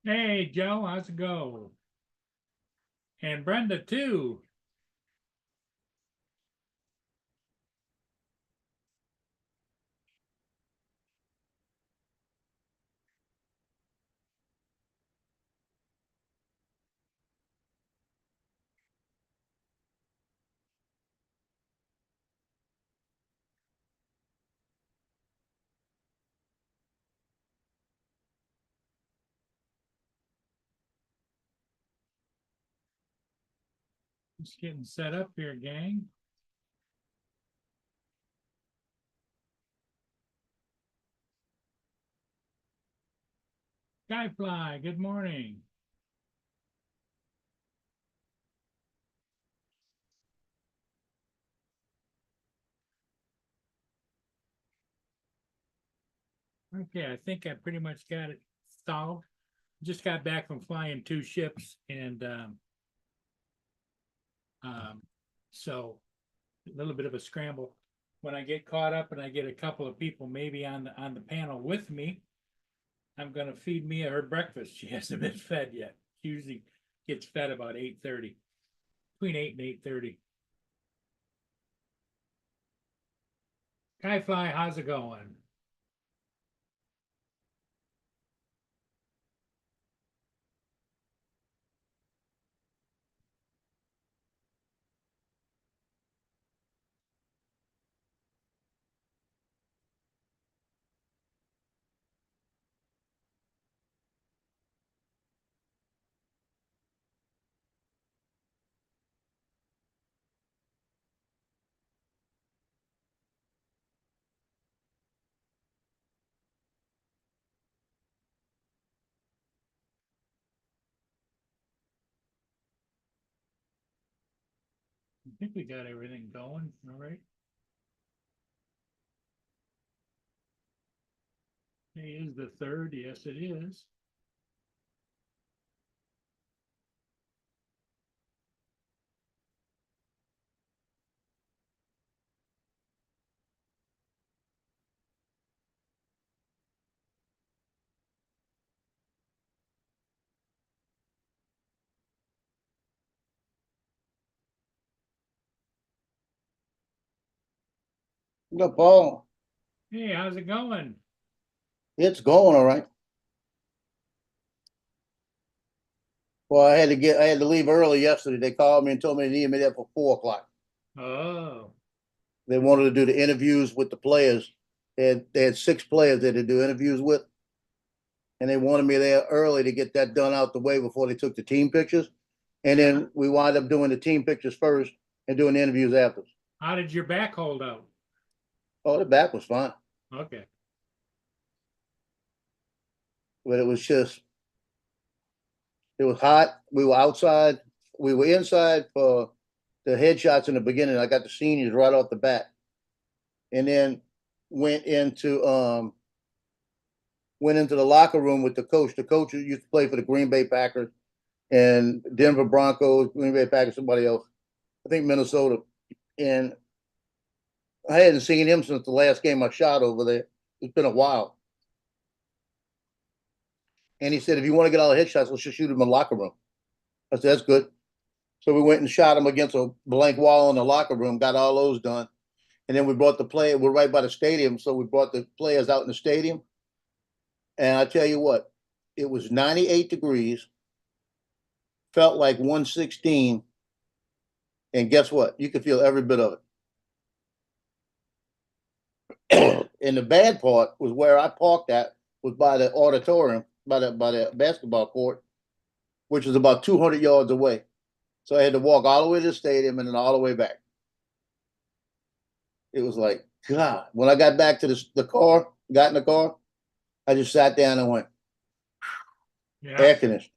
Hey, Joe, how's it go? And Brenda too. Just getting set up here, gang. Skyfly, good morning. Okay, I think I pretty much got it solved. Just got back from flying two ships, and um, so a little bit of a scramble. When I get caught up and I get a couple of people maybe on the panel with me, I'm gonna feed Mia her breakfast. She hasn't been fed yet. She usually gets fed about 8:30, between 8 and 8:30. Skyfly, how's it going? I think we got everything going. All right. Today is the third. Yes, it is. Look, Paul, Hey, how's it going? it's going all right. Well, I had to leave early yesterday. They called me and told me they needed me there for 4 o'clock. Oh, They wanted to do the interviews with the players. They had 6 players they had to do interviews with, and they wanted me there early to get that done out the way before they took the team pictures. And yeah. then we wind up doing the team pictures first and doing the interviews afterwards. How did your back hold out? Oh, the back was fine, Okay. but it was hot. We were outside. We were inside for the headshots in the beginning. I got the seniors right off the bat, and then went into um went into the locker room with the coach. The coach used to play for the Green Bay Packers and Denver Broncos, Green Bay Packers, somebody else. I think Minnesota. And I hadn't seen him since the last game I shot over there. It's been a while. And he said, if you want to get all the headshots, let's just shoot him in the locker room. I said, that's good. So we went and shot him against a blank wall in the locker room, got all those done. And then we brought the player, we're right by the stadium. So we brought the players out in the stadium. And I tell you what, it was 98 degrees, felt like 116. And guess what? You could feel every bit of it. And the bad part was where I parked at was by the auditorium, by the basketball court, which is about 200 yards away. So I had to walk all the way to the stadium and then all the way back. It was like, God. When I got back to the car, got in the car, I just sat down and went, Yeah. air conditioning.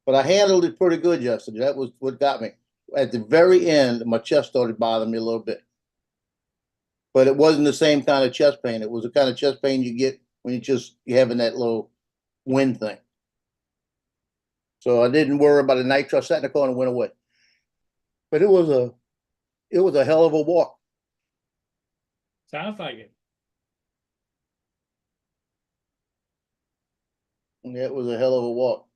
But I handled it pretty good yesterday. That was what got me. At the very end, my chest started bothering me a little bit. But it wasn't the same kind of chest pain. It was the kind of chest pain you get when you're having that little wind thing. So I didn't worry about the nitro. I sat in the car and went away. But it was a hell of a walk. Sounds like it. Yeah, it was a hell of a walk.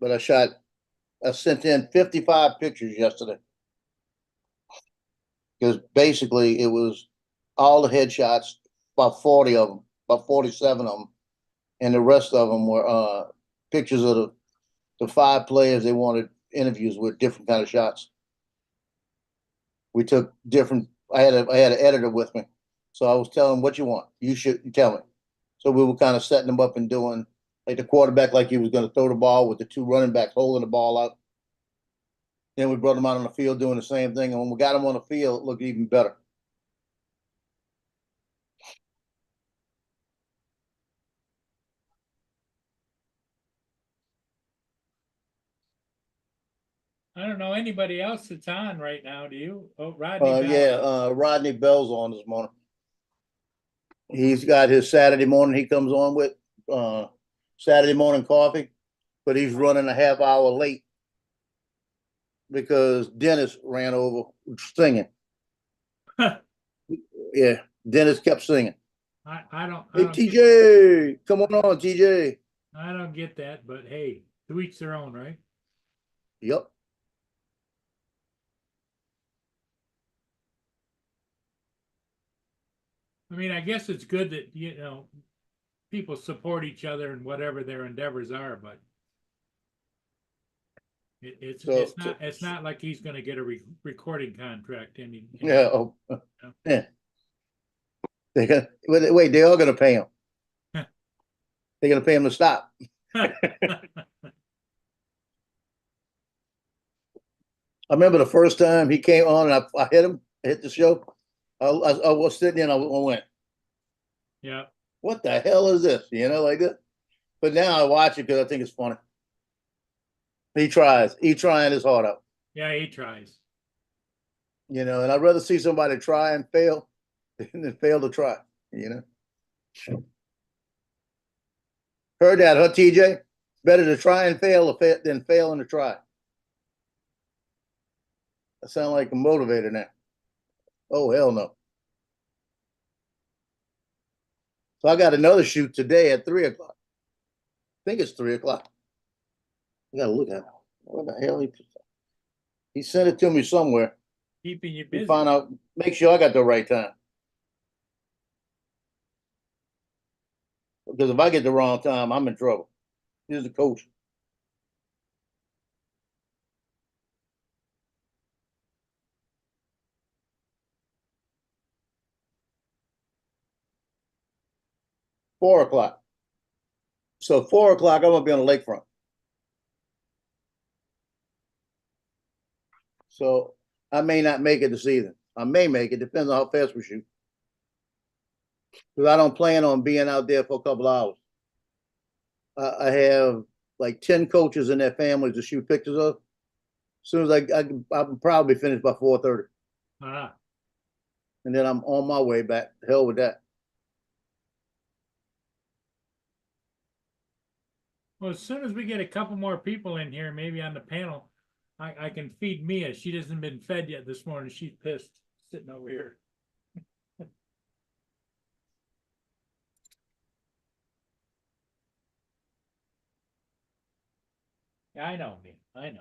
But I sent in 55 pictures yesterday. Because basically it was all the headshots, about 40 of them, about 47 of them. And the rest of them were pictures of the five players they wanted interviews with, different kind of shots. We took different. I had an editor with me, so I was telling him what you want. You tell me. So we were kind of setting them up and doing like the quarterback, like he was going to throw the ball with the two running backs holding the ball out. Then we brought them out on the field doing the same thing, and when we got them on the field, it looked even better. I don't know anybody else that's on right now, do you? Oh, Rodney Bell. Yeah, Rodney Bell's on this morning. He's got his Saturday morning he comes on with, Saturday morning coffee, but he's running a half hour late because Dennis ran over singing. Yeah, Dennis kept singing. I don't, Hey, TJ, come on, TJ. I don't get that, but hey, to each their own, right? Yep. I mean, I guess it's good that, people support each other in whatever their endeavors are, but it's not like he's going to get a recording contract Yeah. Oh, yeah. Wait, they are going to pay him. They're going to pay him to stop. I remember the first time he came on and I hit him, I hit the show. I was sitting there and I went, Yeah. what the hell is this? Like that. But now I watch it because I think it's funny. He tries. He trying his heart out. Yeah, he tries. And I'd rather see somebody try and fail than fail to try. You know. Heard that, huh, TJ? Better to try and fail than fail and to try. I sound like a motivator now. Oh, hell no. So I got another shoot today at 3 o'clock. I think it's 3 o'clock. I gotta look at it. What the hell he sent it to me somewhere. Keeping you We busy. find out, make sure I got the right time. Because if I get the wrong time, I'm in trouble. Here's the coach. Four o'clock. So 4 o'clock, I'm gonna be on the lakefront. So I may not make it this evening. I may make it, depends on how fast we shoot. Because I don't plan on being out there for a couple hours. I have like 10 coaches and their families to shoot pictures of. As soon as I'll probably finish by 4:30. Ah. And then I'm on my way back. Hell with that. Well, as soon as we get a couple more people in here, maybe on the panel, I can feed Mia. She hasn't been fed yet this morning. She's pissed sitting over here. Yeah, I know, Mia. I know.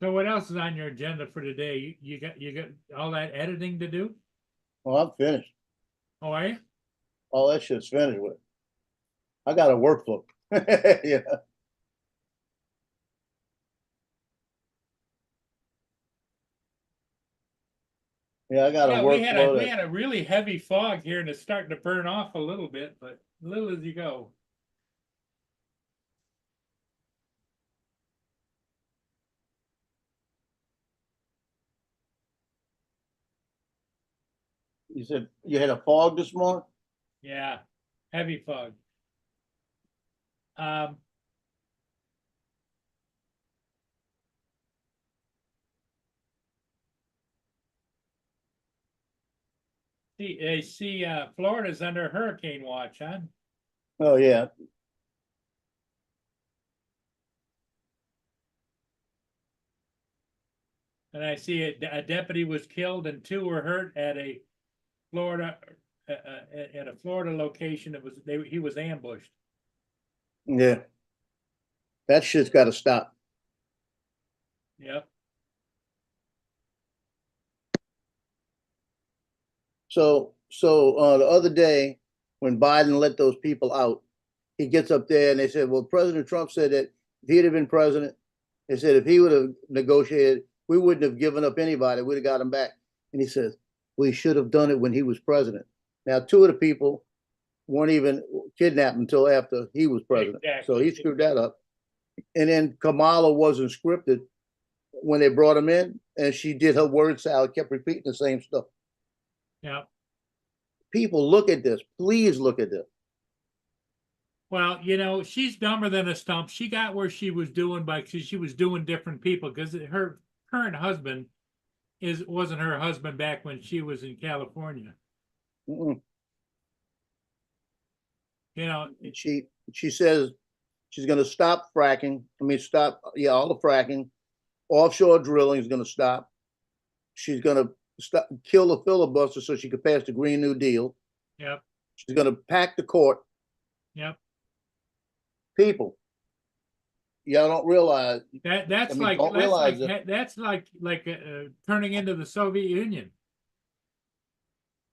So what else is on your agenda for today? You got all that editing to do? Well, I'm finished. Oh, are you? All that shit's finished with. I got a workflow. Yeah. Yeah, I got a Yeah, workflow we that had a really heavy fog here and it's starting to burn off a little bit, but little as you go. you said you had a fog this morning. Yeah, heavy fog. Um, Florida's under hurricane watch, huh? Oh, yeah. And I see a deputy was killed and two were hurt at a Florida, at a Florida location. He was ambushed. Yeah. That shit's gotta stop. Yep. So the other day, when Biden let those people out, he gets up there and they said, well, President Trump said that if he'd have been president, they said if he would have negotiated, we wouldn't have given up anybody. We'd have got him back. And he says, we should have done it when he was president. Now, two of the people weren't even kidnapped until after he was president. Exactly. So he screwed that up. And then Kamala wasn't scripted when they brought him in, and she did her word salad, kept repeating the same stuff. Yeah. People, look at this. Please look at this. Well, she's dumber than a stump. She got where she was doing she was doing different people because her current husband wasn't her husband back when she was in California. Mm-mm. You She says she's going to stop fracking. I mean, stop, yeah, all the fracking. Offshore drilling is going to stop. She's going to kill the filibuster so she could pass the Green New Deal. Yep. She's going to pack the court. Yep. People, y'all don't realize that's I mean, don't realize that. That's like turning into the Soviet Union.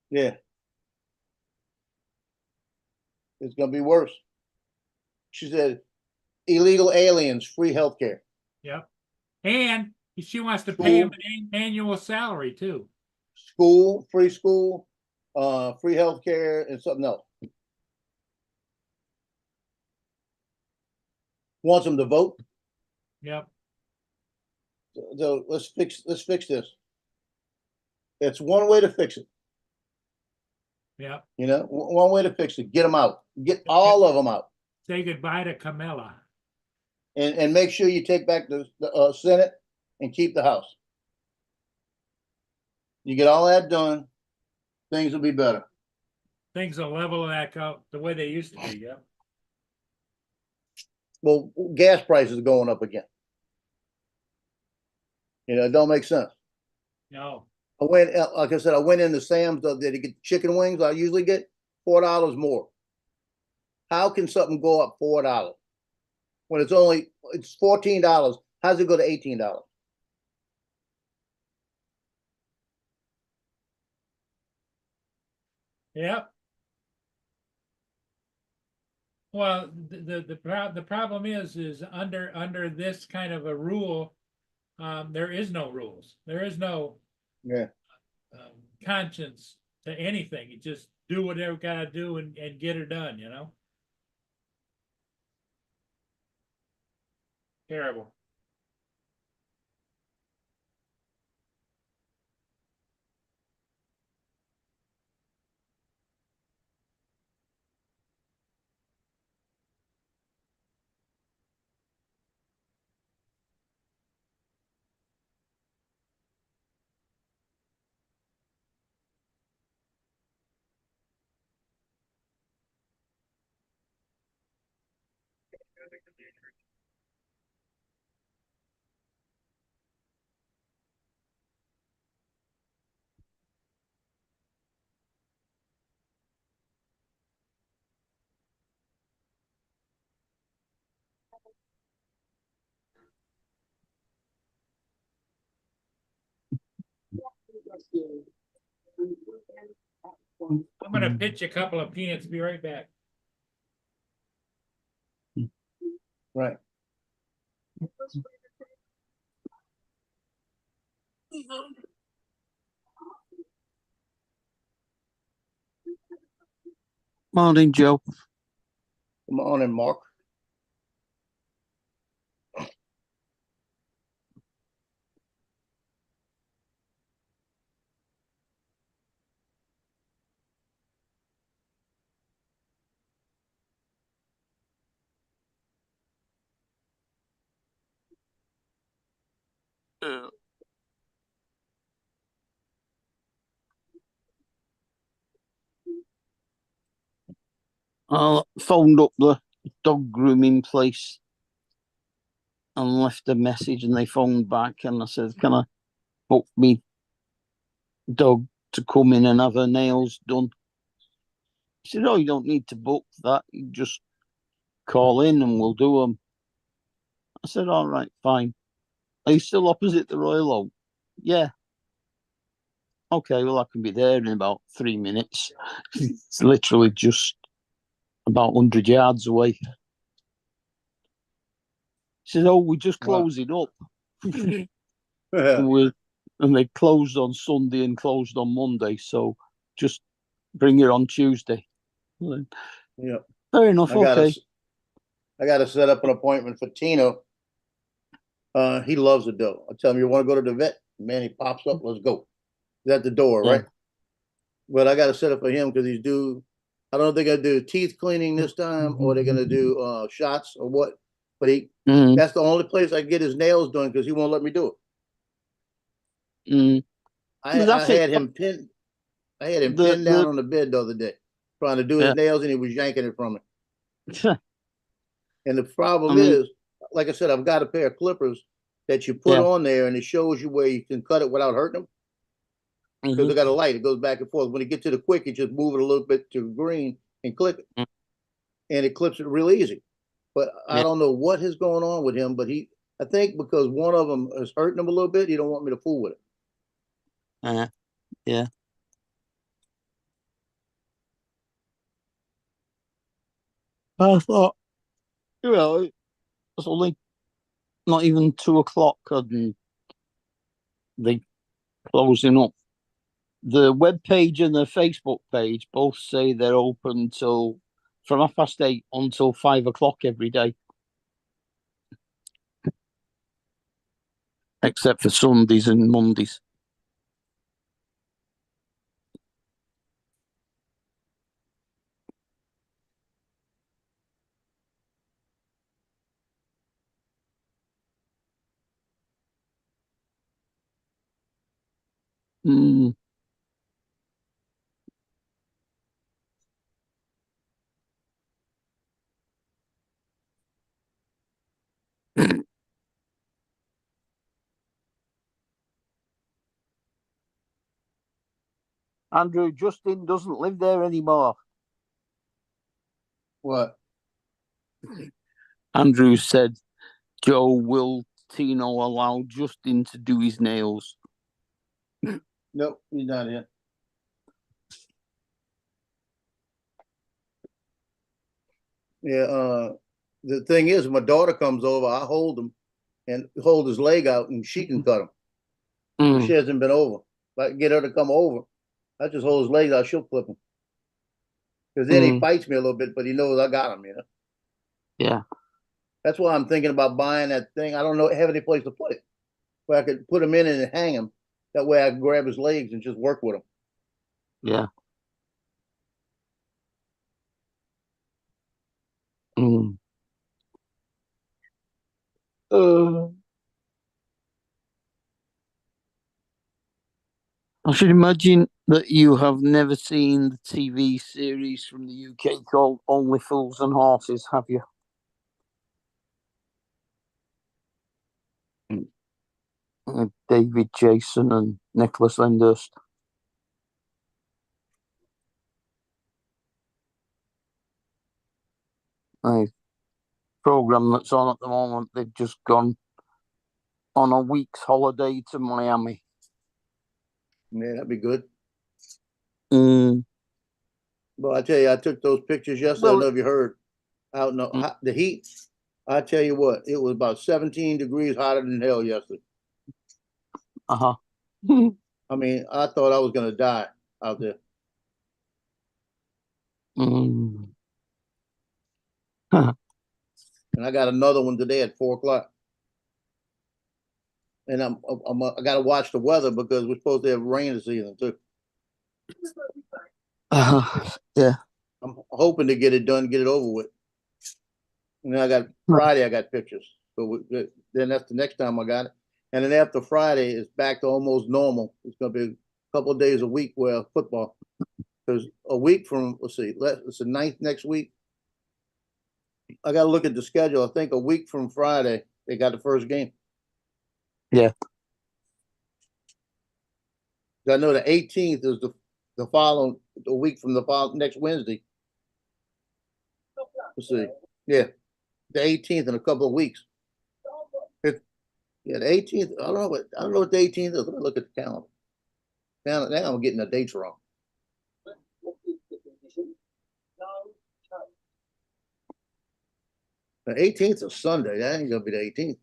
Yeah, it's going to be worse. She said, illegal aliens, free healthcare. Yep. And she wants to pay him an annual salary too. Free school, free healthcare, and something else. Wants them to vote. Yep. So let's fix this. It's one way to fix it. Yep. One way to fix it. Get them out. Get all of them out. Say goodbye to Camilla. And make sure you take back the Senate and keep the House. You get all that done, things will be better. Things will level back out the way they used to be. Yep. Well, gas prices are going up again. It don't make sense. No. Like I said, I went into Sam's the other day to get chicken wings. I usually get $4 more. How can something go up $4 when it's $14? How's it go to $18? Yep. Well, the problem is under this kind of a rule, there is no rules. There is no conscience to anything. You just do whatever you gotta do and get it done. Terrible. I'm gonna pitch a couple of peanuts. Be right back. Right. Morning, Joe. Come on in, Mark. I phoned up the dog grooming place and left a message, and they phoned back, and I said, "Can I book me dog to come in and have her nails done?" He said, "Oh, you don't need to book that. You just call in and we'll do them." I said, "All right, fine. Are you still opposite the Royal Oak?" "Yeah." "Okay, well, I can be there in about 3 minutes." It's literally just about 100 yards away. He said, "Oh, we're just Wow. closing up." And they closed on Sunday and closed on Monday, so just bring it on Tuesday. Yeah. Fair enough. Okay. I gotta set up an appointment for Tino. He loves the dog. I tell him, "You want to go to the vet?" Man, he pops up. "Let's go." He's at the door, Yeah. right? But I got to set up for him because he's due. I don't know if they're gonna do teeth cleaning this time or they're gonna do shots or what. But that's the only place I can get his nails done because he won't let me do it. I That's had it. him pinned. I had him The- pinned down the- on the bed the other day, trying to do his Yeah. nails, and he was yanking it from me. And the problem I mean- is, like I said, I've got a pair of clippers that you put Yeah. on there, and it shows you where you can cut it without hurting them. Because Mhm. I got a light, it goes back and forth. When you get to the quick, you just move it a little bit to green and click it, and it clips it real easy. But I Yeah. don't know what is going on with him. But I think because one of them is hurting him a little bit, he don't want me to fool with it. Yeah. I thought, it's only not even 2 o'clock, and they closing up. The web page and the Facebook page both say they're open from 8:30 until 5 o'clock every day, except for Sundays and Mondays. Mm. Andrew, Justin doesn't live there anymore. What? Andrew said, "Joe, will Tino allow Justin to do his nails?" Nope, he's not here. Yeah. The thing is, my daughter comes over, I hold him and hold his leg out, and she can cut him. But she hasn't been over. If I can get her to come over, I just hold his legs out, she'll clip him. Because then he fights me a little bit, but he knows I got him, Yeah. That's why I'm thinking about buying that thing. I don't have any place to put it. Where I could put him in and hang him. That way I can grab his legs and just work with him. Yeah. I should imagine that you have never seen the TV series from the UK called Only Fools and Horses, have you? David Jason and Nicholas Lyndhurst. A program that's on at the moment. They've just gone on a week's holiday to Miami. Yeah, that'd be good. Mm. Well, I tell you, I took those pictures yesterday. I don't know if you heard. Out in the heat. I tell you what, it was about 17 degrees hotter than hell yesterday. Uh-huh. I mean, I thought I was going to die out there. Mm. And I got another one today at 4 o'clock. And I got to watch the weather because we're supposed to have rain this season too. Yeah. I'm hoping to get it done, get it over with. And then I got Friday, I got pictures. So then that's the next time I got it. And then after Friday, it's back to almost normal. It's gonna be a couple of days a week where football. Because a week from, let's see, it's the 9th next week. I gotta look at the schedule. I think a week from Friday, they got the first game. Yeah. I know the 18th is the following, the week from the following, next Wednesday. Let's see, yeah, the 18th in a couple of weeks. Yeah, the 18th, I don't know what the 18th is. Let me look at the calendar. Now I'm getting the dates wrong. The 18th is Sunday. That ain't gonna be the 18th.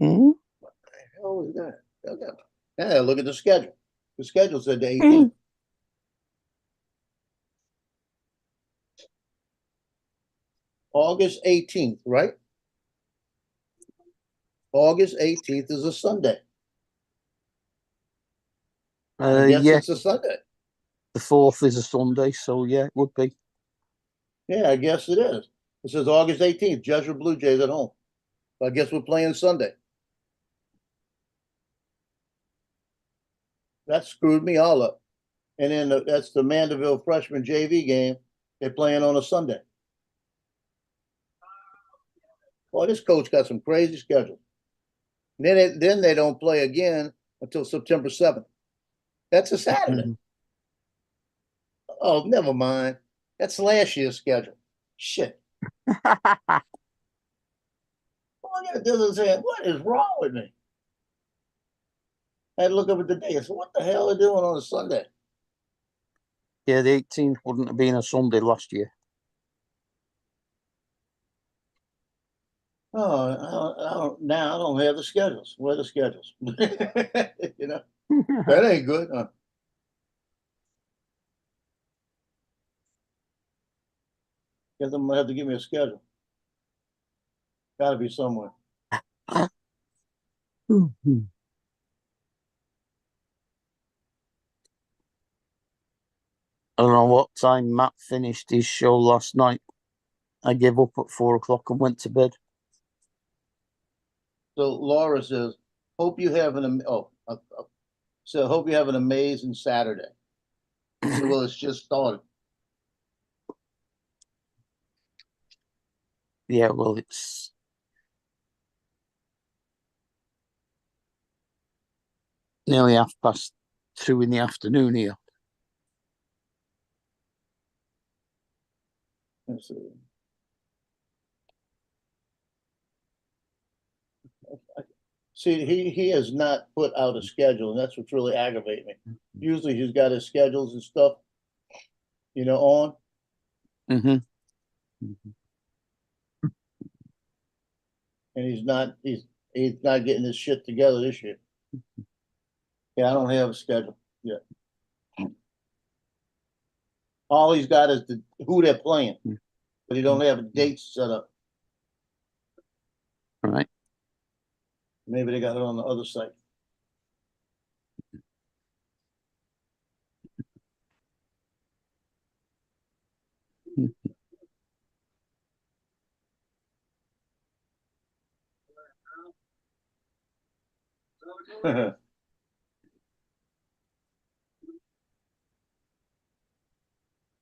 Mhm. What the hell is that? Okay. Yeah, look at the schedule. The schedule said the 18th. August 18th, right? August 18th is a Sunday. I guess Yeah, it's a Sunday. the 4th is a Sunday, so yeah, it would be. Yeah, I guess it is. It says August 18th, Jesuit Blue Jays at home. So I guess we're playing Sunday. That screwed me all up. And then that's the Mandeville freshman JV game. They're playing on a Sunday. Boy, this coach got some crazy schedule. And then they don't play again until September 7th. That's a Saturday. Mhm. Oh, never mind. That's last year's schedule. Shit. All I gotta do is say, what is wrong with me? I had to look up at the day. I said, what the hell are they doing on a Sunday? Yeah, the 18th wouldn't have been a Sunday last year. Oh, now I don't have the schedules. Where are the schedules? You know, that ain't good. Guess I'm gonna have to give me a schedule. Gotta be somewhere. Mhm. I don't know what time Matt finished his show last night. I gave up at 4 o'clock and went to bed. So Laura says, hope you have so hope you have an amazing Saturday. Well, it's just started. Yeah, well, it's nearly 2:30 in the afternoon here. Let's see. See, he has not put out a schedule, and that's what's really aggravating me. Usually he's got his schedules and stuff, on. Mm-hmm. And he's not getting his shit together this year. Yeah, I don't have a schedule yet. All he's got is who they're playing, but he don't have dates set up. All right. Maybe they got it on the other site.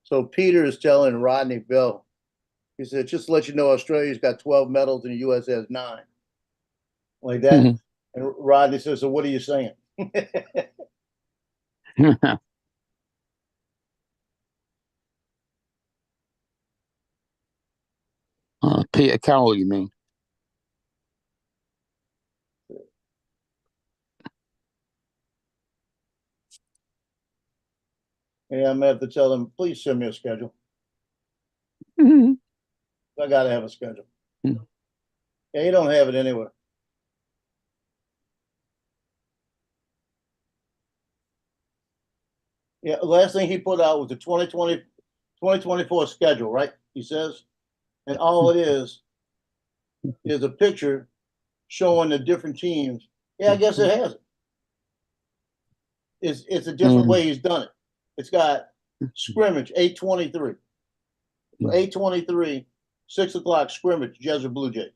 So Peter is telling Rodney Bill, he said, just to let you know, Australia's got 12 medals and the US has 9. Like that. Mhm. And Rodney says, so what are you saying? Peter Carroll, you mean? Yeah, I'm gonna have to tell him, please send me a schedule. Mhm. I gotta have a schedule. Mhm. Yeah, you don't have it anywhere. Yeah, the last thing he put out was the 2024 schedule, right? He says, and all it is a picture showing the different teams. Yeah, I guess it has it. It's a different way he's done it. It's got scrimmage 8:23. So 8:23, 6 o'clock scrimmage, Jesuit Blue Jays.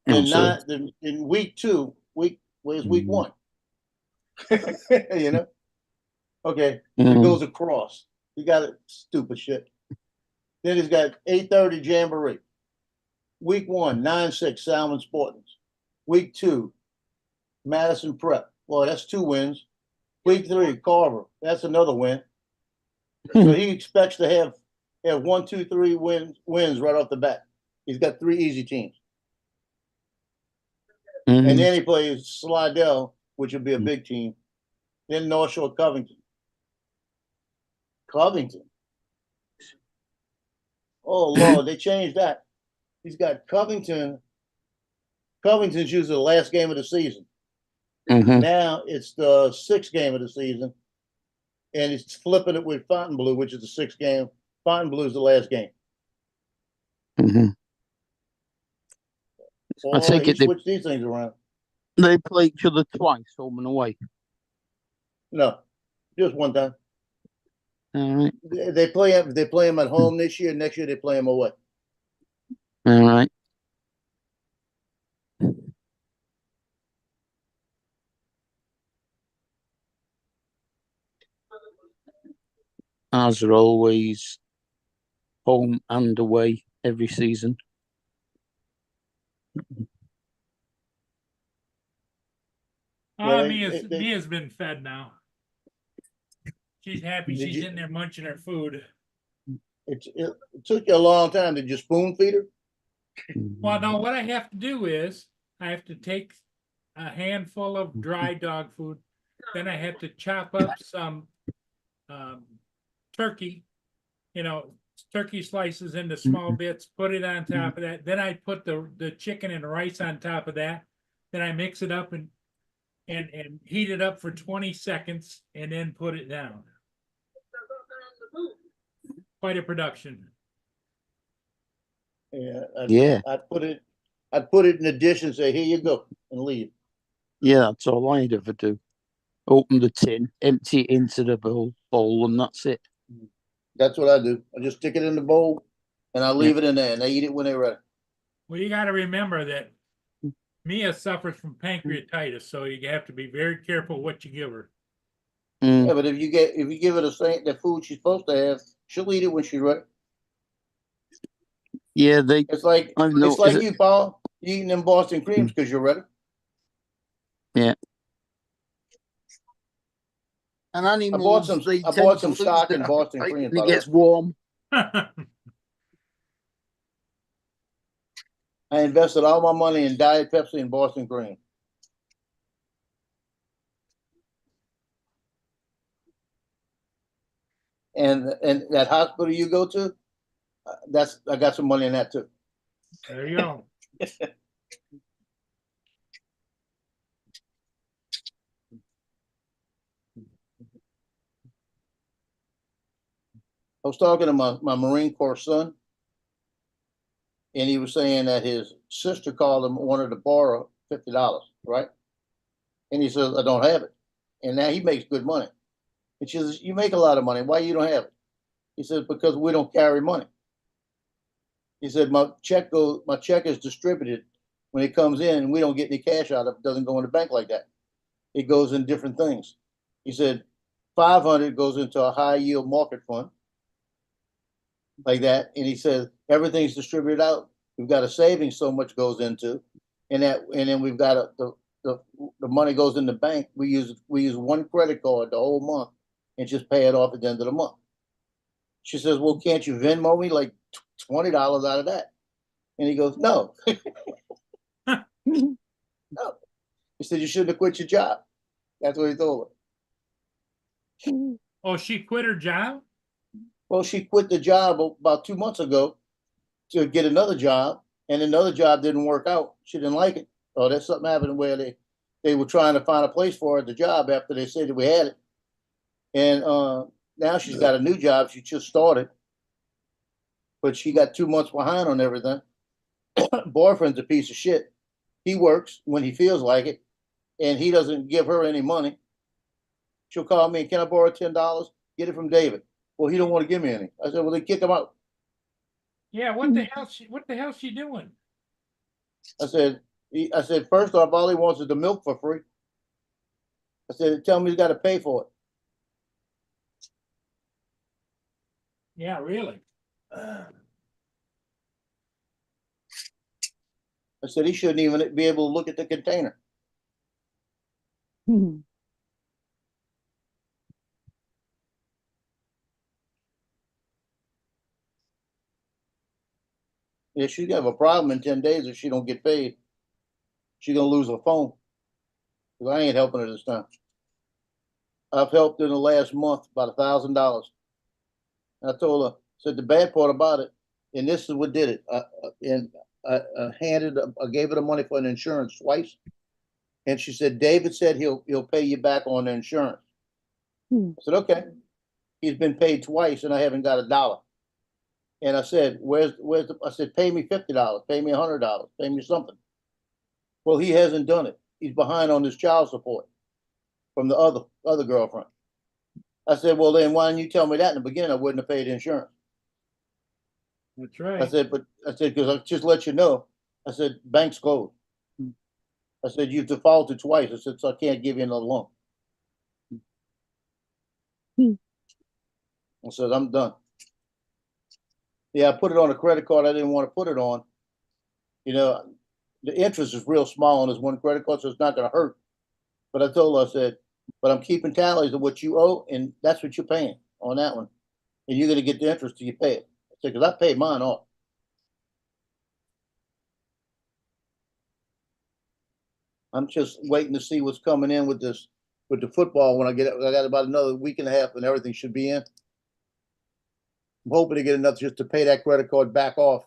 Then So, nine, then in week 2, where's week Mm. 1? You know? Okay, it mm, goes across. You got it, stupid shit. Then he's got 8:30 Jamboree. Week 1, 9-6 Salmon Sportings. Week 2, Madison Prep. Well, that's 2 wins. Week 3, Carver. That's another win. So he expects to have 1, 2, 3 wins right off the bat. He's got 3 easy teams. And mm, then he plays Slidell, which would be a big team. Then North Shore Covington. Covington. Oh Lord, they changed that. He's got Covington. Covington's usually the last game of the season. mhm, Now it's the 6th game of the season, and he's flipping it with Fontainebleau, which is the 6th game. Fontainebleau is the last game. mhm. I Oh, take he it they, switched these things around. they play each other twice, home and away. No, just one time. All right, They play him. They play him at home this year. Next year they play him away. all right. Ours are always home and away every season. Yeah, Mia's been fed now. She's happy Did she's you- in there munching her food. it took you a long time. Did you spoon feed her? Well, no, what I have to do is I have to take a handful of dry dog food. Then I have to chop up some turkey, turkey slices into small bits, put it on top of that. Then I put the chicken and rice on top of that. Then I mix it up and heat it up for 20 seconds and then put it down. Quite a production. Yeah, Yeah, I'd put it in the dish and say, "Here you go," and leave. yeah, that's all I'd ever do. Open the tin, empty it into the bowl, and that's it. That's what I do. I just stick it in the bowl, and I leave it in there, and they eat it when they're ready. Well, you got to remember that Mia suffers from pancreatitis, so you have to be very careful what you give her. Mm, Yeah, but if you give her the food she's supposed to have, she'll eat it when she's ready. yeah, It's like I know. it's like you, Paul. You eating them Boston creams because you're ready. And I bought animals, they I tend bought to some lose stock their in Boston appetite creams. when By it the way. gets warm. I invested all my money in Diet Pepsi and Boston cream. And that hospital you go to, I got some money in that too. There you go. I was talking to my Marine Corps son, and he was saying that his sister called him, wanted to borrow $50, right? And he says, "I don't have it." And now he makes good money. And she says, "You make a lot of money. Why you don't have it?" He says, "Because we don't carry money." He said, my check is distributed when it comes in, and we don't get any cash out of it. It doesn't go in the bank like that. It goes in different things." He said, 500 goes into a high yield market fund like that. And he said, everything's distributed out. We've got a savings, so much goes into, and then we've got the money goes in the bank. We use one credit card the whole month and just pay it off at the end of the month. She says, "Well, can't you Venmo me like $20 out of that?" And he goes, "No." No. He said, "You shouldn't have quit your job." That's what he told her. Oh, she quit her job? Well, she quit the job about 2 months ago to get another job, and another job didn't work out. She didn't like it. Oh, there's something happened where they were trying to find a place for her at the job after they said that we had it. And now she's got a new job. She just started, but she got 2 months behind on everything. Boyfriend's a piece of shit. He works when he feels like it, and he doesn't give her any money. She'll call me, "Can I borrow $10? Get it from David." Well, he don't want to give me any. I said, "Well, then kick him out." Yeah, what the hell she doing? I said, I said, first off, all he wants is the milk for free. I said, tell me he's got to pay for it. Yeah, really. I said, he shouldn't even be able to look at the container. Yeah, she's gonna have a problem in 10 days if she don't get paid. She's gonna lose her phone. 'Cause I ain't helping her this time. I've helped her in the last month about $1,000. I told her, said the bad part about it, and this is what did it. I gave her the money for an insurance twice, and she said, David said he'll pay you back on the insurance. I said, okay. He's been paid twice, and I haven't got $1. And I said, I said, pay me $50, pay me $100, pay me something. Well, he hasn't done it. He's behind on his child support from the other girlfriend. I said, well, then why didn't you tell me that in the beginning? I wouldn't have paid insurance. That's right. I said, because I just let you know. I said, bank's closed. I said, you've defaulted twice. I said, so I can't give you another loan. I said, I'm done. Yeah, I put it on a credit card I didn't want to put it on. You know, the interest is real small on this one credit card, so it's not going to hurt. But I told her, I said, but I'm keeping tallies of what you owe, and that's what you're paying on that one. And you're going to get the interest till you pay it. I said, because I paid mine off. I'm just waiting to see what's coming in with this, with the football when I get it. I got about another week and a half and everything should be in. I'm hoping to get enough just to pay that credit card back off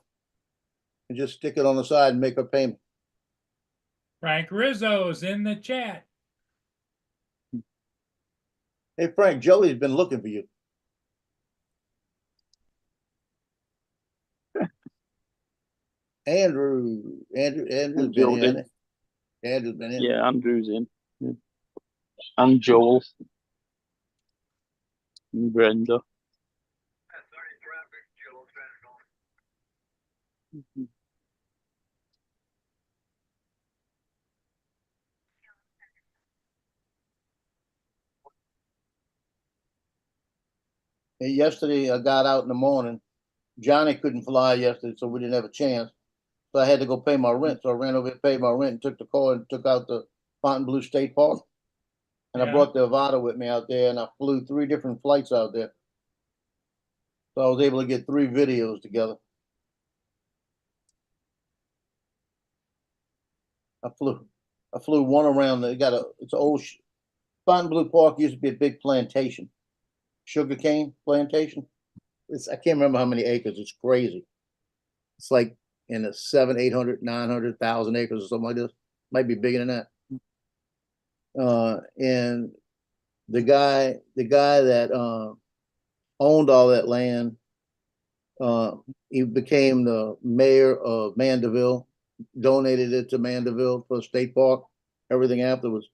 and just stick it on the side and make a payment. Frank Rizzo's in the chat. Hey, Frank, Joey's been looking for you. Andrew's been Joe in. did. Andrew's been in. Yeah, Andrew's in. Yeah. And Joel. And Brenda. And yesterday I got out in the morning. Johnny couldn't fly yesterday, so we didn't have a chance. So I had to go pay my rent. So I ran over and paid my rent and took the car and took out the Fontainebleau State Park. And I Yeah. brought the Avata with me out there, and I flew 3 different flights out there. So I was able to get 3 videos together. I flew one around. It's an old Fontainebleau Park used to be a big plantation, sugarcane plantation. I can't remember how many acres. It's crazy. It's like in the 700, 800, 900,000 acres or something like this. Might be bigger than that. And the guy that owned all that land, he became the mayor of Mandeville, donated it to Mandeville for a state park, everything afterwards.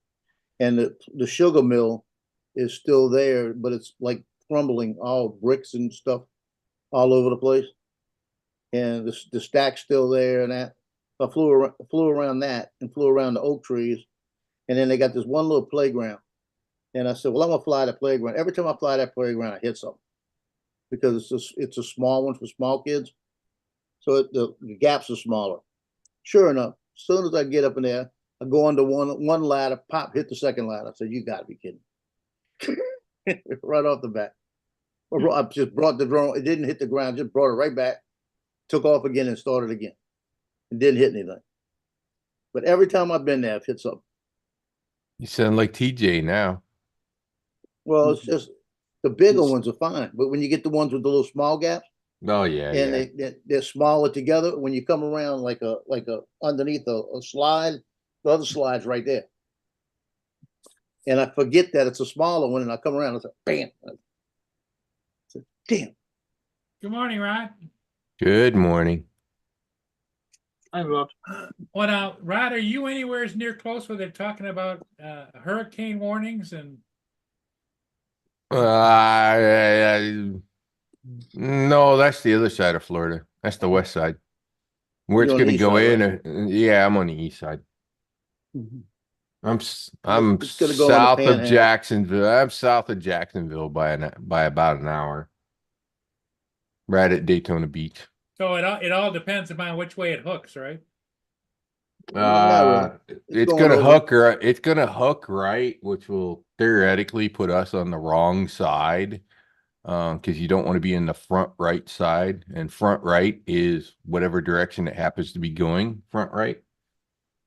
And the sugar mill is still there, but it's like crumbling, all bricks and stuff all over the place. And the stack's still there and that. So I flew around that and flew around the oak trees. And then they got this one little playground. And I said, well, I'm gonna fly that playground. Every time I fly that playground, I hit something. Because it's a small one for small kids. So the gaps are smaller. Sure enough, as soon as I get up in there, I go under one ladder, pop, hit the second ladder. I said, you gotta be kidding. Right off the bat. I just brought the drone, it didn't hit the ground, just brought it right back, took off again and started again. It didn't hit anything. But every time I've been there, I've hit something. You sound like TJ now. Well, it's just the bigger ones are fine, but when you get the ones with the little small gaps, Oh yeah, and yeah. they're smaller together, when you come around like a underneath a slide, the other slide's right there. And I forget that it's a smaller one, and I come around and it's bam. I said, damn. Good morning, Rod. Good morning. Hi, Rod. What Rod, are you anywhere near close where they're talking about hurricane warnings and No, that's the other side of Florida. That's the west side. Where it's You're on the gonna east go side, in, yeah, I'm on the east side. I'm It's gonna go on the south of panhandle. Jacksonville. I'm south of Jacksonville by about an hour. Right at Daytona Beach. So it all depends upon which way it hooks, right? Not really. It's going gonna over- hook it's gonna hook right, which will theoretically put us on the wrong side. Because you don't want to be in the front right side, and front right is whatever direction it happens to be going, front right.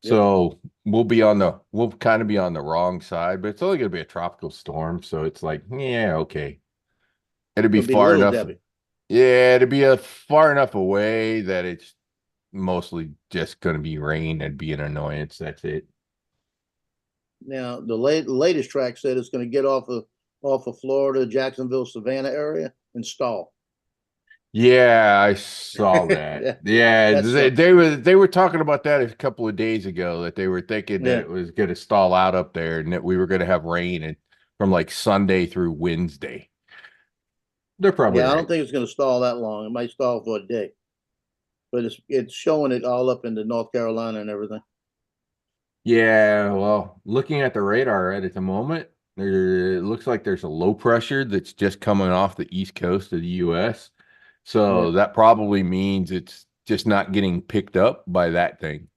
Yep. So we'll kind of be on the wrong side, but it's only gonna be a tropical storm, so it's like, yeah, okay. It'll be It'll be far Little enough. Debbie. Yeah, it'll be a far enough away that it's mostly just gonna be rain and be an annoyance. That's it. Now, the latest track said it's gonna get off of Florida, Jacksonville, Savannah area and stall. Yeah, I saw that. Yeah, That sucks. they were talking about that a couple of days ago, that they were thinking that Yeah. it was going to stall out up there and that we were going to have rain and from like Sunday through Wednesday. They're probably Yeah, I right. don't think it's gonna stall that long. It might stall for a day. But it's showing it all up into North Carolina and everything. Yeah, well, looking at the radar right at the moment, it looks like there's a low pressure that's just coming off the east coast of the US. So Yeah. that probably means it's just not getting picked up by that thing,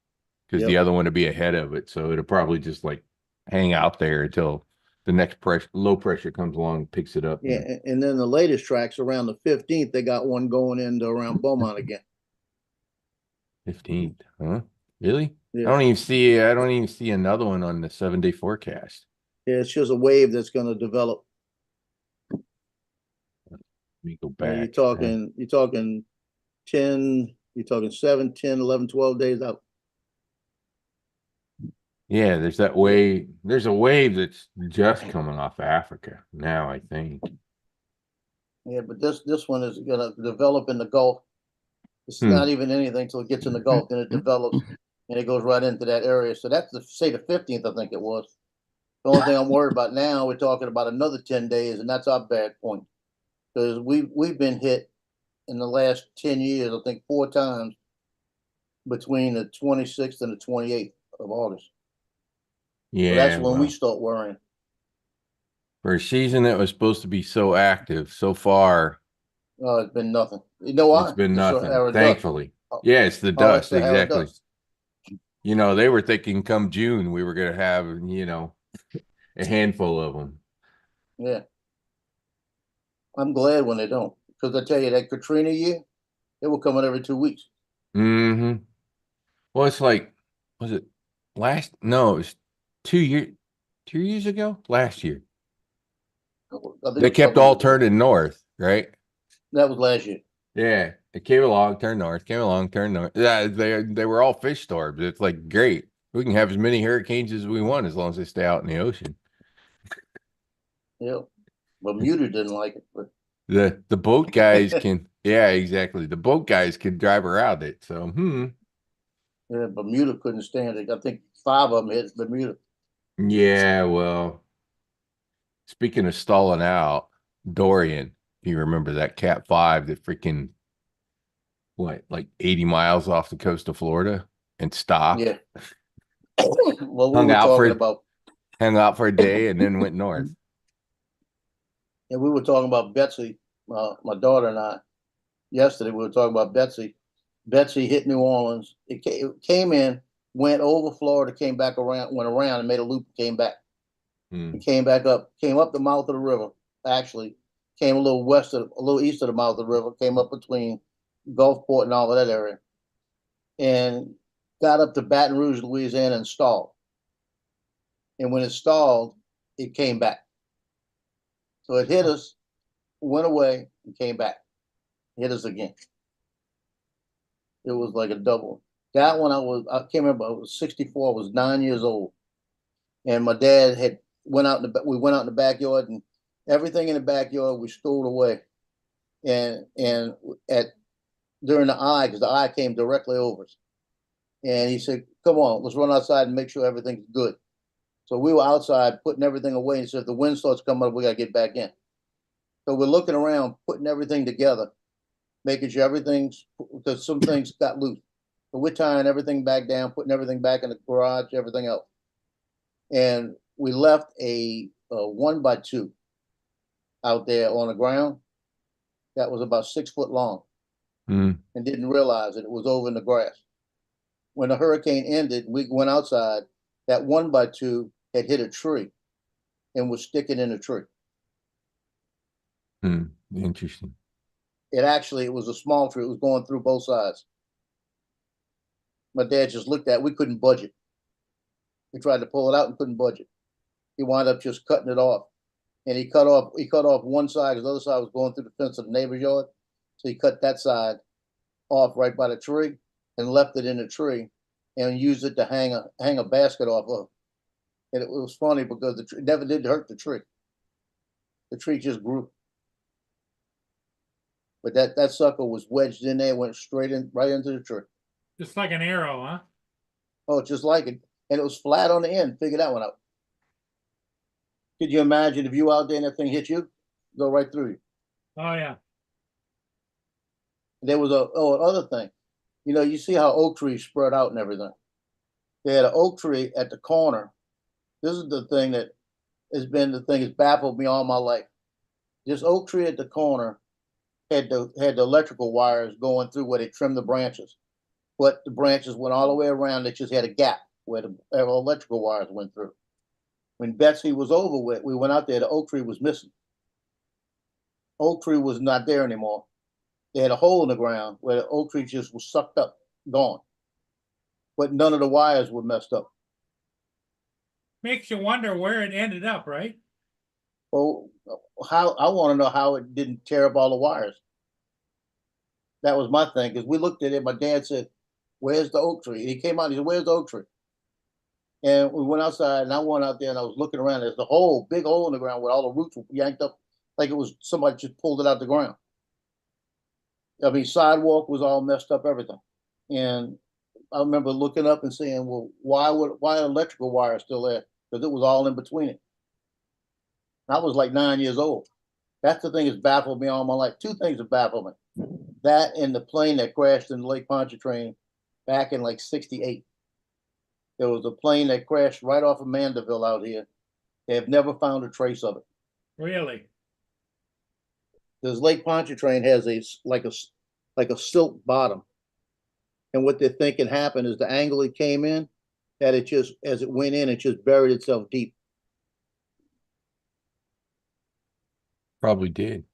because the Yep. other one would be ahead of it. So it'll probably just like hang out there until the next low pressure comes along and picks it up. Yeah, and then the latest tracks around the 15th, they got one going into around Beaumont again. 15th, huh? Really? Yeah. I don't even see another one on the 7-day forecast. Yeah, it's just a wave that's gonna develop. Let me go You're back. talking 10, you're talking 7, 10, 11, 12 days out. Yeah, there's that wave. There's a wave that's just coming off Africa now, I think. Yeah, but this one is gonna develop in the Gulf. It's Hmm. not even anything till it gets in the Gulf, then it develops and it goes right into that area. So that's the 15th, I think it was. The only thing I'm worried about now, we're talking about another 10 days, and that's our bad point. Because we've been hit in the last 10 years, I think 4 times between the 26th and the 28th of August. Yeah, So that's when well, we start worrying. for a season that was supposed to be so active so far, It's been nothing. You know why? it's been It's nothing. Sahara dust. Thankfully. Oh, Yeah, it's the Oh, it's dust, Sahara exactly. dust. You know, they were thinking come June we were gonna have, you know, a handful of them. Yeah. I'm glad when they don't. Because I tell you, that Katrina year, it will come out every 2 weeks. Mm-hmm. Well, it's like, was it last? No, it was 2 years ago? Last year. I think They it was kept couple all years ago. turning north, right? That was last year. Yeah, it came along, turned north, came along, turned north. Yeah, they were all fish storms. It's like great. We can have as many hurricanes as we want as long as they stay out in the ocean. Yeah. Bermuda didn't like it, but The boat guys can, yeah, exactly. The boat guys can drive around it. So, yeah, Bermuda couldn't stand it. I think 5 of them hit Bermuda. yeah. Well, speaking of stalling out, Dorian, if you remember that Cat 5 that freaking like 80 miles off the coast of Florida and stopped. Yeah. Well, we Hung were out talking for- about, Hung out for a day and then went north. and we were talking about Betsy, my daughter and I. Yesterday, we were talking about Betsy. Betsy hit New Orleans. It came in, went over Florida, came back around, went around and made a loop, came back. Hmm. It came back up, came up the mouth of the river, actually, came a little east of the mouth of the river, came up between Gulfport and all of that area, and got up to Baton Rouge, Louisiana, and stalled. And when it stalled, it came back. So it hit us, went away, and came back. Hit us again. It was like a double. That one I can't remember. I was 64. I was 9 years old, and my dad we went out in the backyard, and everything in the backyard we stowed away, and during the eye, because the eye came directly over us, and he said, "Come on, let's run outside and make sure everything's good." So we were outside putting everything away, and he said, "If the wind starts coming up, we got to get back in." So we're looking around, putting everything together, making sure everything's, because some things got loose. but we're tying everything back down, putting everything back in the garage, everything else. And we left a 1x2 out there on the ground that was about 6 foot long Mm, and didn't realize it. It was over in the grass. When the hurricane ended, we went outside. That 1x2 had hit a tree and was sticking in a tree. interesting. It was a small tree. It was going through both sides. My dad just looked at it. We couldn't budge it. We tried to pull it out and couldn't budge it. He wound up just cutting it off. And he cut off one side because the other side was going through the fence of the neighbor's yard. So he cut that side off right by the tree and left it in the tree and used it to hang a basket off of. And it was funny because the tree never did hurt the tree. The tree just grew. But that sucker was wedged in there, went straight in, right into the tree. Just like an arrow, huh? Oh, just like it. And it was flat on the end. Figure that one out. Could you imagine if you out there and that thing hit you? Go right through you. Oh, yeah. There was other thing. You know, you see how oak trees spread out and everything. They had an oak tree at the corner. This is the thing that has baffled me all my life. This oak tree at the corner had the electrical wires going through where they trimmed the branches. But the branches went all the way around. It just had a gap where the electrical wires went through. When Betsy was over with, we went out there, the oak tree was missing. Oak tree was not there anymore. They had a hole in the ground where the oak tree just was sucked up, gone. But none of the wires were messed up. Makes you wonder where it ended up, right? Well, I want to know how it didn't tear up all the wires. That was my thing, because we looked at it. My dad said, "Where's the oak tree?" And he came out and he said, "Where's the oak tree?" And we went outside, and I went out there and I was looking around. There's the big hole in the ground where all the roots were yanked up, like it was somebody just pulled it out the ground. I mean, sidewalk was all messed up, everything. And I remember looking up and saying, "Well, why electrical wire still there?" Because it was all in between it. I was like 9 years old. That's the thing that's baffled me all my life. Two things have baffled me. That and the plane that crashed in Lake Pontchartrain back in like '68. There was a plane that crashed right off of Mandeville out here. They have never found a trace of it. Really? Because Lake Pontchartrain has like a silt bottom. And what they're thinking happened is the angle it came in, that it just, as it went in, it just buried itself deep. Probably did.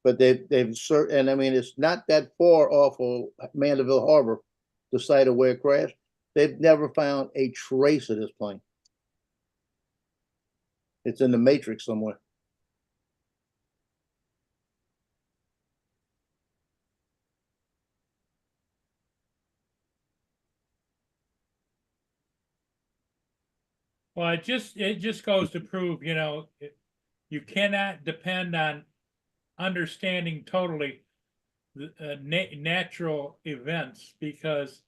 But and I mean, it's not that far off of Mandeville Harbor, the site of where it crashed. They've never found a trace of this plane. It's in the matrix somewhere. Well, it just goes to prove, you cannot depend on understanding totally the natural events, because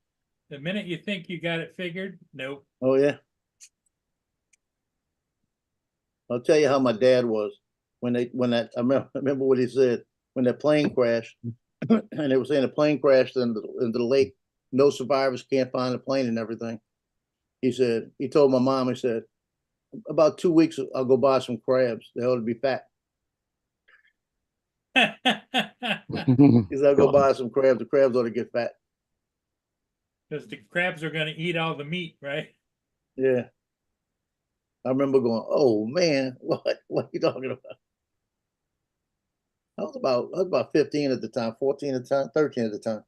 the minute you think you got it figured, nope. Oh yeah. I'll tell you how my dad was I remember what he said when that plane crashed, and they were saying the plane crashed into the lake. No survivors, can't find the plane and everything. He told my mom, he said, "About 2 weeks, I'll go buy some crabs. They ought to be fat." He said, "I'll go buy some crabs. The crabs ought to get fat." Because the crabs are going to eat all the meat, right? Yeah. I remember going, "Oh man, what are you talking about?" I was about 15 at the time, 14 at the time, 13 at the time.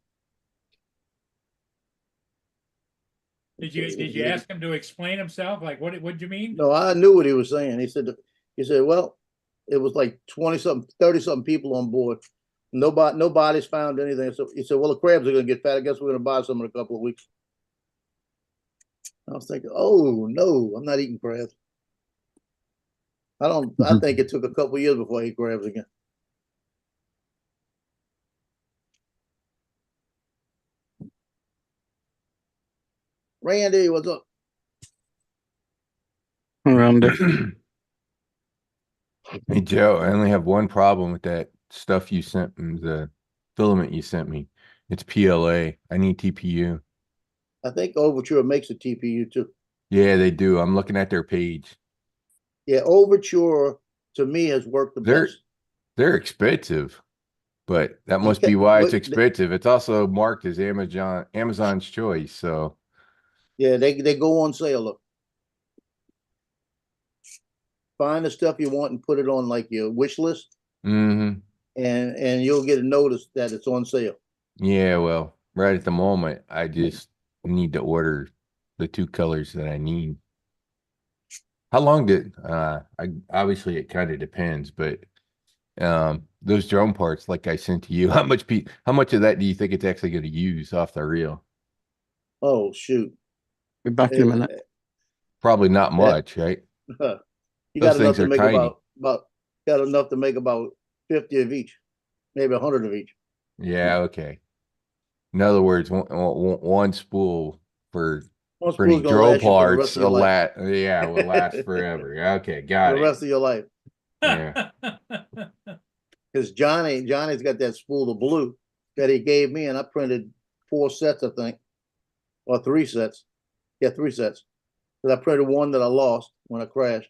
Did you ask him to explain himself? Like, what do you mean? No, I knew what he was saying. He said, "Well, it was like 20-something, 30-something people on board. Nobody's found anything." So he said, "Well, the crabs are going to get fat. I guess we're going to buy some in a couple of weeks." I was thinking, "Oh no, I'm not eating crabs." I think it took a couple of years before I ate crabs again. Randy, what's up? Randy. Hey Joe, I only have one problem with that stuff you sent me, the filament you sent me. It's PLA. I need TPU. I think Overture makes a TPU too. Yeah, they do. I'm looking at their page. Yeah, Overture to me has worked the They're best. they're expensive, but that must Okay, be why it's but expensive. It's also marked as Amazon's choice. So yeah, they go on sale. Look, find the stuff you want and put it on like your wish list, hmm and you'll get a notice that it's on sale. yeah, well, right at the moment, I just need to order the two colors that I need. How long did I obviously it kind of depends, but those drone parts like I sent to you, how much of that do you think it's actually going to use off the reel? Oh shoot, Be back in a minute. Probably not that much, right? you got Those enough things to are make tiny. about got enough to make about 50 of each, maybe 100 of each. Yeah, okay. In other words, one spool for One spool's printing gonna drill last you for the rest parts of your life. yeah, will last forever. Okay, For got the it. rest of your life. Yeah. Because Johnny's got that spool of blue that he gave me, and I printed 4 sets, I think, or 3 sets. Yeah, 3 sets. Because I printed one that I lost when I crashed,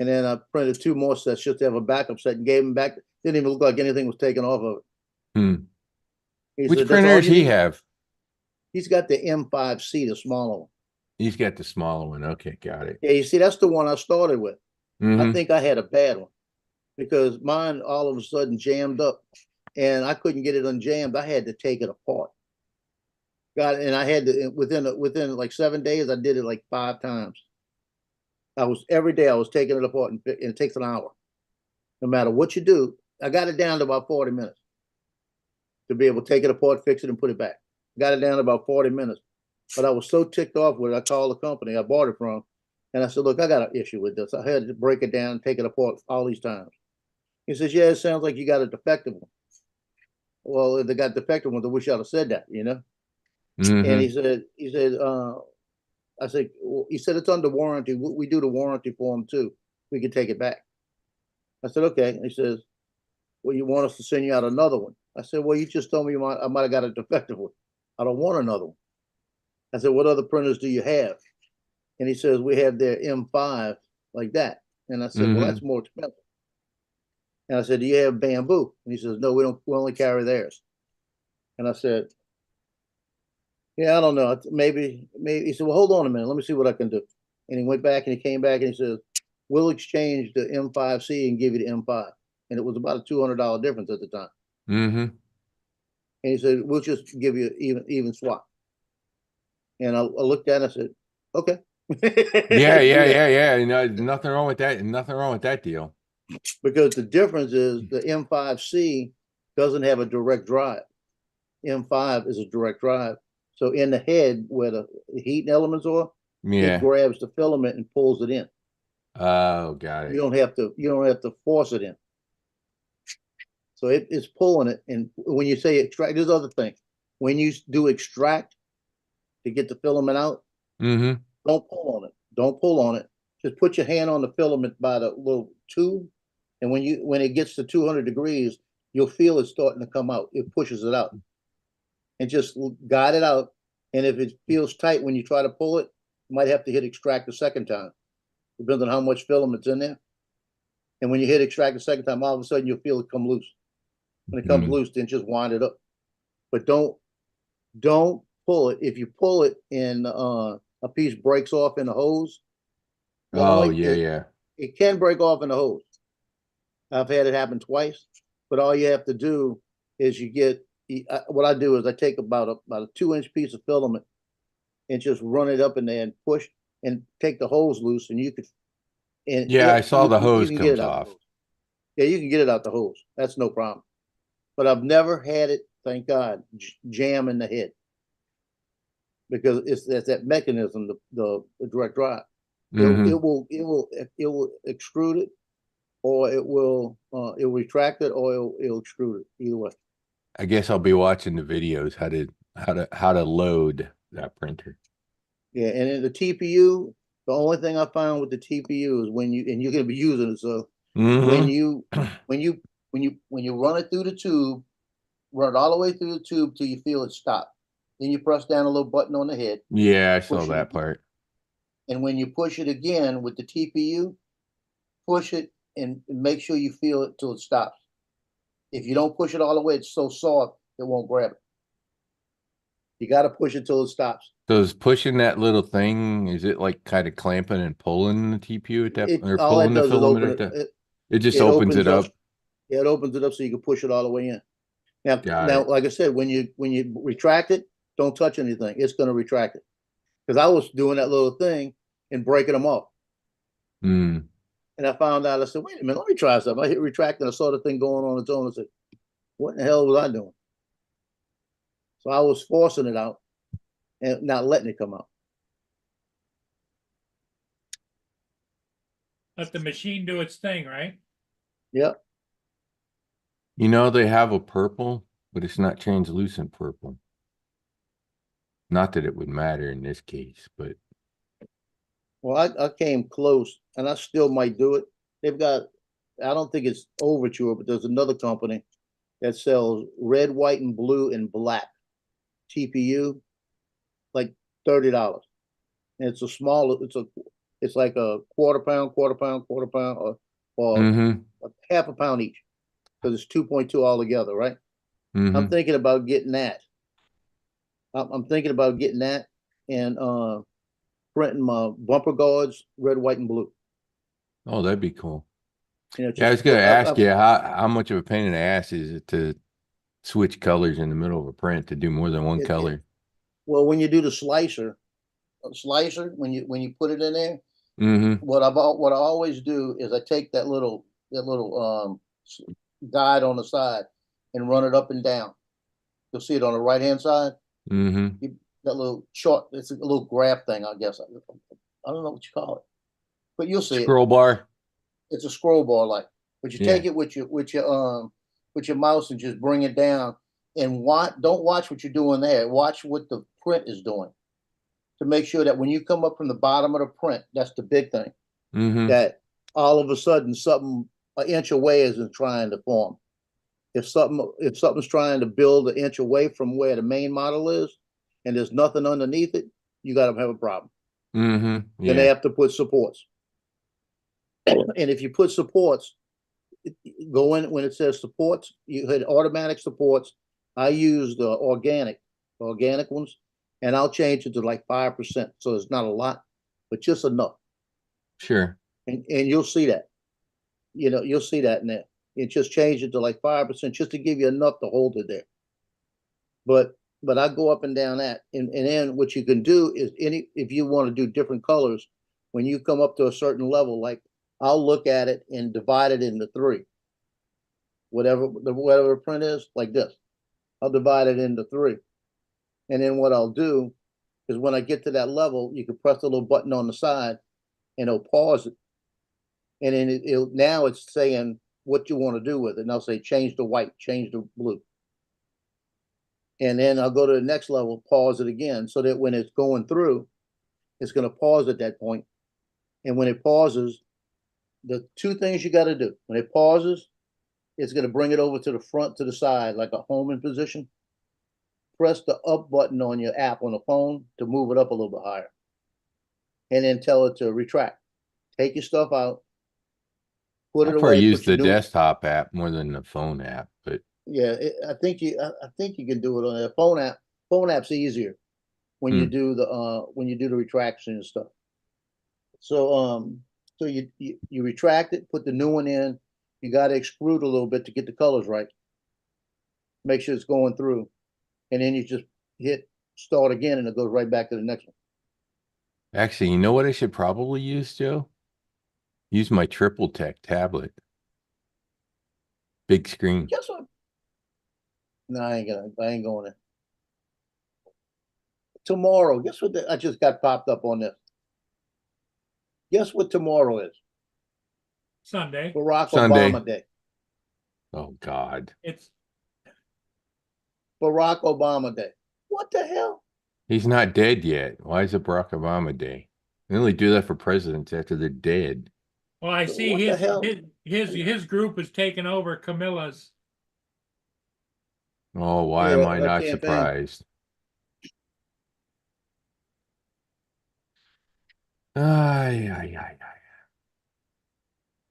and then I printed 2 more sets just to have a backup set and gave him back. Didn't even look like anything was taken off of it. Hmm. He Which said, "That's printer all does you he need." have? He's got the M5C, the smaller one. He's got the smaller one. Okay, got it. Yeah, you see, that's the one I started with. I Mm-hmm. think I had a bad one because mine all of a sudden jammed up, and I couldn't get it unjammed. I had to take it apart. Got it, and I had to within like 7 days. I did it like 5 times. I was every day I was taking it apart, and it takes an hour. No matter what you do, I got it down to about 40 minutes to be able to take it apart, fix it, and put it back. Got it down to about 40 minutes. But I was so ticked off with it, I called the company I bought it from, and I said, "Look, I got an issue with this. I had to break it down, take it apart all these times." He says, "Yeah, it sounds like you got a defective one." Well, if they got defective ones, I wish I'd have said that, you know. And Mm-hmm. he said, I said, well, he said it's under warranty. We do the warranty for them too. We can take it back. I said, okay. And he says, well, you want us to send you out another one? I said, well, you just told me I might have got a defective one. I don't want another one. I said, what other printers do you have? And he says, we have their M5 like that. And I said, well, Mm-hmm. that's more expensive. And I said, do you have Bamboo? And he says, no, we don't. We only carry theirs. And I said, yeah, I don't know. Maybe. He said, well, hold on a minute. Let me see what I can do. And he went back and he came back and he says, we'll exchange the M5C and give you the M5. And it was about a $200 difference at the time. Mm-hmm. And he said, we'll just give you even swap. And I looked at it and I said, okay. Yeah, Do yeah, that. yeah, yeah. You know, nothing wrong with that. Nothing wrong with that deal. Because the difference is the M5C doesn't have a direct drive. M5 is a direct drive. So in the head where the heat elements are, it Yeah. grabs the filament and pulls it in. Oh, got You it. don't have to force it in. So it's pulling it. And when you say extract, there's other thing. When you do extract to get the filament out, Mm-hmm. don't pull on it. Don't pull on it. Just put your hand on the filament by the little tube. And when it gets to 200 degrees, you'll feel it starting to come out. It pushes it out. And just guide it out. And if it feels tight when you try to pull it, you might have to hit extract a second time. Depends on how much filament's in there. And when you hit extract a second time, all of a sudden you'll feel it come loose. When it comes Mm-hmm. loose, then just wind it up. But don't pull it. If you pull it and a piece breaks off in the hose, Oh, Lloyd, yeah, yeah. it can break off in the hose. I've had it happen twice, but all you have to do is what I do is I take about a 2-inch piece of filament and just run it up in there and push and take the hose loose, and Yeah, I saw the you hose can get comes it out the off. hose. Yeah, you can get it out the hose. That's no problem. But I've never had it, thank God, jam in the head because it's that mechanism, the direct drive. Mm-hmm. It will extrude it, or it will retract it, or it'll extrude it. Either way. I guess I'll be watching the videos how to load that printer. Yeah, and in the TPU, the only thing I found with the TPU is when you're gonna be using it. So when Mm-hmm. you when you run it through the tube run it all the way through the tube till you feel it stop. Then you press down a little button on the head, Yeah, I saw Push it that again. part. and when you push it again with the TPU, push it and make sure you feel it till it stops. If you don't push it all the way, it's so soft it won't grab it. You got to push it till it stops. So is pushing that little thing, is it like kind of clamping and pulling the TPU at that, It or all it pulling the does is filament open at it. that? It just It opens it up. Yeah, it opens it up so you can push it all the way in. Now, Got now, it. like I said, when you retract it, don't touch anything. It's going to retract it. Because I was doing that little thing and breaking them off, Mm. and I found out. I said, "Wait a minute, let me try something." I hit retract, and I saw the thing going on its own. I said, "What in the hell was I doing?" So I was forcing it out and not letting it come out. Let the machine do its thing, right? Yep. You know, they have a purple, but it's not translucent purple. Not that it would matter in this case, but Well, I came close, and I still might do it. They've got, I don't think it's Overture, but there's another company that sells red, white, and blue and black TPU, like $30. And it's a small, it's like a quarter pound, or mm-hmm. half a pound each, because it's 2.2 altogether, right? Mm-hmm. I'm thinking about getting that. I'm thinking about getting that and printing my bumper guards red, white, and blue. Oh, that'd be cool. You know, Yeah, I was just gonna put, ask you how much of a pain in the ass is it to switch colors in the middle of a print to do more than one it, color? well, when you do the slicer, when you put it in there, Mm-hmm. what I always do is I take that little guide on the side and run it up and down. You'll see it on the right hand side. Mm-hmm. That little chart, it's a little graph thing, I guess. I don't know what you call it, but you'll see it. Scroll bar. It's a scroll bar like, but you Yeah. take it with your mouse and just bring it down and don't watch what you're doing there. Watch what the print is doing to make sure that when you come up from the bottom of the print, that's the big thing. Mm-hmm. That all of a sudden something an inch away isn't trying to form. If something's trying to build an inch away from where the main model is, and there's nothing underneath it, you got to have a problem. Mm-hmm. Then they Yeah. have to put supports. And if you put supports, go in when it says supports, you hit automatic supports. I use the organic ones, and I'll change it to like 5%. So it's not a lot, but just enough. Sure. And you'll see that. You know, you'll see that in there. You just change it to like 5% just to give you enough to hold it there. But I go up and down that. And then what you can do is if you want to do different colors, when you come up to a certain level, like I'll look at it and divide it into 3. Whatever the print is, like this. I'll divide it into 3. And then what I'll do is when I get to that level, you can press the little button on the side and it'll pause it. And then now it's saying what you want to do with it. And I'll say change to white, change to blue. And then I'll go to the next level, pause it again, so that when it's going through, it's going to pause at that point. And when it pauses, the 2 things you got to do. When it pauses, it's going to bring it over to the front, to the side, like a homing position. Press the up button on your app on the phone to move it up a little bit higher. And then tell it to retract. Take your stuff out. Put I it probably away. use Put your the new, desktop app more than the phone app, but yeah, I think you can do it on a phone app. Phone app's easier when you do the retraction and stuff. So so you retract it, put the new one in. You got to extrude a little bit to get the colors right. Make sure it's going through, and then you just hit start again, and it goes right back to the next one. actually, you know what I should probably use, Joe? Use my Triple Tech tablet. Big screen. Guess what? No, I ain't going there. Tomorrow, guess what? I just got popped up on this. Guess what tomorrow is? Sunday. Barack Sunday. Obama Day. Oh God. It's Barack Obama Day. What the hell? He's not dead yet. Why is it Barack Obama Day? They only do that for presidents after they're dead. well, I see What the his, hell? his group is taking over Camilla's. Oh, why Yeah, am I I not can't find. surprised? Ay, ay, ay, ay.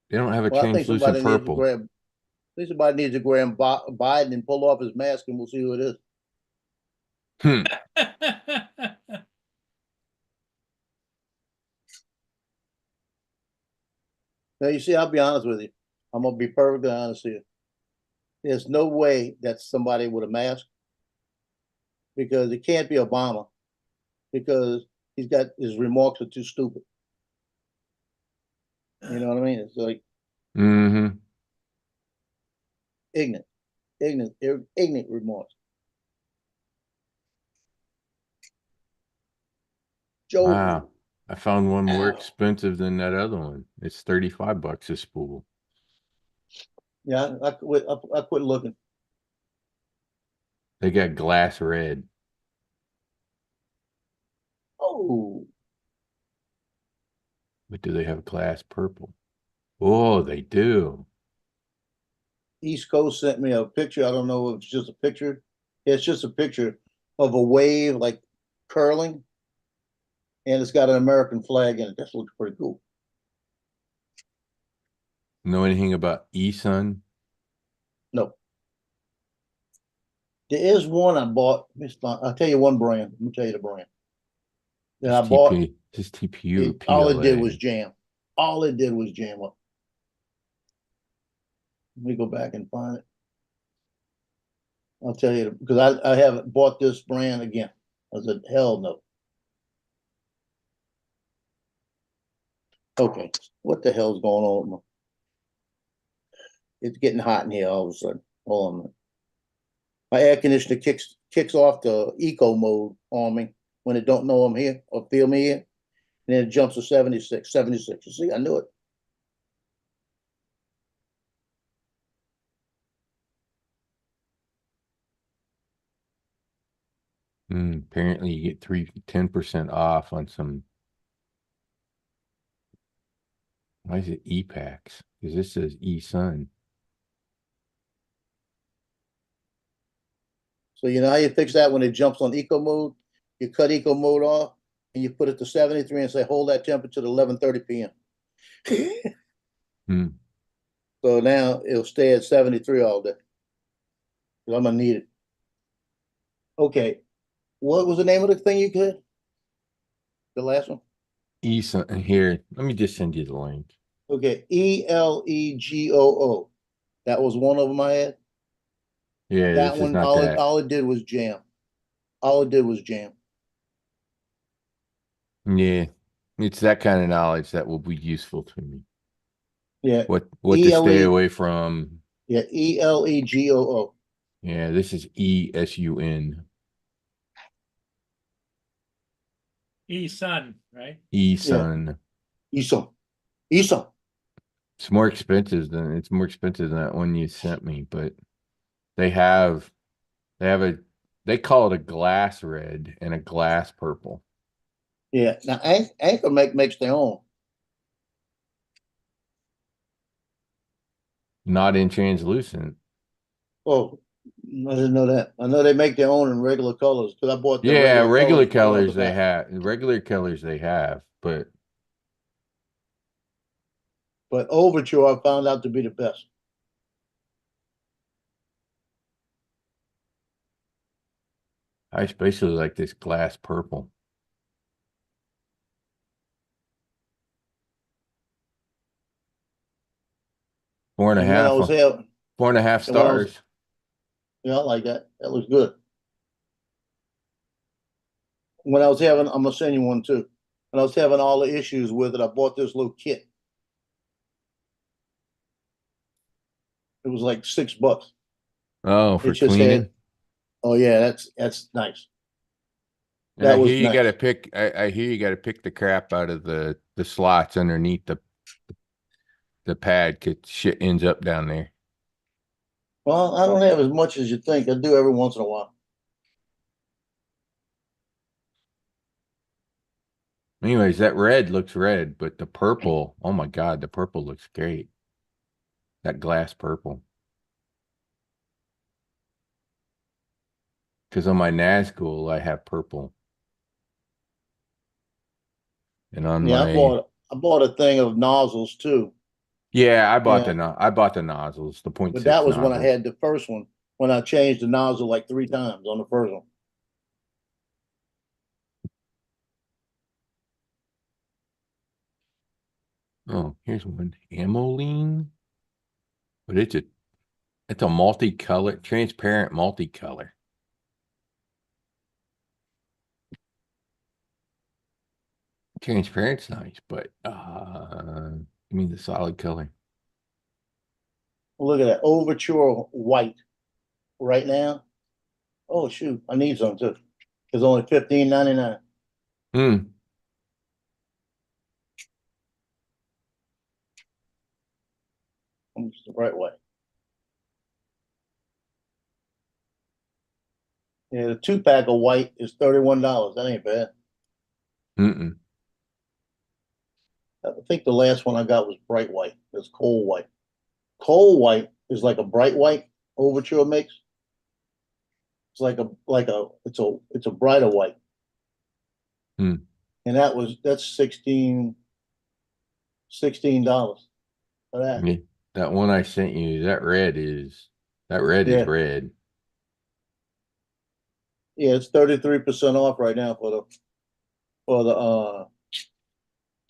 They don't have a Well, I think translucent somebody needs to purple. grab. I think somebody needs to grab Biden and pull off his mask, and we'll see who it is. Hmm. Now you see, I'll be honest with you. I'm gonna be perfectly honest here. There's no way that's somebody with a mask because it can't be Obama because he's got his remarks are too stupid. You know what I mean? It's like Mm-hmm. ignorant, ignorant remarks. Joe, Wow. I found one more ow. expensive than that other one. It's 35 bucks a spool. Yeah, I quit looking. They got glass red. Oh, But do they have glass purple? Oh, they do. East Coast sent me a picture. I don't know if it's just a picture. It's just a picture of a wave like curling, and it's got an American flag in it. That looks pretty cool. Know anything about eSun? No, there is one I bought. I'll tell you one brand. Let me tell you the brand that I Just bought. TP, just TPU or All it did was PLA. jam. All it did was jam up. Let me go back and find it. I'll tell you because I haven't bought this brand again. I said, hell no. Okay, what the hell's going on? It's getting hot in here all of a sudden. Hold on a minute. My air conditioner kicks off the eco mode on me when it don't know I'm here or feel me here. And then it jumps to 76. You see, I knew it. Apparently you get 10% off on some. Why is it ePacks? Because this says eSun. So you know how you fix that when it jumps on eco mode? You cut eco mode off and you put it to 73 and say hold that temperature to 11:30 p.m. Hmm. So now it'll stay at 73 all day. I'm gonna need it. Okay. What was the name of the thing you could? The last one? eSun here. Let me just send you the link. Okay. ELEGOO. That was one of them I had. Yeah, That this is one, not that. all it did was jam. All it did was jam. Yeah, it's that kind of knowledge that will be useful to me. Yeah. What to stay away from. Yeah, ELEGOO. Yeah, this is eSun. eSun, right? Yeah. eSun. ESO. ESO. It's more expensive than that one you sent me, but they have a they call it a glass red and a glass purple. Yeah. Now Anchor makes their own. Not in translucent. Oh, I didn't know that. I know they make their own in regular colors because I bought the Yeah, regular regular colors right off the colors they bat. have. Regular colors they have, but But Overture I found out to be the best. I especially like this glass purple. Four and a And when I half, was having, 4.5 and when I was, stars. I like that. That looks good. When I was having, I'm gonna send you one too. When I was having all the issues with it, I bought this little kit. It was like $6. Oh, It for just had, cleaning. oh yeah, that's nice. And That I hear was you got to nice. pick. I hear you got to pick the crap out of the slots underneath the pad. 'Cause shit ends up down there. Well, I don't have as much as you think. I do every once in a while. Anyways, that red looks red, but the purple, oh my God, the purple looks great. That glass purple. Cause on my Nazgul, I have purple. And on Yeah, my, I bought a thing of nozzles too. yeah, Yeah, I bought the nozzles, the but 0.6 that was when I nozzles. had the first one, when I changed the nozzle like 3 times on the first one. Oh, here's one. Amoline. But it's a multicolor, transparent multicolor. Transparent's nice, but I mean the solid color. Look at that Overture white right now. Oh shoot, I need some too. It's only $15.99. Hmm. It's the right way. Yeah, the 2-pack of white is $31. That ain't bad. Mm-mm. I think the last one I got was bright white. It's coal white. Coal white is like a bright white Overture makes. It's it's a brighter white. Hmm. And that's $16 for that. Yeah. That one I sent you, that red is Yeah. red. Yeah, it's 33% off right now for the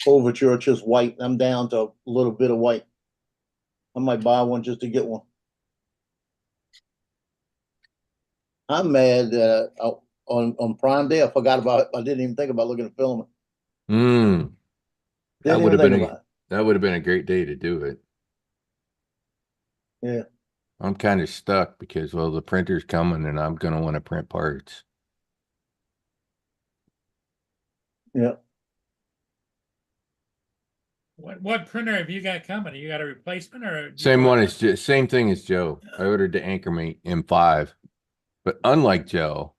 Overture just white. I'm down to a little bit of white. I might buy one just to get one. I'm mad that on Prime Day I forgot about it. I didn't even think about looking at filming. Hmm. That Didn't would even have think been about it. that would have been a great day to do it. Yeah. I'm kind of stuck because well the printer's coming and I'm gonna want to print parts. Yeah. What printer have you got coming? You got a replacement or? Same thing as Joe. I ordered the Anchormate M5, but unlike Joe,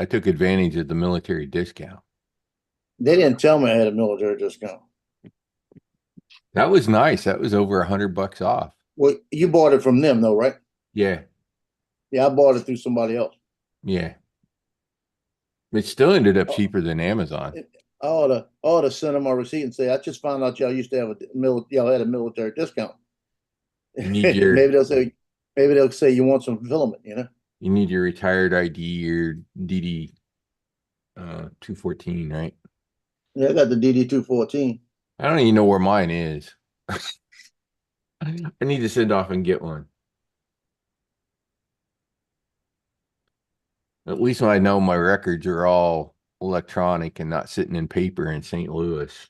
I took advantage of the military discount. They didn't tell me I had a military discount. That was nice. That was over $100 off. Well, you bought it from them though, right? Yeah, Yeah, I bought it through somebody else. yeah. It still ended up Oh, cheaper than Amazon. I ought to send them my receipt and say I just found out y'all used to have y'all had a military discount. You need your Maybe they'll say you want some filament, you know? you need your retired ID or DD 214, right? Yeah, I got the DD-214. I don't even know where mine is. I need to send off and get one. At least I know my records are all electronic and not sitting in paper in St. Louis.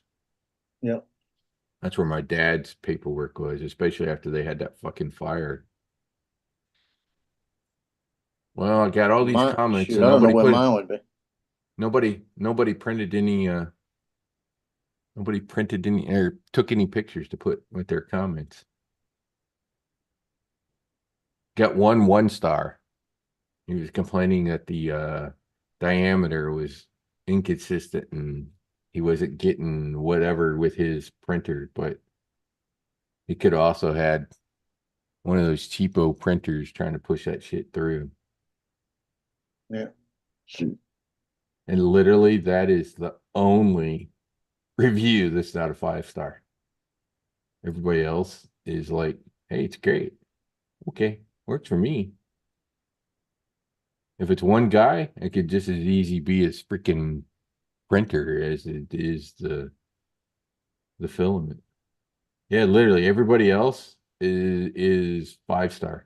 Yeah. That's where my dad's paperwork was, especially after they had that fucking fire. Well, I got all these comments Shoot, and I don't know where mine would be. nobody printed any or took any pictures to put with their comments. Got one star. He was complaining that the diameter was inconsistent and he wasn't getting whatever with his printer, but he could also had one of those cheapo printers trying to push that shit through. Yeah. And literally that is the only review that's not a 5-star. Everybody else is like, hey, it's great. Okay, works for me. If it's one guy, it could just as easy be a freaking printer as it is the filament. Yeah, literally everybody else is 5-star.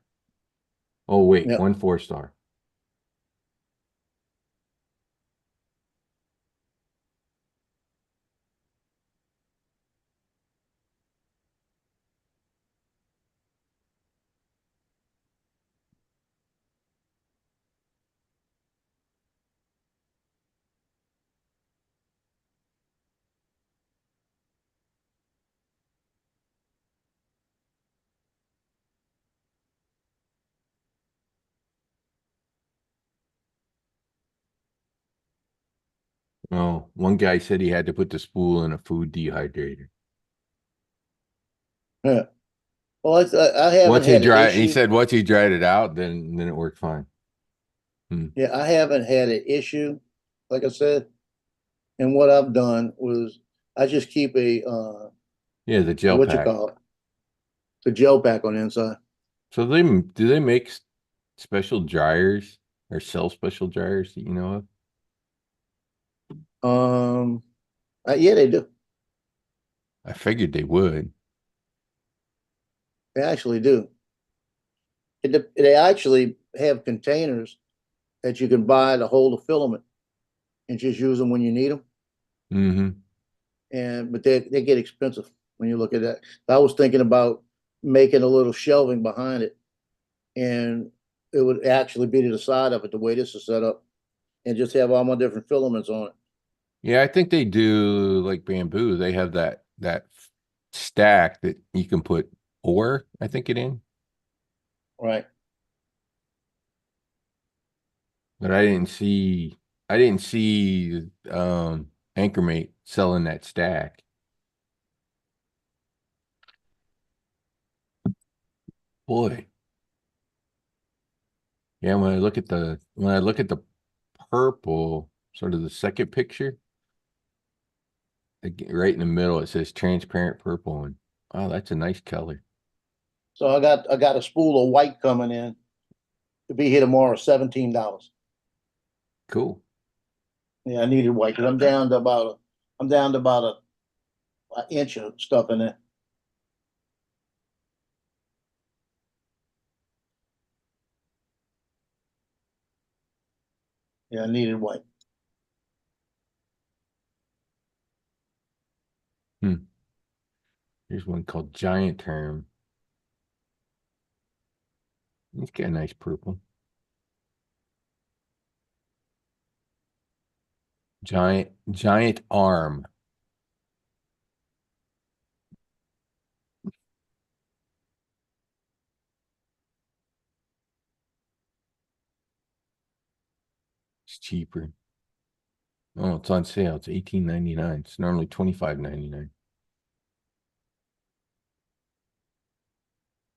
Oh wait, Yeah. one 4-star. Oh, one guy said he had to put the spool in a food dehydrator. Yeah. Well, I haven't had an He issue. said once he dried it out, then it worked fine. Yeah, I haven't had an issue, like I said. And what I've done was I just keep Yeah, the gel what you pack. call it, the gel pack on the inside. So do they make special dryers or sell special dryers that you know of? Yeah, they do. I figured they would. They actually do. They actually have containers that you can buy to hold the filament and just use them when you need them. Mm-hmm. But they get expensive when you look at that. I was thinking about making a little shelving behind it, and it would actually be to the side of it the way this is set up, and just have all my different filaments on it. Yeah, I think they do like bamboo. They have that stack that you can put ore, I think it in. Right. But I didn't see Anchormate selling that stack. Boy. Yeah, when I look at the purple, sort of the second picture, right in the middle, it says transparent purple, and wow, that's a nice color. So I got a spool of white coming in to be here tomorrow, $17. Cool. Yeah, I needed white because I'm down to about an inch of stuff in there. Yeah, I needed white. Here's one called Giant Term. It's got a nice purple. Giant Arm. It's cheaper. Oh, it's on sale. It's $18.99. It's normally $25.99.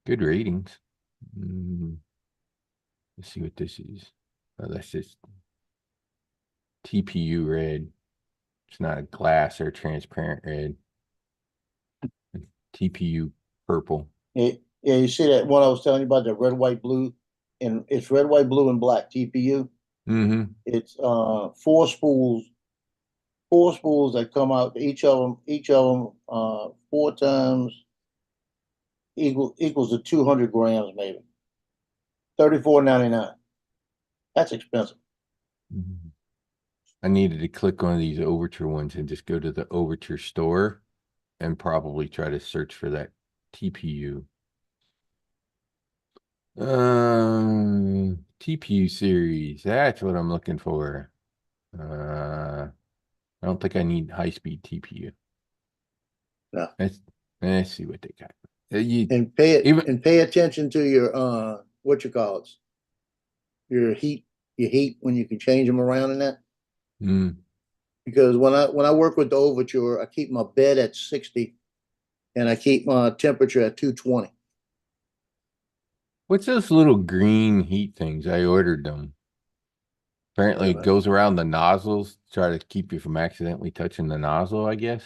Good ratings. Let's see what this is. Oh, that's just TPU red. It's not a glass or transparent red. TPU purple. Yeah, you see that one I was telling you about, the red, white, blue, and it's red, white, blue, and black TPU. Mm-hmm. It's four spools that come out. Each of them four times equals to 200 grams, maybe. $34.99. That's expensive. I needed to click on these Overture ones and just go to the Overture store and probably try to search for that TPU. TPU series. That's what I'm looking for. I don't think I need high-speed TPU. No. Let's see what they got. And pay attention to your what you call it, your heat when you can change them around in that. Because when I work with the Overture, I keep my bed at 60 and I keep my temperature at 220. What's those little green heat things? I ordered them. Apparently it goes around the nozzles to try to keep you from accidentally touching the nozzle, I guess.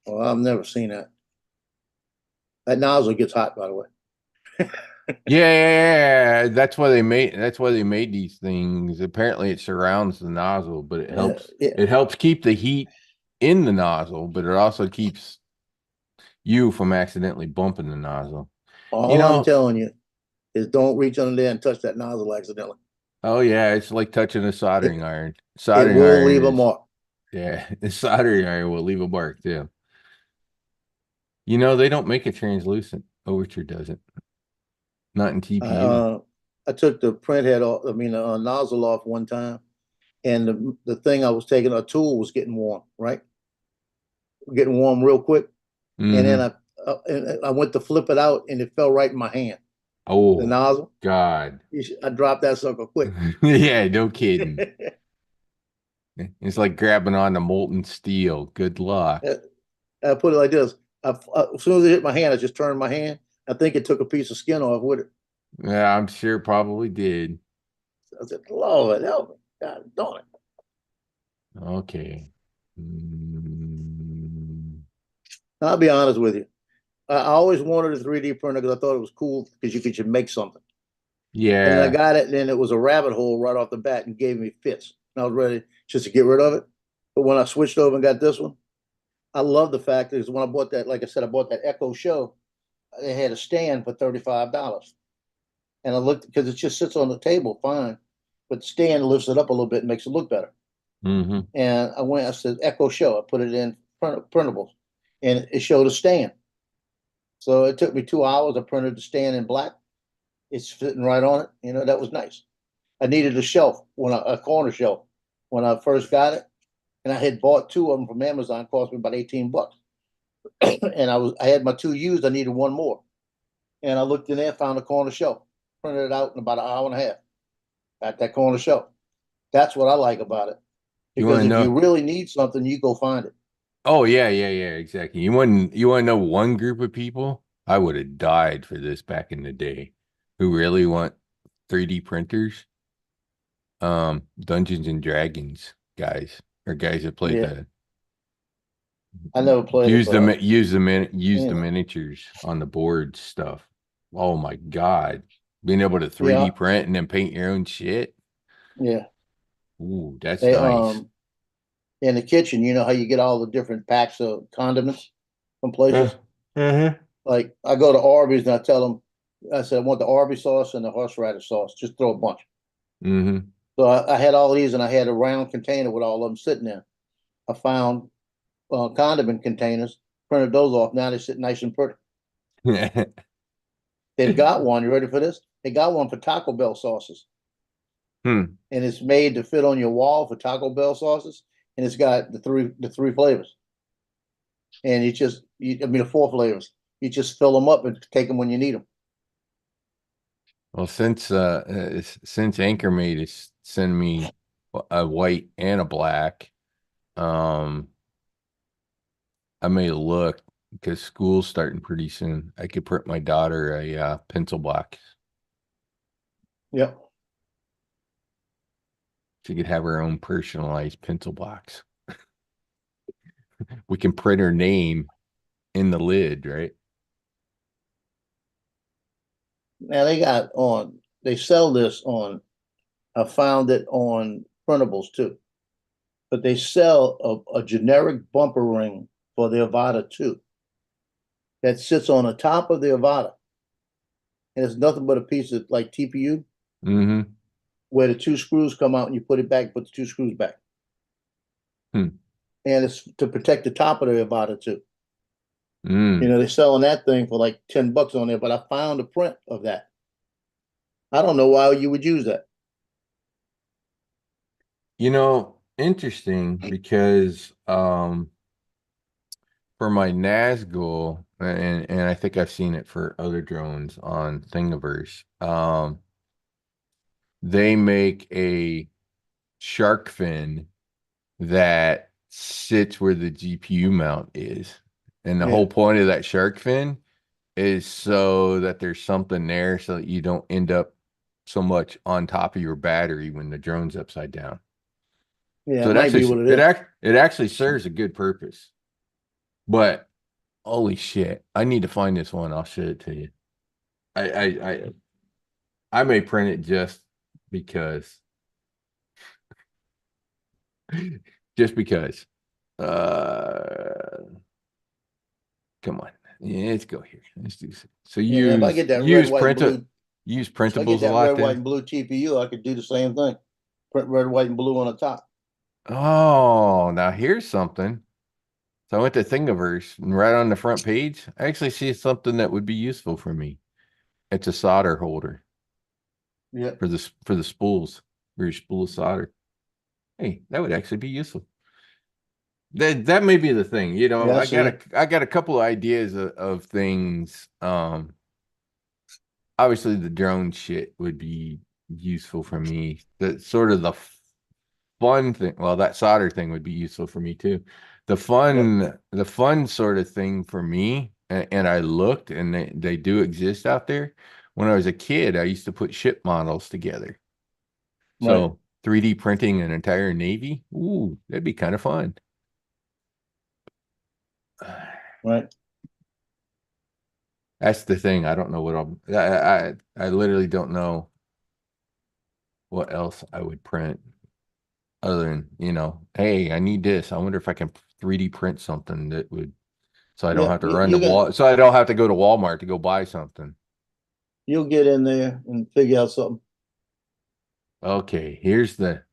Well, I've never seen that. That nozzle gets hot, by the way. Yeah, that's why they made these things. Apparently it surrounds the nozzle, but it helps keep the heat in the nozzle, but it also keeps you from accidentally bumping the nozzle. All I'm telling you is don't reach under there and touch that nozzle accidentally. Oh yeah, it's like touching a soldering iron. It will leave a mark. Yeah, the soldering iron will leave a mark too. They don't make it translucent. Overture doesn't. Not in TPU. I took the print head off, nozzle off one time, and the thing I was taking, a tool was getting warm, right? Getting warm real quick. And then I went to flip it out and it fell right in my hand. Oh, the nozzle. God. I dropped that sucker quick. Yeah, no kidding. It's like grabbing on the molten steel. Good luck. I put it like this. As soon as it hit my hand, I just turned my hand. I think it took a piece of skin off with it. Yeah, I'm sure probably did. I said, Lord, help me. God darn it. Okay. Mm, I'll be honest with you. I always wanted a 3D printer because I thought it was cool because you could just make something. And then I yeah. got it, and then it was a rabbit hole right off the bat and gave me fits. And I was ready just to get rid of it. But when I switched over and got this one, I love the fact that when I bought that, like I said, I bought that Echo Show, they had a stand for $35. And I looked because it just sits on the table fine, but the stand lifts it up a little bit and makes it look better. Mm-hmm. And I said, Echo Show. I put it in printables, and it showed a stand. So it took me 2 hours. I printed the stand in black. It's fitting right on it. You know, that was nice. I needed a shelf a corner shelf when I first got it, and I had bought two of them from Amazon. It cost me about $18. And I had my two used. I needed one more, and I looked in there, found a corner shelf, printed it out in about an hour and a half. Got that corner shelf. That's what I like about it. You Because want to if you know? really need something, you go find it. Oh yeah, exactly. You want to know one group of people? I would have died for this back in the day, who really want 3D printers. Dungeons and Dragons guys, or guys that play Yeah, the I never played it, but use the you know, miniatures on the board stuff. Oh my God. Being able to 3D yeah, print and then paint your own shit. yeah. Ooh, that's They nice. in the kitchen, you know how you get all the different packs of condiments from Uh, places. uh-huh. Like I go to Arby's and I tell them, I said I want the Arby's sauce and the horseradish sauce. Just throw a bunch. Mm-hmm. So I had all these, and I had a round container with all of them sitting there. I found condiment containers, printed those off. Now they sit nice and pretty. They've got one. You ready for this? They got one for Taco Bell sauces, Hmm. and it's made to fit on your wall for Taco Bell sauces, and it's got the three flavors. And the four flavors. You just fill them up and take them when you need them. Well, since Anchormate is sending me a white and a black, um, I may look because school's starting pretty soon. I could print my daughter a pencil black. Yep. She could have her own personalized pencil box. We can print her name in the lid, right? Now they sell this on, I found it on printables too, but they sell a generic bumper ring for the Avata too that sits on the top of the Avata. And it's nothing but a piece of like TPU Mm-hmm. where the two screws come out and you put it back, put the two screws back. Hmm. And it's to protect the top of the Avata too. Mm. You know, they're selling that thing for like $10 on there, but I found a print of that. I don't know why you would use that. You know, interesting because for my Nazgul, and I think I've seen it for other drones on Thingiverse, they make a shark fin that sits where the GPU mount is. And the Yeah. whole point of that shark fin is so that there's something there so that you don't end up so much on top of your battery when the drone's upside down. Yeah, So it might be what it is. it actually serves a good purpose. But holy shit, I need to find this one. I'll show it to you. I I I, I may print it because just because. Come on. Yeah, let's go here. Let's do this. So Yeah, if I get that red, white, and blue, use if I get printables a that lot red, white, then. and blue TPU, I could do the same thing. Print red, white, and blue on the top. Oh, now here's something. So I went to Thingiverse and right on the front page, I actually see something that would be useful for me. It's a solder holder Yeah. for the spools, for your spool of solder. Hey, that would actually be useful. That may be the thing. You know, Yeah, I see it. I got a couple of ideas of things. Obviously the drone shit would be useful for me. The sort of the fun thing, well, that solder thing would be useful for me too. Yep. The fun sort of thing for me, and I looked and they do exist out there. When I was a kid, I used to put ship models together. So 3D printing an entire Navy, ooh, that'd be kind of fun. Right. That's the thing. I don't know what I literally don't know what else I would print other than, hey, I need this. I wonder if I can 3D print something that would, so I don't Yeah, have to you- run you to got- wall, so I don't have to go to Walmart to go buy something. You'll get in there and figure out something. Okay, here's the,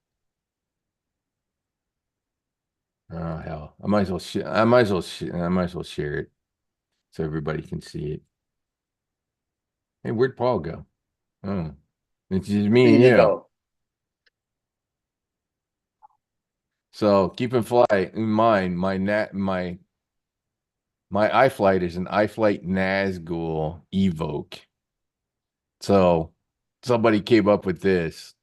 oh hell, I might as well share it so everybody can see it. Hey, where'd Paul go? Oh, it's just me and Feeding the you. dog. So keep in mind, my iFlight is an iFlight Nazgul Evoke. So somebody came up with this.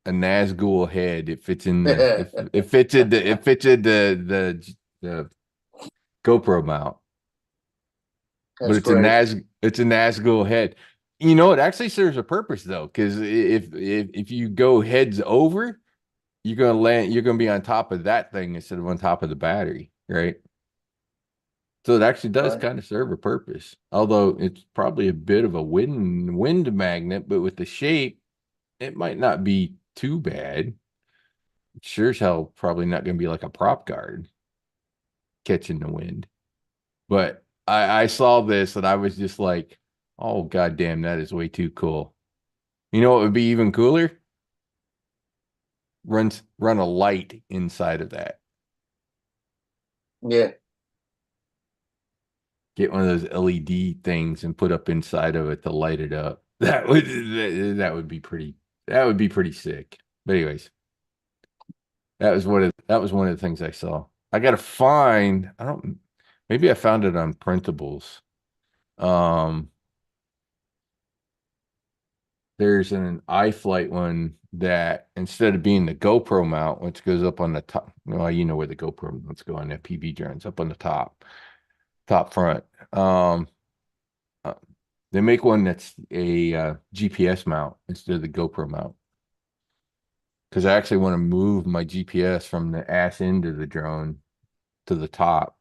A Nazgul head. It fits in the it fits in the GoPro mount. But That's great. it's a Nazgul head. It actually serves a purpose though, because if you go heads over, you're gonna be on top of that thing instead of on top of the battery, right? So it actually does Right. kind of serve a purpose. Although it's probably a bit of a wind magnet, but with the shape, it might not be too bad. Sure as hell probably not gonna be like a prop guard catching the wind. But I saw this and I was just like, oh goddamn, that is way too cool. You know what would be even cooler? Run a light inside of that. Yeah. Get one of those LED things and put up inside of it to light it up. That would be pretty sick. But anyways, that was one of the things I saw. I gotta find, maybe I found it on printables. There's an iFlight one that instead of being the GoPro mount, which goes up on the top, well, you know where the GoPro mounts go on FPV drones, up on the top front. Uh, they make one that's a GPS mount instead of the GoPro mount. Because I actually want to move my GPS from the ass end of the drone to the top.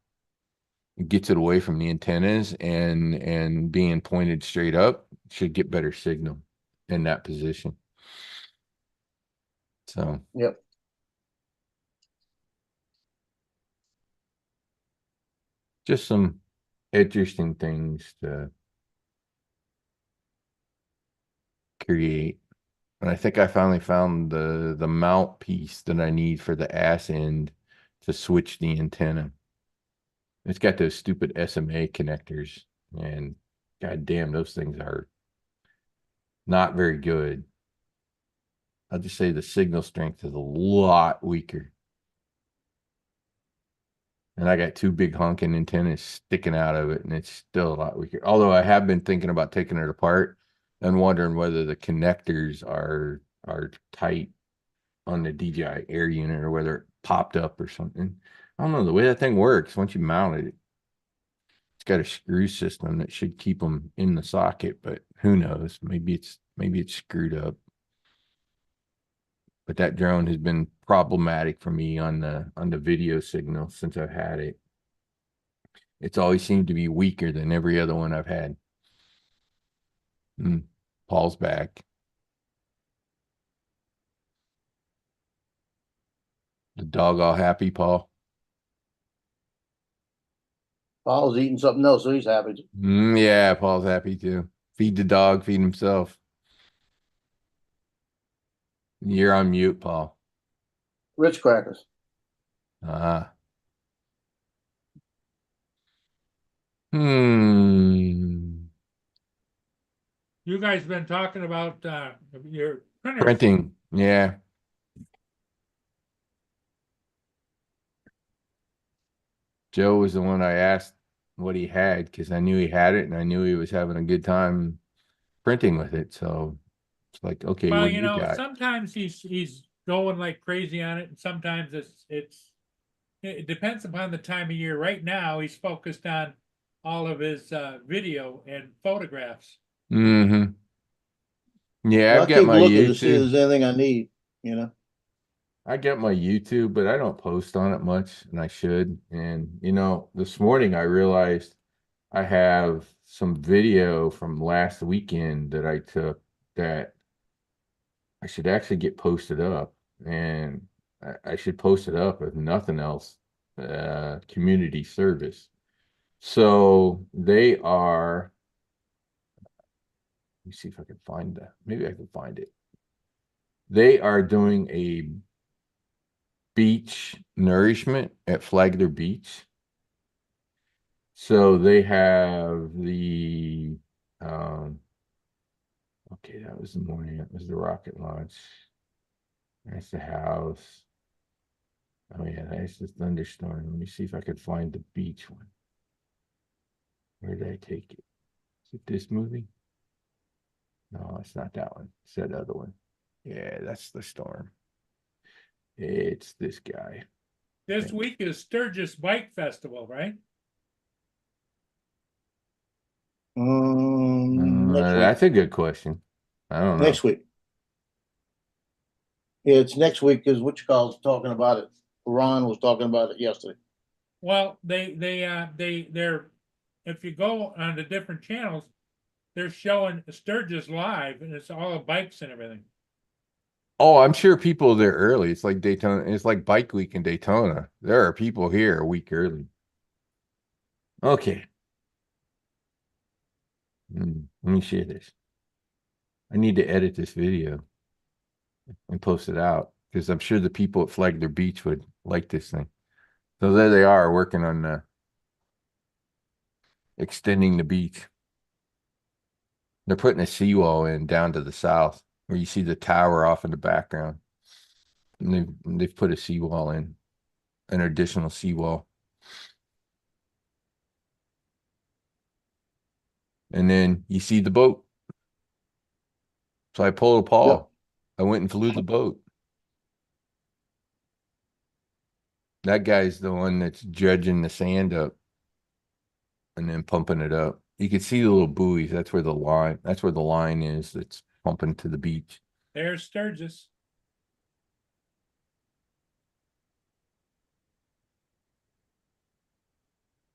It gets it away from the antennas and being pointed straight up should get better signal in that position. So Yep. just some interesting things to create. And I think I finally found the mount piece that I need for the ass end to switch the antenna. It's got those stupid SMA connectors, and god damn, those things are not very good. I'll just say the signal strength is a lot weaker. And I got two big honking antennas sticking out of it, and it's still a lot weaker. Although I have been thinking about taking it apart and wondering whether the connectors are tight on the DJI Air unit or whether it popped up or something. I don't know. The way that thing works, once you mount it, it's got a screw system that should keep them in the socket, but who knows? Maybe it's screwed up. But that drone has been problematic for me on the video signal since I've had it. It's always seemed to be weaker than every other one I've had. Paul's back. The dog all happy, Paul? Paul's eating something else, so he's happy. Yeah, Paul's happy too. Feed the dog, feed himself. You're on mute, Paul. Ritz crackers. Ah. Hmm. You guys been talking about your printers. Printing. Yeah. Joe was the one I asked what he had because I knew he had it and I knew he was having a good time printing with it. So it's like, okay, Well, what do you got? sometimes he's going like crazy on it, and sometimes it depends upon the time of year. Right now, he's focused on all of his video and photographs. Mm-hmm. Yeah, I'll I've got keep my looking to see if YouTube. there's anything I need, you know? I get my YouTube, but I don't post on it much, and I should. And this morning I realized I have some video from last weekend that I took that I should actually get posted up, and I should post it up if nothing else, community service. So they are, let me see if I can find that. Maybe I can find it. They are doing a beach nourishment at Flagler Beach. So they have the okay, that was the morning, that was the rocket launch. That's the house. Oh yeah, that's the thunderstorm. Let me see if I could find the beach one. Where did I take it? Is it this movie? No, it's not that one. It's that other one. Yeah, that's the storm. It's this guy. This week is Sturgis Bike Festival, right? Next week. That's a good question. I don't know. Next week. Yeah, it's next week because what you call talking about it. Ron was talking about it yesterday. Well, they're, if you go on the different channels, they're showing Sturgis live and it's all the bikes and everything. Oh, I'm sure people are there early. It's like Daytona. It's like Bike Week in Daytona. There are people here a week early. Okay. Let me share this. I need to edit this video and post it out because I'm sure the people at Flagler Beach would like this thing. So there they are working on extending the beach. They're putting a seawall in down to the south where you see the tower off in the background. And they've put a seawall in, an additional seawall. And then you see the boat. So I pulled a Paul. Yep. I went and flew the boat. That guy's the one that's dredging the sand up and then pumping it up. You can see the little buoys. That's where the line is that's pumping to the beach. There's Sturgis.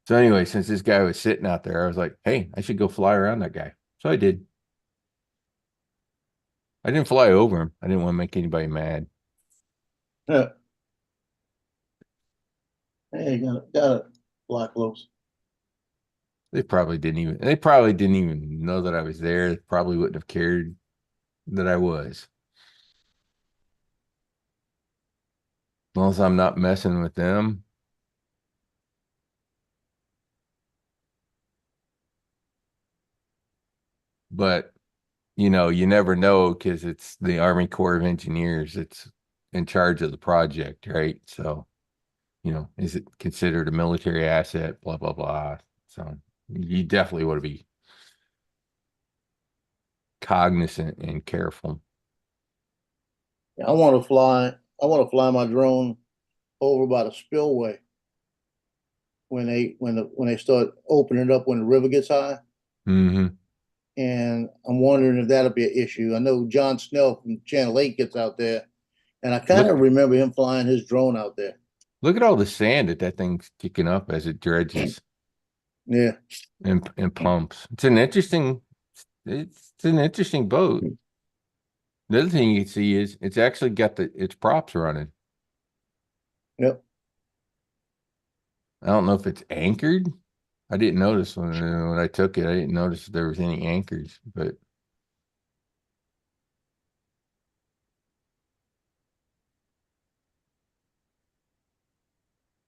So anyway, since this guy was sitting out there, I was like, hey, I should go fly around that guy. So I did. I didn't fly over him. I didn't want to make anybody mad. Yeah. Hey, got it. Black clothes. They probably didn't even know that I was there. They probably wouldn't have cared that I was. As long as I'm not messing with them. But you never know because it's the Army Corps of Engineers that's in charge of the project, right? So, is it considered a military asset? Blah, blah, blah. So you definitely want to be cognizant and careful. I want to fly my drone over by the spillway when they start opening it up when the river gets high. Mm-hmm. And I'm wondering if that'll be an issue. I know John Snell from Channel 8 gets out there, and I kind of remember him flying his drone out there. Look at all the sand that thing's kicking up as it dredges. Yeah. And pumps. It's an interesting boat. The other thing you can see is it's actually got its props running. Yep. I don't know if it's anchored. I didn't notice when I took it. I didn't notice if there was any anchors, but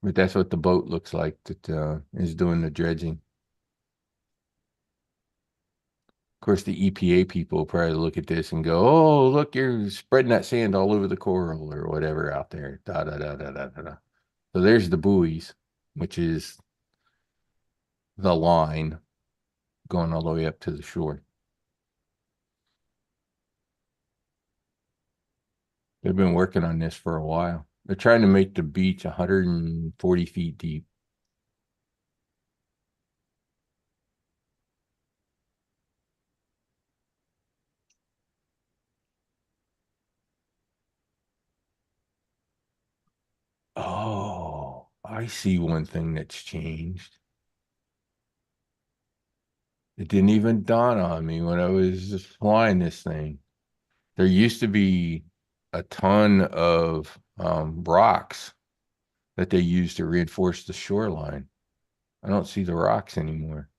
that's what the boat looks like that is doing the dredging. Of course, the EPA people probably look at this and go, "Oh, look, you're spreading that sand all over the coral or whatever out there." Da da da da da da. So there's the buoys, which is the line going all the way up to the shore. They've been working on this for a while. They're trying to make the beach 140 feet deep. Oh, I see one thing that's changed. It didn't even dawn on me when I was just flying this thing. There used to be a ton of rocks that they used to reinforce the shoreline. I don't see the rocks anymore.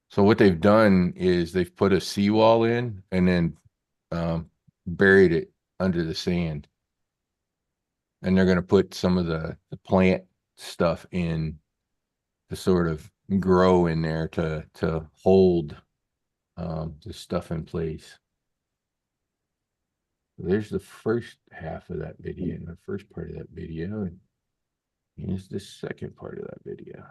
So what they've done is they've put a seawall in and then buried it under the sand. And they're going to put some of the plant stuff in to sort of grow in there to hold the stuff in place. There's the first half of that video, and the first part of that video, and here's the second part of that video.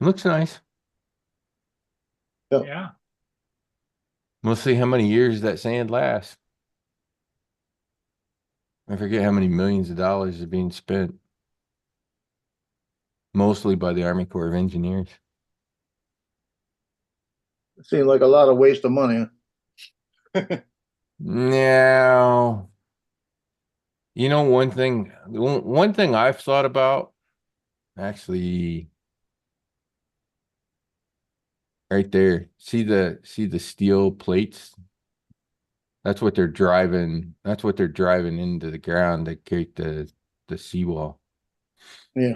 Looks nice. Yeah, We'll see how many years that sand lasts. I forget how many millions of dollars are being spent, mostly by the Army Corps of Engineers. It seems like a lot of waste of money. Now, one thing I've thought about, actually, right there. See the steel plates? That's what they're driving. That's what they're driving into the ground to create the seawall. Yeah.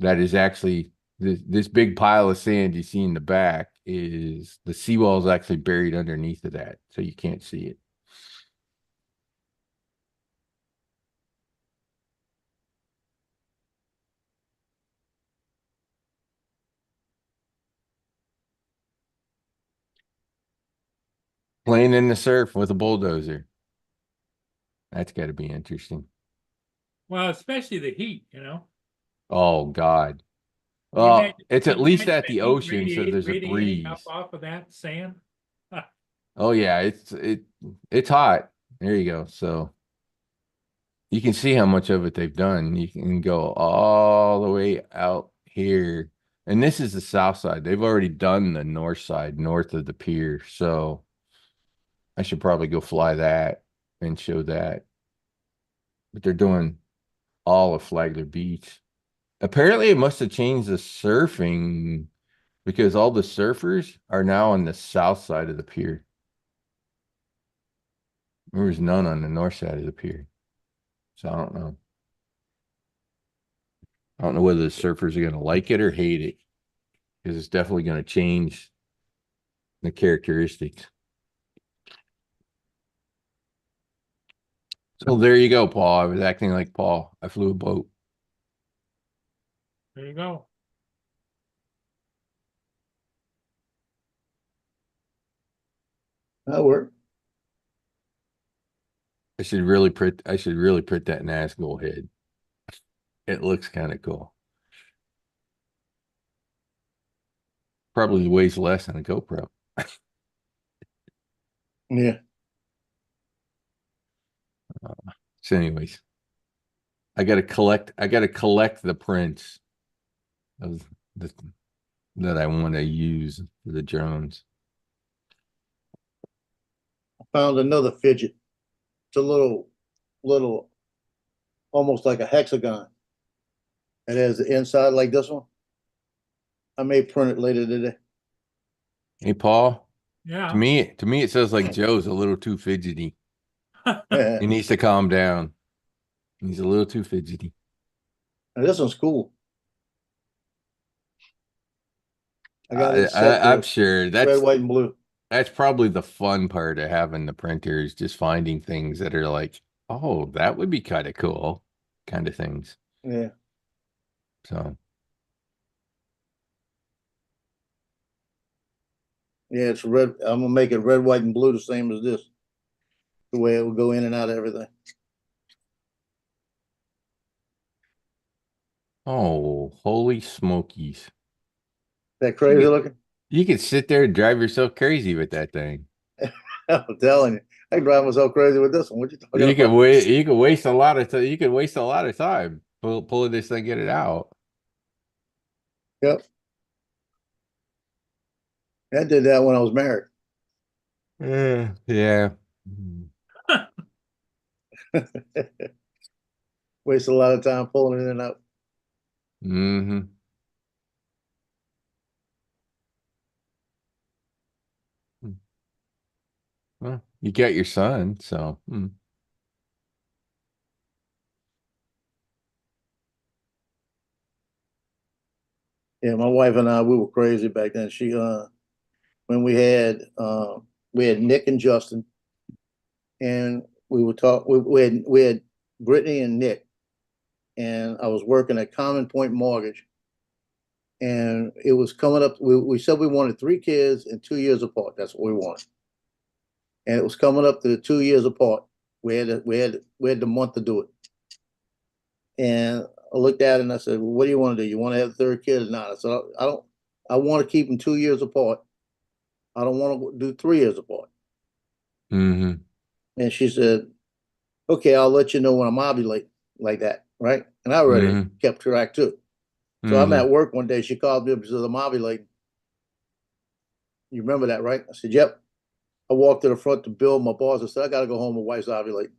That is actually this big pile of sand you see in the back is the seawall is actually buried underneath of that, so you can't see it. Playing in the surf with a bulldozer. That's got to be interesting. well, especially the heat, you know. Oh God. Can you imagine, It's can at you least imagine at the the heat ocean, so there's a radiating up breeze. off of that sand? Oh yeah, it's hot. There you go. So you can see how much of it they've done. You can go all the way out here. And this is the south side. They've already done the north side, north of the pier. So I should probably go fly that and show that. But they're doing all of Flagler Beach. Apparently, it must have changed the surfing because all the surfers are now on the south side of the pier. There was none on the north side of the pier. So I don't know. I don't know whether the surfers are going to like it or hate it because it's definitely going to change the characteristics. So there you go, Paul. I was acting like Paul. I flew a boat. There you go. That worked. I should really print that Nazgul head. It looks kind of cool. Probably weighs less than a GoPro. Yeah. So anyways, I gotta collect the prints of the that I want to use for the drones. I found another fidget. It's a little, almost like a hexagon. It has the inside like this one. I may print it later today. Hey Paul, Yeah. to me it says like Joe's a little too fidgety. Yeah. He needs to calm down. He's a little too fidgety. And this one's cool. I got it set I'm to sure red, white, and blue. that's probably the fun part of having the printer is just finding things that are like, oh, that would be kind of cool, kind of things. Yeah. So Yeah, it's red. I'm gonna make it red, white, and blue the same as this. The way it will go in and out of everything. Oh, holy smokies. That crazy looking? You could sit there and drive yourself crazy with that thing. I'm telling you, I drive myself crazy with this one. What you talking about? You could waste a lot of time. You could waste a lot of time pulling this thing, get it out. Yep. I did that when I was married. Yeah. Mm. Waste a lot of time pulling it in and out. Mm-hmm. Well, you got your son, so Yeah, my wife and I, we were crazy back then. When we had Nick and Justin, and we had Brittany and Nick, and I was working at Common Point Mortgage, and it was coming up. We said we wanted 3 kids and 2 years apart. That's what we wanted, and it was coming up to the 2 years apart. We had the month to do it, and I looked at it and I said, well, "What do you want to do? You want to have a third kid or not?" I said, "I don't. I want to keep them 2 years apart. I don't want to do 3 years apart." mm-hmm. And she said, "Okay, I'll let you know when I'm ovulating," like that, right? And I already Mm-hmm. kept track too. So I'm Mm-hmm. at work one day. She called me up and says, "I'm ovulating." You remember that, right? I said, "Yep." I walked to the front to Bill, my boss. I said, "I got to go home. My wife's ovulating."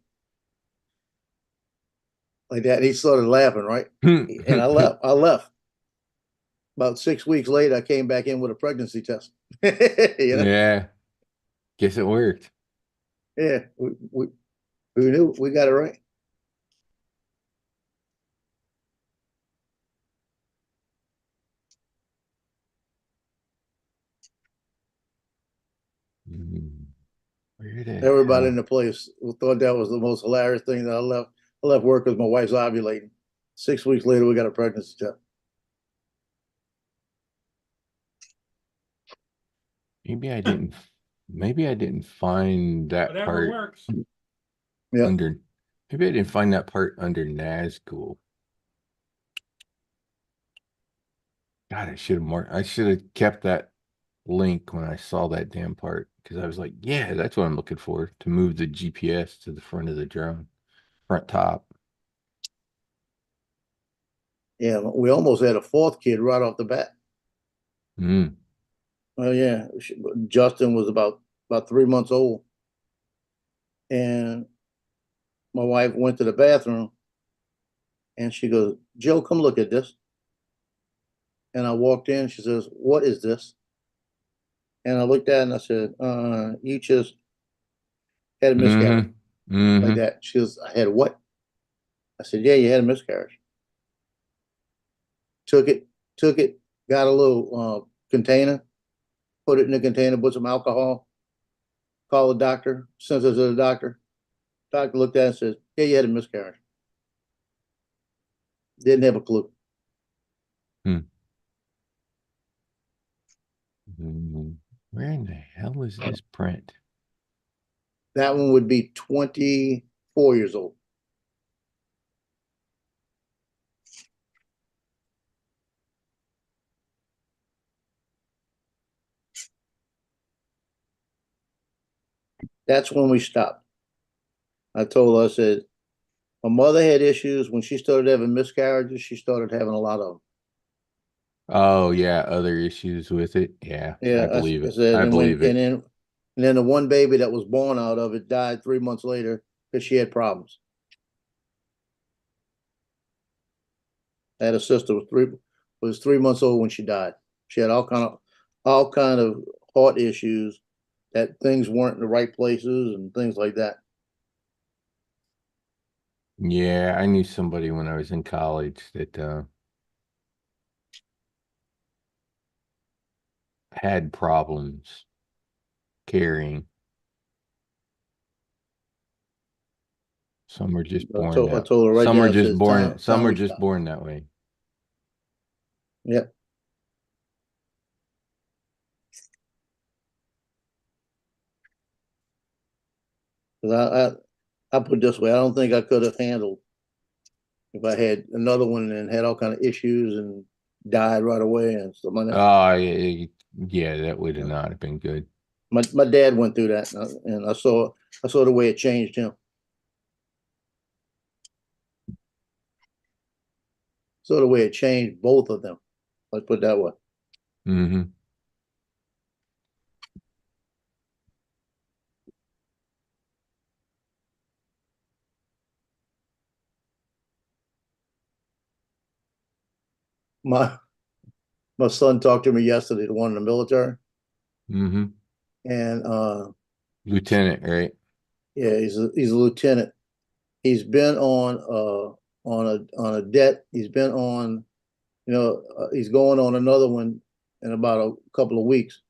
Like that. And he started laughing, right? And I left. I left. About 6 weeks later, I came back in with a pregnancy test. You know? Yeah. Guess it worked. Yeah. We knew we got it right. Mm. Where the Everybody in hell? the place thought that was the most hilarious thing that I left. I left work because my wife's ovulating. 6 weeks later, we got a pregnancy test. Maybe I didn't find that Whatever part works. Yeah. under, maybe I didn't find that part under Nazgul. God, I should have kept that link when I saw that damn part because I was like, yeah, that's what I'm looking for to move the GPS to the front of the drone, front top. Yeah. We almost had a fourth kid right off the bat. Mm. Oh yeah. Justin was about 3 months old. And my wife went to the bathroom and she goes, "Joe, come look at this." And I walked in. She says, "What is this?" And I looked at it and I said, "You just had a miscarriage." Mm-hmm. Like Mm-hmm. that. She goes, "I had what?" I said, "Yeah, you had a miscarriage." Took it, took it, got a little container, put it in the container, put some alcohol, called the doctor, sent it to the doctor. Doctor looked at it and says, "Yeah, you had a miscarriage." Didn't have a clue. Mm-hmm. Where in the hell is this print? That one would be 24 years old. That's when we stopped. I told her, I said, my mother had issues when she started having miscarriages. She started having a lot of them. Oh yeah, other issues with it. Yeah, I Yeah, believe I it. said, I believe it. and then the one baby that was born out of it died 3 months later because she had problems. I had a sister was 3 months old when she died. She had all kind of heart issues that things weren't in the right places and things like that. Yeah, I knew somebody when I was in college that had problems carrying. Some are just born I that. told her right Some then. are I said, just "It's born. Some time are we just stop." born that way. Yep. 'Cause I put it this way, I don't think I could have handled, if I had another one and had all kind of issues and died right away and stuff like that. Yeah, that would have not have been good. My dad went through that, and I saw the way it changed him. Saw the way it changed both of them. Let's put it that way. Mm-hmm. My son talked to me yesterday, the one in the military, Mm-hmm. and Lieutenant, right? yeah, he's a lieutenant. He's been on a debt. He's been on, he's going on another one in about a couple of weeks.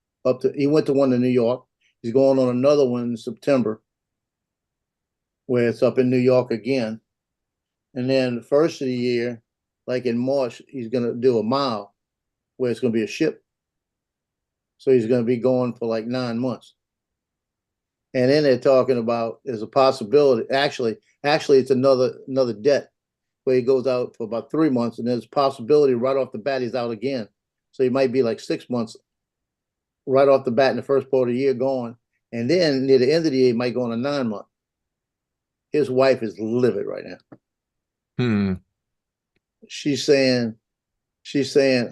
He went to one in New York. He's going on another one in September, where it's up in New York again. And then the first of the year, like in March, he's gonna do a mile, where it's gonna be a ship. So he's gonna be going for like 9 months. And then they're talking about there's a possibility. Actually, it's another debt where he goes out for about 3 months, and there's a possibility right off the bat he's out again. So he might be like 6 months right off the bat in the first part of the year gone, and then near the end of the year he might go on a 9 month. His wife is livid right now. Hmm. She's saying, this is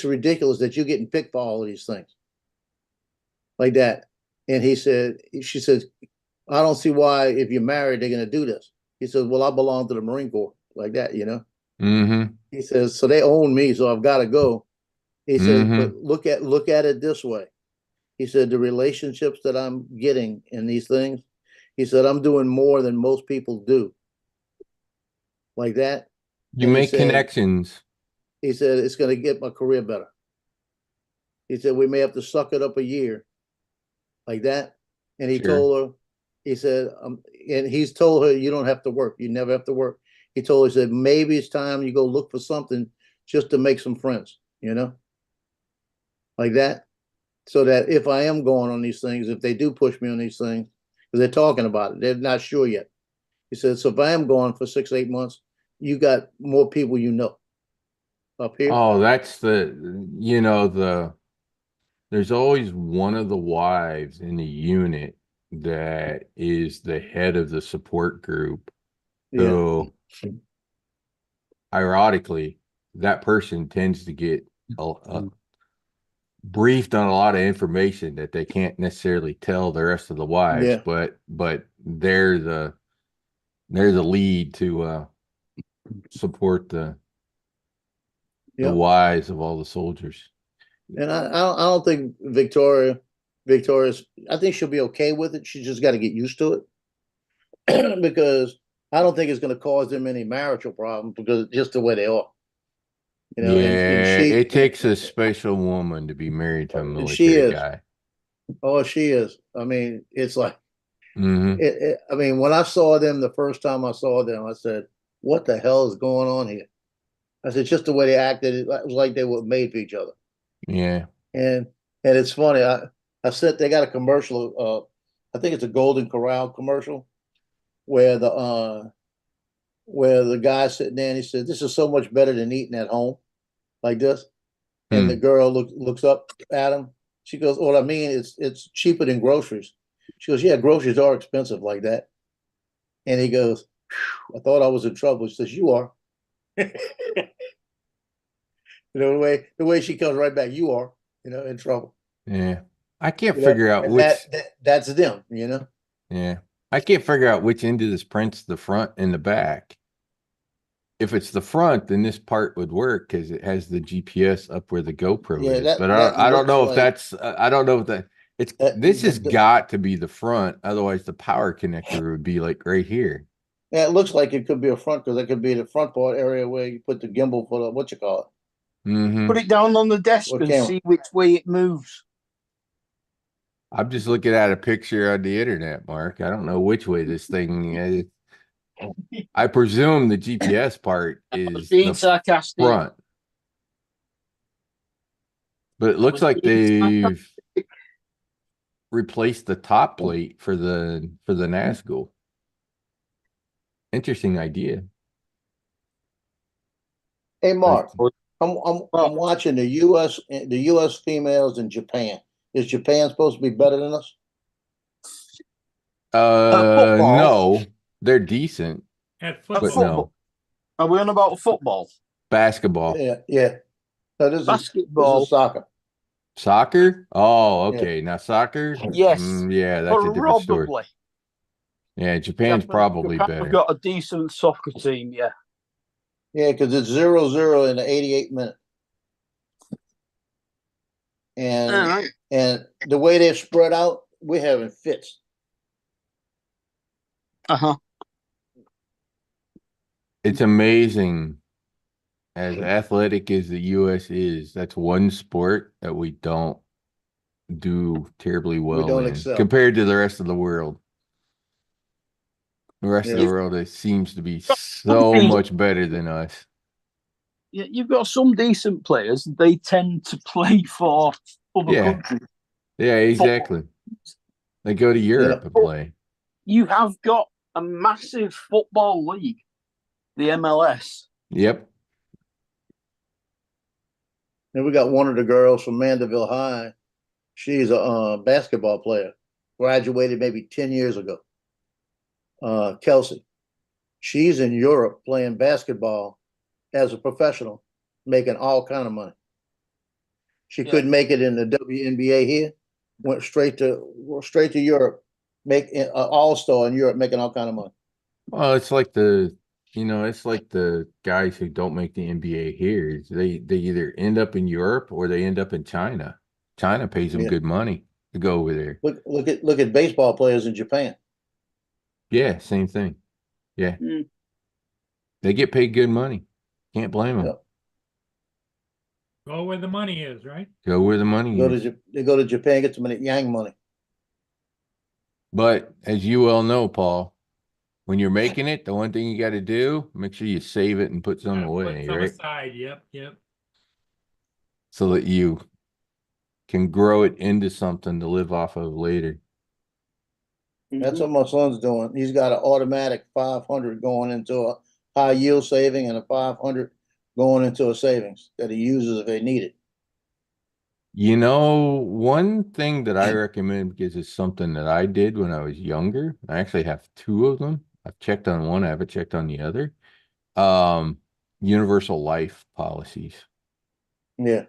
ridiculous that you're getting picked for all of these things like that. And she says, I don't see why if you're married they're gonna do this. He says, well, I belong to the Marine Corps, like that, Mm-hmm. He says, so they own me, so I've got to go. He says, Mhm. but look at it this way. He said, the relationships that I'm getting in these things, he said, I'm doing more than most people do. Like that. You And he make said- connections. He said, it's going to get my career better. He said, we may have to suck it up a year. Like that. And he Sure. told her, he said, and he's told her, you don't have to work. You never have to work. He told her, he said, maybe it's time you go look for something just to make some friends, like that. So that if I am going on these things, if they do push me on these things, because they're talking about it, they're not sure yet. He said, so if I am going for 6, 8 months, you got more people up here. Oh, that's there's always one of the wives in the unit that is the head of the support group. Yeah. So ironically, that person tends to get briefed on a lot of information that they can't necessarily tell the rest of the wives, Yeah. but they're the lead to support the Yep. wives of all the soldiers. And I don't think Victoria's, I think she'll be okay with it. She just got to get used to it because I don't think it's going to cause them any marital problems because just the way they are. Yeah, and it takes a special woman to be married to a And she military is. guy. Oh, she is. I mean, it's like, Mm-hmm. I mean, when I saw them the first time I saw them, I said, what the hell is going on here? I said, just the way they acted, it was like they were made for each other. Yeah. And it's funny. I said they got a commercial. I think it's a Golden Corral commercial where the guy's sitting there and he said, "This is so much better than eating at home, like this." And the girl looks up at him. She goes, "What I mean is, it's cheaper than groceries." She goes, "Yeah, groceries are expensive like that." And he goes, "I thought I was in trouble." She says, "You are." the way she comes right back, "You are, in trouble." Yeah. I can't figure out and which. that's them, Yeah. I can't figure out which end of this print's the front and the back. If it's the front, then this part would work because it has the GPS up where the GoPro Yeah, is. But that I don't looks know if like- that's. I don't know if that. This has the- got to be the front. Otherwise, the power connector would be like right here. Yeah, it looks like it could be a front because it could be the front part area where you put the gimbal for the, what you call it. Mm-hmm. Put it down on the desk What and camera? see which way it moves. I'm just looking at a picture on the internet, Mark. I don't know which way this thing is. I presume the GPS part is Being the sarcastic. front. But it looks Was like being they've replaced the top plate for the Nazgul. Interesting idea. Hey, Mark, Well, I'm watching the US females in Japan. Is Japan supposed to be better than us? football. No, they're decent, At but football, no. Are we on about football? Basketball. Yeah, yeah. No, this Basketball. is soccer. Soccer? Oh, Yeah. okay. Now soccer? Yes, Yeah, that's a different story. probably. Yeah, Japan's probably Japan have better. got a decent soccer team, yeah. Yeah, because it's 0-0 in the 88th minute. And Alright. and the way they're spread out, we're having fits. Uh-huh. It's amazing. As athletic as the US is, that's one sport that we don't do terribly well don't in excel. compared to the rest of the world. The rest of the Yeah. world, it seems to be so much better than us. Yeah, you've got some decent players. They tend to play for other Yeah. countries. Yeah, exactly. They go to Europe and play. You have got a massive football league, the MLS. Yep. And we got one of the girls from Mandeville High. She's a basketball player, graduated maybe 10 years ago. Kelsey. She's in Europe playing basketball as a professional, making all kind of money. She couldn't make it in the WNBA here, went straight to Europe, make an all-star in Europe, making all kind of money. Well, it's like it's like the guys who don't make the NBA here. They either end up in Europe or they end up in China. China pays them good money to go over there. Look at baseball players in Japan. Yeah, same thing. Yeah. They get paid good money. Can't blame them. Yep. go where the money is, right? Go where the money is. They go to Japan, get some Yang money. But as you well know, Paul, when you're making it, the one thing you got to do, make sure you save it and put some Gotta away, put some right? aside, yep. So that you can grow it into something to live off of later. That's what my son's doing. He's got an automatic 500 going into a high yield saving and a 500 going into a savings that he uses if they need it. You know, one thing that I recommend, because it's something that I did when I was younger. I actually have two of them. I've checked on one, I haven't checked on the other. Universal life policies. Yeah.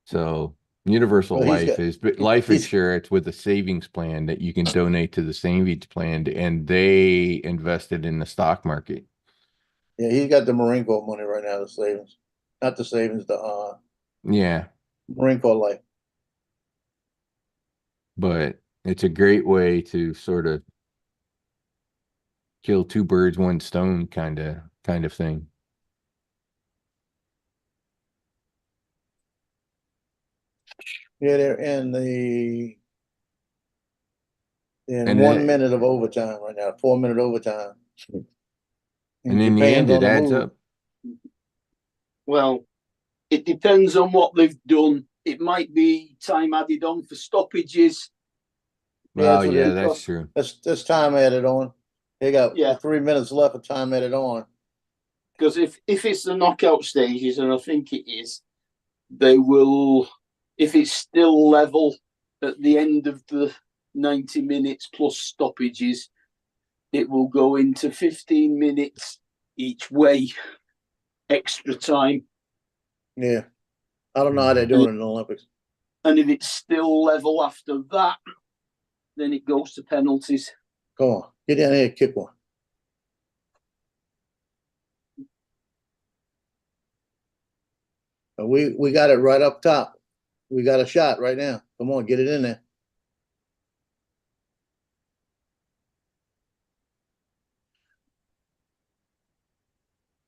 So universal life is life he's- insurance with a savings plan that you can donate to the savings plan, and they invested in the stock market. Yeah, he's got the Marine Corps money right now, the savings. Not the savings, the Yeah, Marine Corps life. but it's a great way to sort of kill two birds, one stone kind of thing. Yeah, they're in And 1 then- minute of overtime right now, 4-minute overtime. And in the end, it adds up. Well, it depends on what they've done. It might be time added on for stoppages. Well, that's what yeah, it is. that's true. That's time added on. They got Yeah. 3 minutes left of time added on. Because if it's the knockout stages, and I think it is, they will, if it's still level at the end of the 90 minutes plus stoppages, it will go into 15 minutes each way, extra time. Yeah. I don't know how they're doing in the Olympics. And if it's still level after that, then it goes to penalties. Come on, get down here and kick one. We got it right up top. We got a shot right now. Come on, get it in there.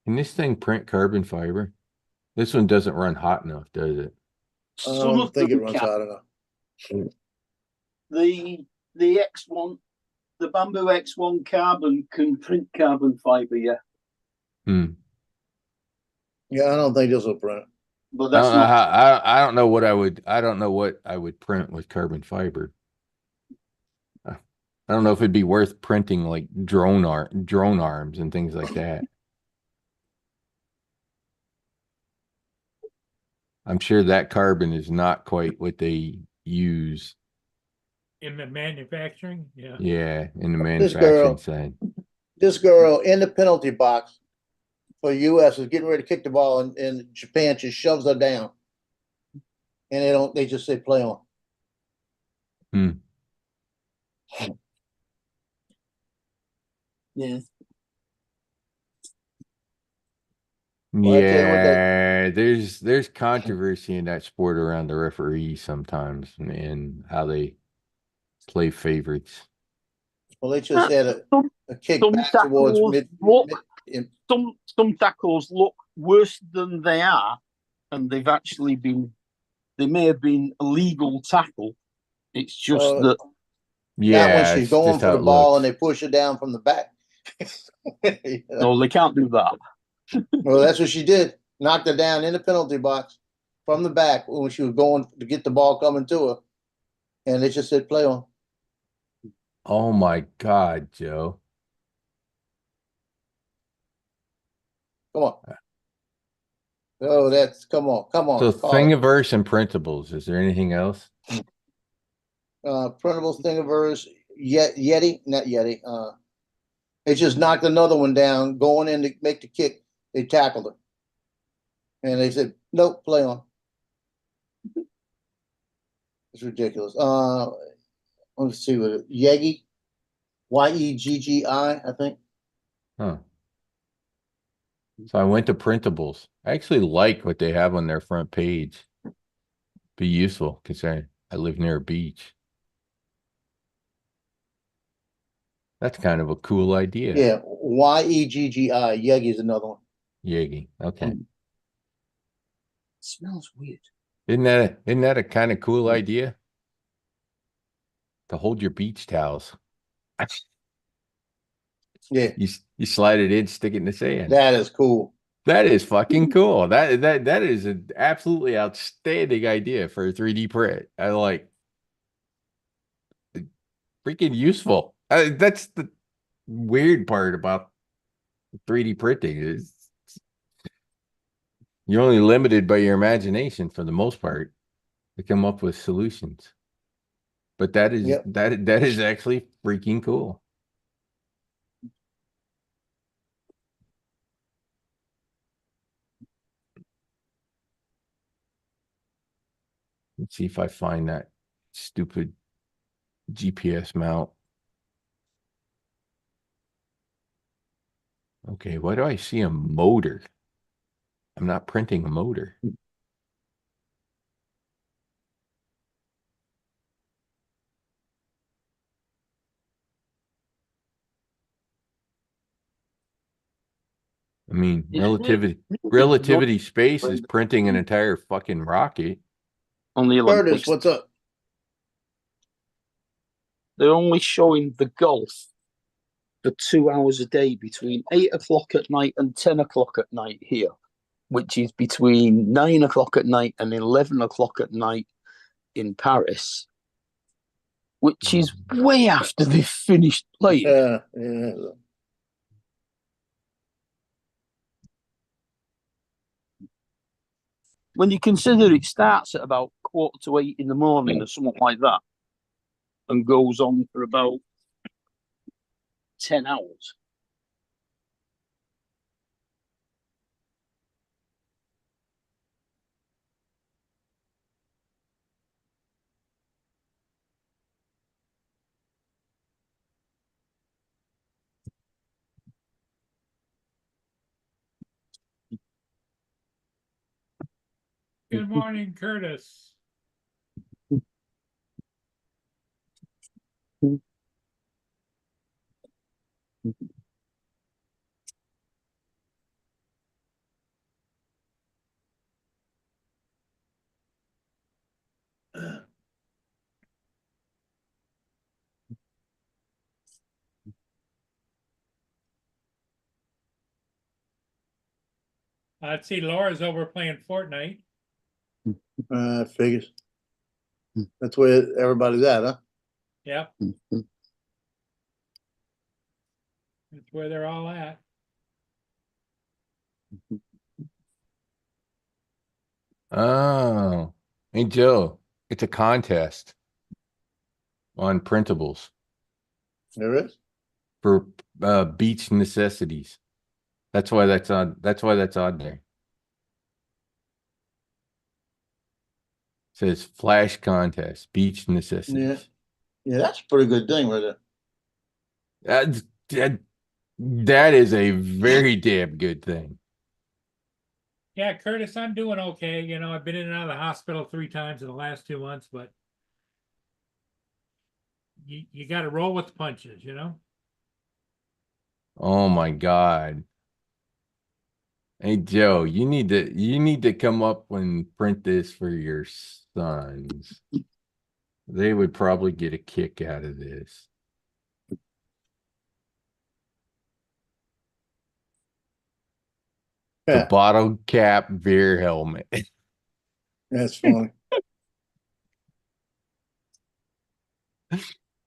Can this thing print carbon fiber? This one doesn't run hot enough, does it? I Some don't of think it them runs can. hot enough. The X1, the Bamboo X1 carbon can print carbon fiber, yeah. Hmm. Yeah, I don't think this will print. But I that's don't know not. how, I don't know what I would print with carbon fiber. I don't know if it'd be worth printing like drone arms and things like that. I'm sure that carbon is not quite what they use. In the manufacturing, yeah. Yeah, in the This manufacturing girl. side. This girl in the penalty box for US is getting ready to kick the ball, and Japan just shoves her down. And they just say play on. Yeah. Well, I tell you what, Yeah, there's controversy in that sport around the referees sometimes and how they play favorites. Well, they just had a kick Some back towards tackles mid. look, in- some tackles look worse than they are, and they've actually been. They may have been a legal tackle. It's just uh, that that one, Yeah, she's it's going just for how the it ball and looks. they push her down from the back. Yeah. no, they can't do that. Well, that's what she did. Knocked her down in the penalty box from the back when she was going to get the ball coming to her. And they just said play on. Oh my God, Joe. Come on. Oh, come on. So Call it. Thingiverse and printables. Is there anything else? Printable Thingiverse, Yeti, not Yeti. They just knocked another one down, going in to make the kick. They tackled her. And they said, nope, play on. It's ridiculous. Let's see what Yegi, Yeggi, I think. Huh. So I went to printables. I actually like what they have on their front page. Be useful considering I live near a beach. That's kind of a cool idea. Yeah, Yeggi. Yeggi is another one. Yagi. Okay. It smells weird. Isn't that a kind of cool idea? To hold your beach towels. Yeah, You slide it in, stick it in the sand. that is cool. That is fucking cool. That is an absolutely outstanding idea for a 3D print. I like freaking useful. That's the weird part about 3D printing is you're only limited by your imagination for the most part to come up with solutions. But that is Yep. that is actually freaking cool. Let's see if I find that stupid GPS mount. Okay, why do I see a motor? I'm not printing a motor. I mean, relativity space is printing an entire fucking rocket. On the Curtis, Olympics, what's up? they're only showing the golf for 2 hours a day between 8 o'clock at night and 10 o'clock at night here, which is between 9 o'clock at night and 11 o'clock at night in Paris, which is way after they've finished playing. Yeah. When you consider it starts at about 7:45 in the morning or something like that, and goes on for about 10 hours. Good morning, Curtis. I'd see Laura's over playing Fortnite. Figures. That's where everybody's at, huh? Yep, that's where they're all at. Oh, hey Joe, it's a contest on printables There is? for beach necessities. That's why that's on there. Says flash contest, beach Yeah. necessities. Yeah, that's a pretty good thing right there. That's, that is a very damn good thing. Yeah, Curtis, I'm doing okay. You know, I've been in and out of the hospital 3 times in the last 2 months, but you got to roll with the punches, you know? Oh my God. Hey Joe, you need to come up and print this for your sons. They would probably get a kick out of this. The Yeah, bottle cap beer helmet. that's funny.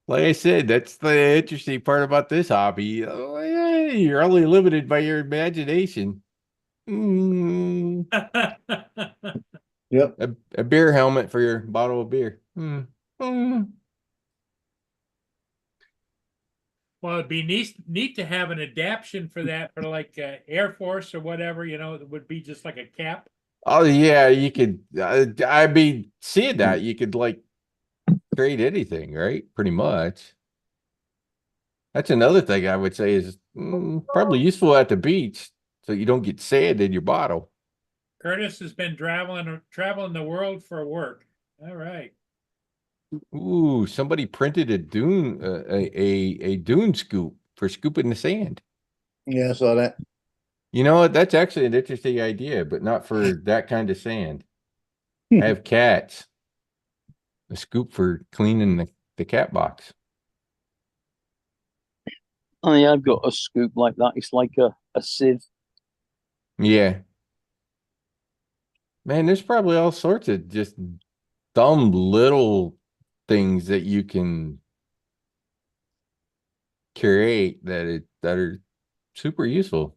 Like I said, that's the interesting part about this hobby. Oh, yeah, you're only limited by your imagination. Mm, Yep. a beer helmet for your bottle of beer. Mm. Well, it'd be neat to have an adaptation for that for like Air Force or whatever, you know, it would be just like a cap. Oh yeah, you could. I mean, seeing that you could like create anything, right? Pretty much. That's another thing I would say is probably useful at the beach, so you don't get sand in your bottle. Curtis has been traveling the world for work. All right. Ooh, somebody printed a dune a dune scoop for scooping the sand. Yeah, I saw that. You know what? That's actually an interesting idea, but not for that kind of sand. Have cats. A scoop for cleaning the cat box. Oh yeah, I've got a scoop like that. It's like a sieve. Yeah. Man, there's probably all sorts of just dumb little things that you can create that are super useful.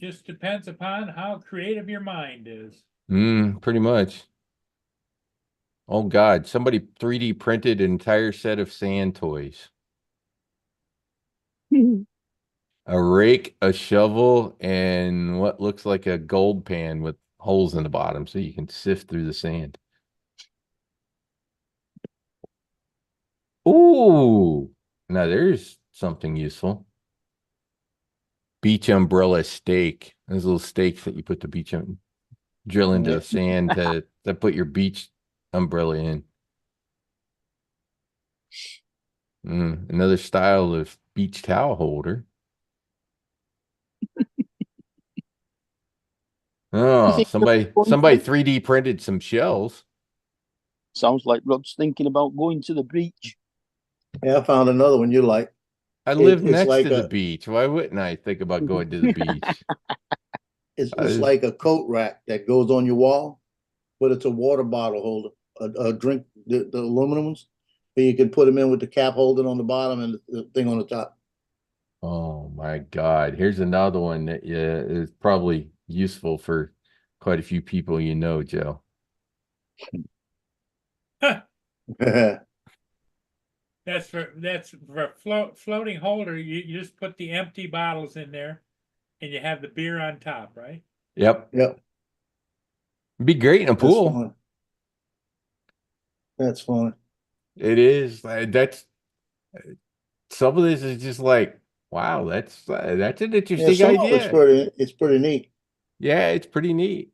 Just depends upon how creative your mind is. Pretty much. Oh God, somebody 3D printed an entire set of sand toys. A rake, a shovel, and what looks like a gold pan with holes in the bottom so you can sift through the sand. Ooh, now there's something useful. Beach umbrella stake. Those little stakes that you put the beach on, drill into the Yep. sand to put your beach umbrella in. Another style of beach towel holder. You Oh, think somebody 3D printed some shells. sounds like Rod's thinking about going to the beach. Yeah, I found another one you like. I live It's next like to the beach. Why wouldn't I think about going to the beach? it's like a coat rack that goes on your wall, but it's a water bottle holder, a drink, the aluminum ones, but you can put them in with the cap holder on the bottom and the thing on the top. Oh my God. Here's another one that is probably useful for quite a few people you know, Joe. That's for a floating holder. You just put the empty bottles in there and you have the beer on top, right? Yep. Yep, Be great in a that's pool. fun. That's fun. It is. That's some of this is just like, wow, that's an Yeah, interesting some of idea. it's pretty neat. Yeah, it's pretty neat.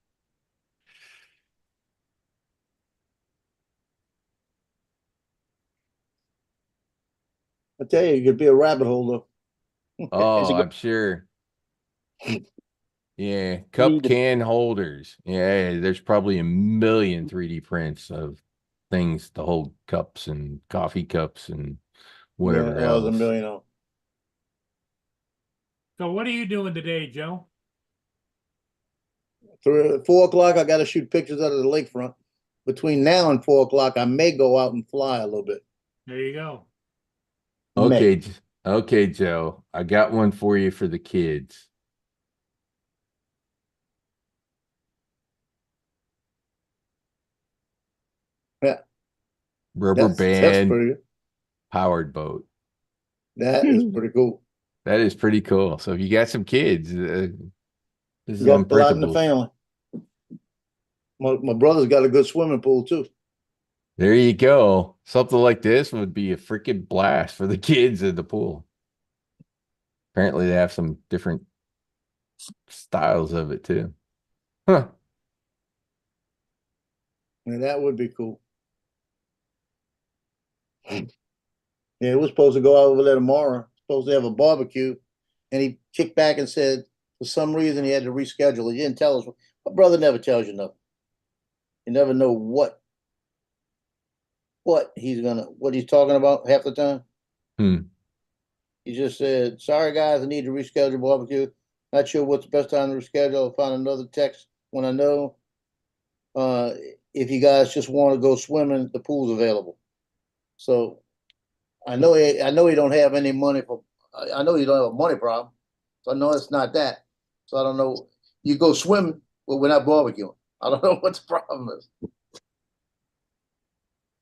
I tell you, you could be a rabbit holder. Has Oh, it got I'm sure. Yeah, cup need a can holders. Yeah, there's probably a million 3D prints of things to hold cups and coffee cups and Yeah, whatever I was a else. million. So what are you doing today, Joe? 4 o'clock, I got to shoot pictures out of the lakefront. Between now and 4 o'clock, I may go out and fly a little bit. There you go. May. Okay, okay, Joe. I got one for you for the kids. rubber That's band pretty good. powered boat. That is pretty cool. That is pretty cool. So if you got some kids, this is You got a lot in the unbreakable. family. My brother's got a good swimming pool too. There you go. Something like this would be a freaking blast for the kids in the pool. Apparently, they have some different styles of it too. Huh. And that would be cool. Yeah, we're supposed to go out over there tomorrow. Supposed to have a barbecue. And he kicked back and said, for some reason, he had to reschedule. He didn't tell us. My brother never tells you nothing. You never know what he's talking about half the time. Hmm. He just said, sorry guys, I need to reschedule barbecue. Not sure what's the best time to reschedule. I'll find another text when I know. If you guys just want to go swimming, the pool's available. So I know he don't have any money for. I know you don't have a money problem. So I know it's not that. So I don't know. You go swimming, but we're not barbecuing. I don't know what the problem is.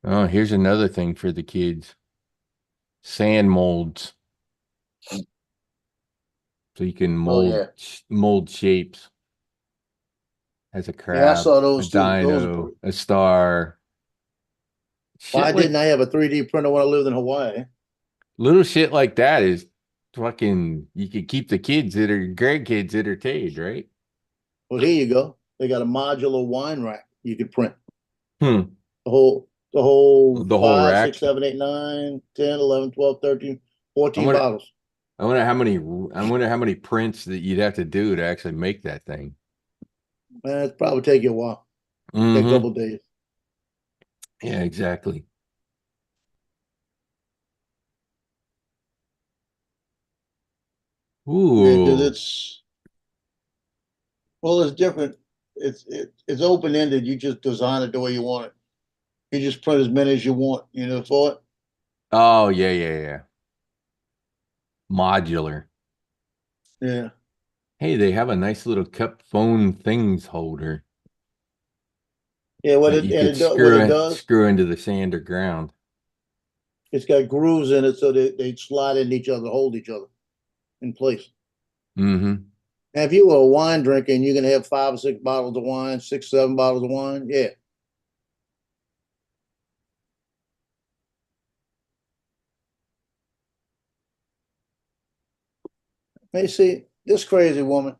Oh, here's another thing for the kids. Sand molds. So you can Oh, mold shapes. As a yeah, I crab, saw a those too. Those are dino, a star. why Shit didn't like I have a 3D printer when I lived in Hawaii? little shit like that is fucking you could keep the kids that are grandkids entertained, right? Well, here you go. They got a modular wine rack you could print. Hmm. The whole The whole 5, rack. 6, 7, 8, 9, 10, 11, 12, 13, I 14 wonder bottles. I wonder how many prints that you'd have to do to actually make that thing. Man, it's probably take you a while. Take a Mm-hmm. couple days. Yeah, exactly. Yeah, because Ooh. it's different. It's open ended. You just design it the way you want it. You just print as many as you want. You know, for it. Oh, yeah, yeah, yeah. Modular. Yeah, Hey, they have a nice little cup phone things holder yeah. that you could What it does, screw into the sand or ground. it's got grooves in it, so they slide into each other, hold each other in place. Mm-hmm. Now, if you were a wine drinker and you're gonna have 5 or 6 bottles of wine, 6, 7 bottles of wine, yeah. Hey, see, this crazy woman,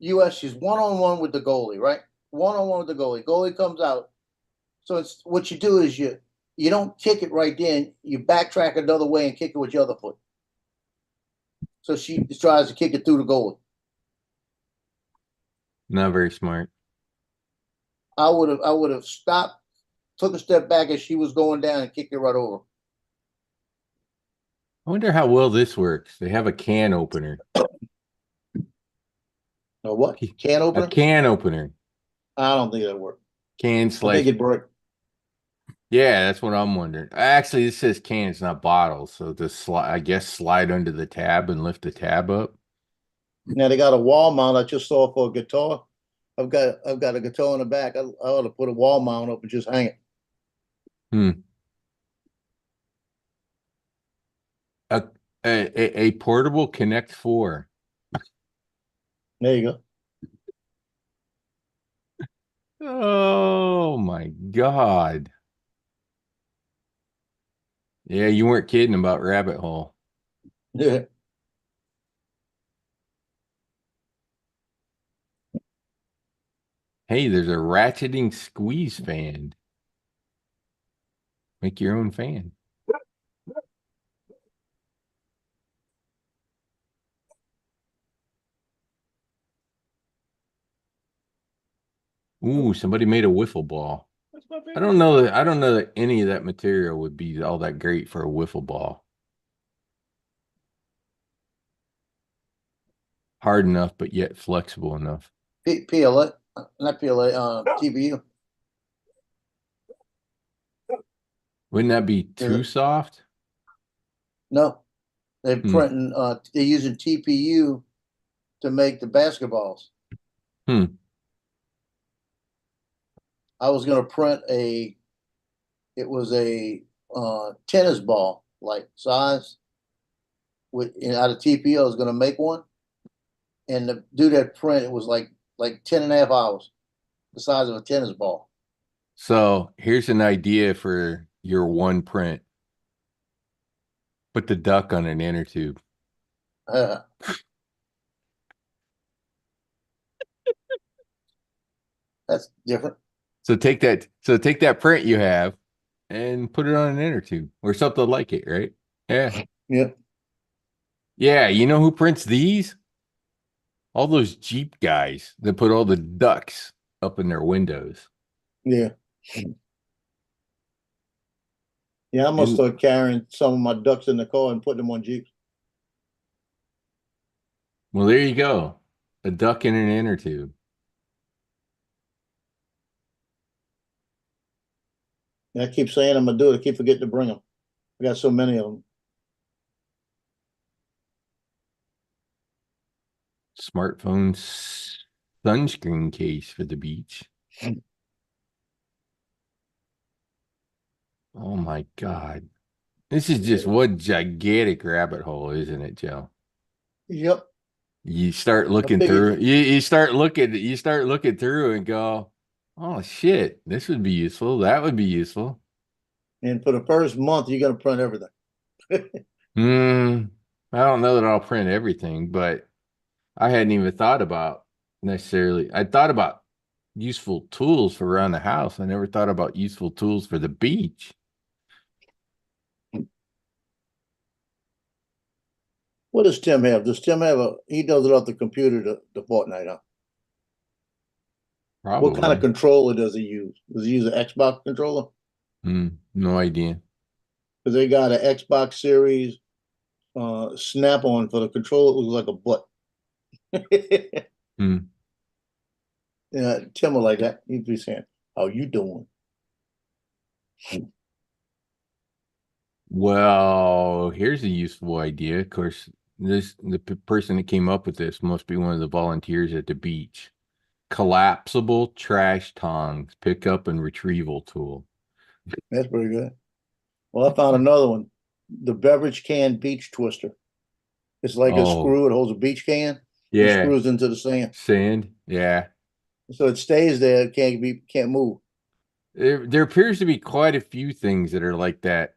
US, she's one-on-one with the goalie, right? One-on-one with the goalie. Goalie comes out. So it's what you do is you don't kick it right then. You backtrack another way and kick it with your other foot. So she tries to kick it through the goalie. Not very smart. I would have stopped, took a step back as she was going down and kicked it right over. I wonder how well this works. They have a can opener. Or what? Can A opener? can opener. I don't think that'll work. Can I slash. think it'd break. Yeah, that's what I'm wondering. Actually, this says cans, not bottles. So just slide, I guess, slide under the tab and lift the tab up. Now they got a wall mount I just saw for a guitar. I've got a guitar in the back. I ought to put a wall mount up and just hang it. Hmm. A, a portable Connect 4. There you go. Oh my God. Yeah, you weren't kidding about Rabbit Hole. Yeah. Hey, there's a ratcheting squeeze fan. Make your own fan. Ooh, somebody made a wiffle ball. That's my I favorite. don't know that any of that material would be all that great for a wiffle ball. Hard enough, but yet flexible enough. PLA, not PLA, TBU. Wouldn't that be too soft? No, they're Hmm. printing. They're using TPU to make the basketballs. Hmm. I was going to print It was a tennis ball like size. Out of TPO, I was gonna make one. And to do that print, it was like 10 and a half hours, the size of a tennis ball. So here's an idea for your one print. Put the duck on an inner tube. That's different. So take that print you have and put it on an inner tube or something like it, right? Yeah. Yeah. Yeah, you know who prints these? All those Jeep guys that put all the ducks up in their windows. Yeah. Yeah, I'm gonna And- start carrying some of my ducks in the car and putting them on Jeeps. Well, there you go. A duck in an inner tube. And I keep saying I'm gonna do it. I keep forgetting to bring them. I got so many of them. Smartphone sunscreen case for the beach. Oh my God. This is just one gigantic rabbit hole, isn't it, Joe? Yep. You start looking figured- through, you start looking through and go, oh shit, this would be useful. That would be useful. And for the first month, you're gonna print everything. I don't know that I'll print everything, but I hadn't even thought about necessarily. I thought about useful tools for around the house. I never thought about useful tools for the beach. What does Tim have? Does Tim have he does it off the computer, the Fortnite, huh? Probably. What kind of controller does he use? Does he use an Xbox controller? No idea. Because they got an Xbox Series Snap-on for the controller. It looks like a butt. Yeah, Tim will like that. He'd be saying, "How you doing?" Well, here's a useful idea. Of course, the person that came up with this must be one of the volunteers at the beach. Collapsible trash tongs, pickup and retrieval tool. That's pretty good. Well, I found another one. The beverage can beach twister. It's like a Oh. screw. It holds a beach can. It Yeah, screws into the sand, sand. Yeah, so it stays there. It can't move. there appears to be quite a few things that are like that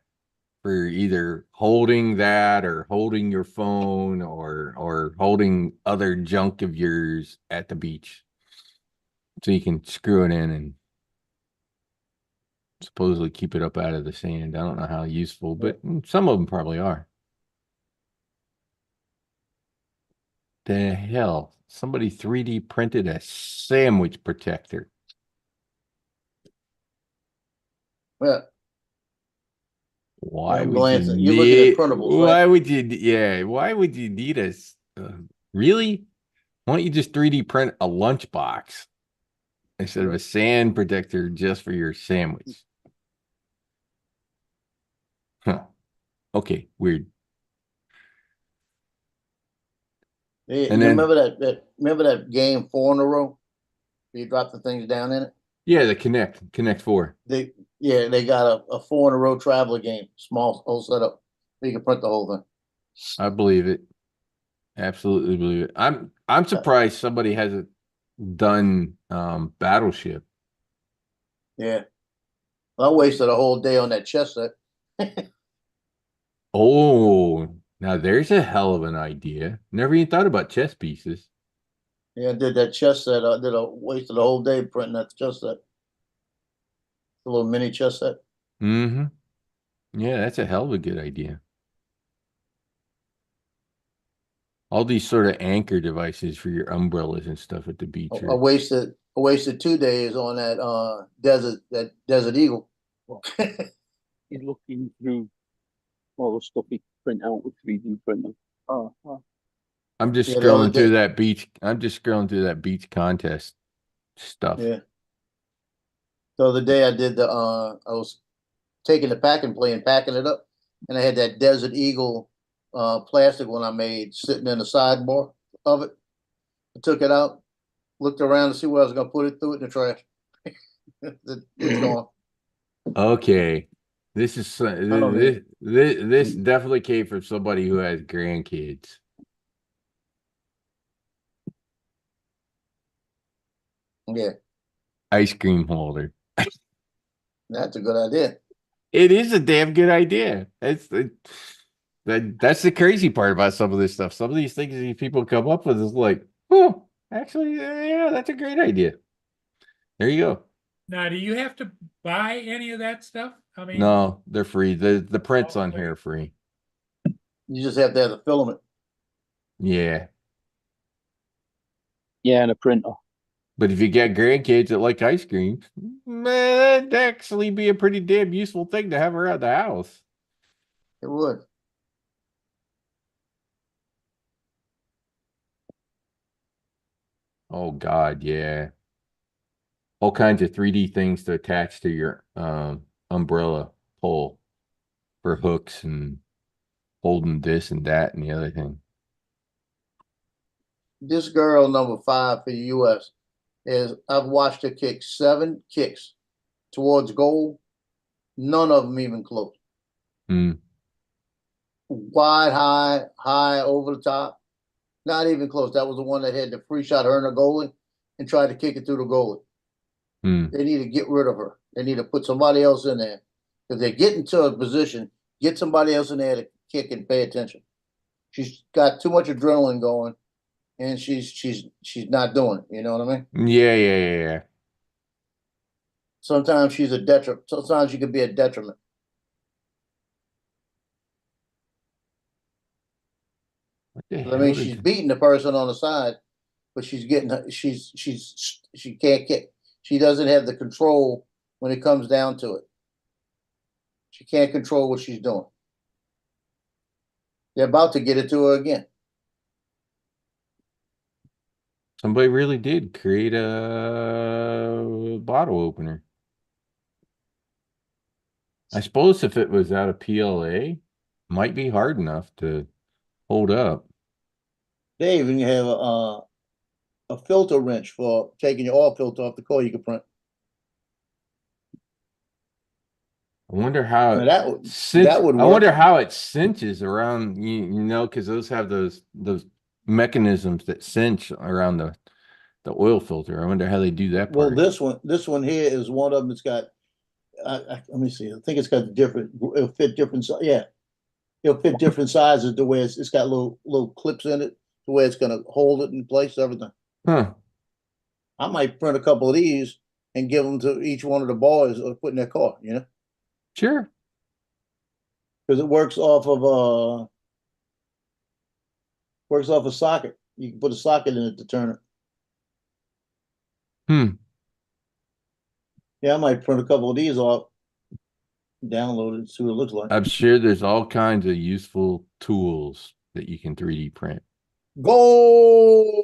for either holding that or holding your phone or holding other junk of yours at the beach. So you can screw it in and supposedly keep it up out of the sand. I don't know how useful, but some of them probably are. The hell? Somebody 3D printed a sandwich protector. Yeah. Why I'm would glancing. you You're looking at need? printables, Why right? would you? Yeah. Why would you need a? Really? Why don't you just 3D print a lunchbox instead of a sand protector just for your sandwich? Huh. Okay. Weird. You And then- remember remember that game 4 in a row? You drop the things down in it. Yeah, the Connect 4. They got a 4 in a row traveler game, small whole setup. You can print the whole thing. I believe it. Absolutely believe it. I'm surprised somebody hasn't done Battleship. Yeah. I wasted a whole day on that chess set. Oh, now there's a hell of an idea. Never even thought about chess pieces. Yeah, I did that chess set. I wasted a whole day printing that chess set. A little mini chess set. Mm-hmm. Yeah, that's a hell of a good idea. All these sort of anchor devices for your umbrellas and stuff at the beach. I wasted 2 days on that Desert Eagle. He's looking through all the stuff he print out with 3D printer. I'm just Yeah, the other scrolling through day- that beach. I'm just scrolling through that beach contest stuff. Yeah. The other day I did I was taking the packing plate and packing it up, and I had that Desert Eagle plastic one I made sitting in the sidebar of it. I took it out, looked around to see where I was gonna put it, threw it in the trash. It's gone. Okay. This is, don't this definitely came from somebody who has grandkids. Yeah, Ice cream holder. that's a good idea. It is a damn good idea. That's the crazy part about some of this stuff. Some of these things these people come up with is like, oh, actually, yeah, that's a great idea. There you go. Now, do you have to buy any of that stuff? I mean, No, they're free. The prints on free. here are free. You just have to have the filament. Yeah. Yeah, and a printer. But if you get grandkids that like ice cream, man, that'd actually be a pretty damn useful thing to have around the house. It would. Oh God, yeah. All kinds of 3D things to attach to your umbrella pole for hooks and holding this and that and the other thing. This girl, number 5 for the US, is I've watched her kick 7 kicks towards goal. None of them even close. Hmm. Wide, high, over the top. Not even close. That was the one that had the free shot her and the goalie and tried to kick it through the goalie. Hmm. They need to get rid of her. They need to put somebody else in there. If they get into a position, get somebody else in there to kick and pay attention. She's got too much adrenaline going, and she's not doing it. You know what I mean? Yeah. Sometimes she's a detriment. Sometimes she could be a detriment. What the I hell mean, did she's beating the person on the side, but she can't get. She doesn't have the control when it comes down to it. She can't control what she's doing. They're about to get it to her again. somebody really did create a bottle opener. I suppose if it was out of PLA, might be hard enough to hold up. They even have a filter wrench for taking your oil filter off the car you can print. I wonder how Now that would I work. wonder how it cinches around, you know, because those have those mechanisms that cinch around the oil filter. I wonder how they do that Well, part. this one here is one of them. It's got. Let me see. I think it's got different. It'll fit different. Yeah, it'll fit different sizes. The way it's got little clips in it. The way it's gonna hold it in place. Everything. Huh. I might print a couple of these and give them to each one of the boys or put in their car. You know, Sure. because it works off a socket. You can put a socket in it to turn it. Hmm. Yeah, I might print a couple of these off, download it, see what it looks like. I'm sure there's all kinds of useful tools that you can 3D print. Goal!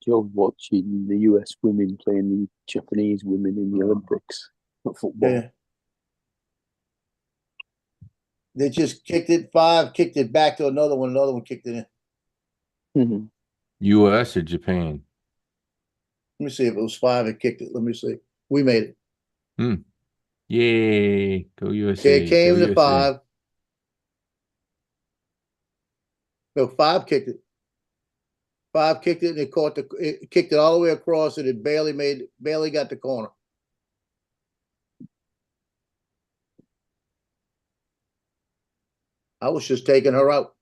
You're watching the US women playing the Japanese women in the Olympics at football. Yeah. They just kicked it 5, kicked it back to another one kicked it in. Mhm. US or Japan? Let me see if it was 5 and kicked it. Let me see. We made it. Yay. Go Okay, USA. it came Go to USA. 5. No, 5 kicked it. 5 kicked it and it kicked it all the way across and it barely got the corner. I was just taking her out.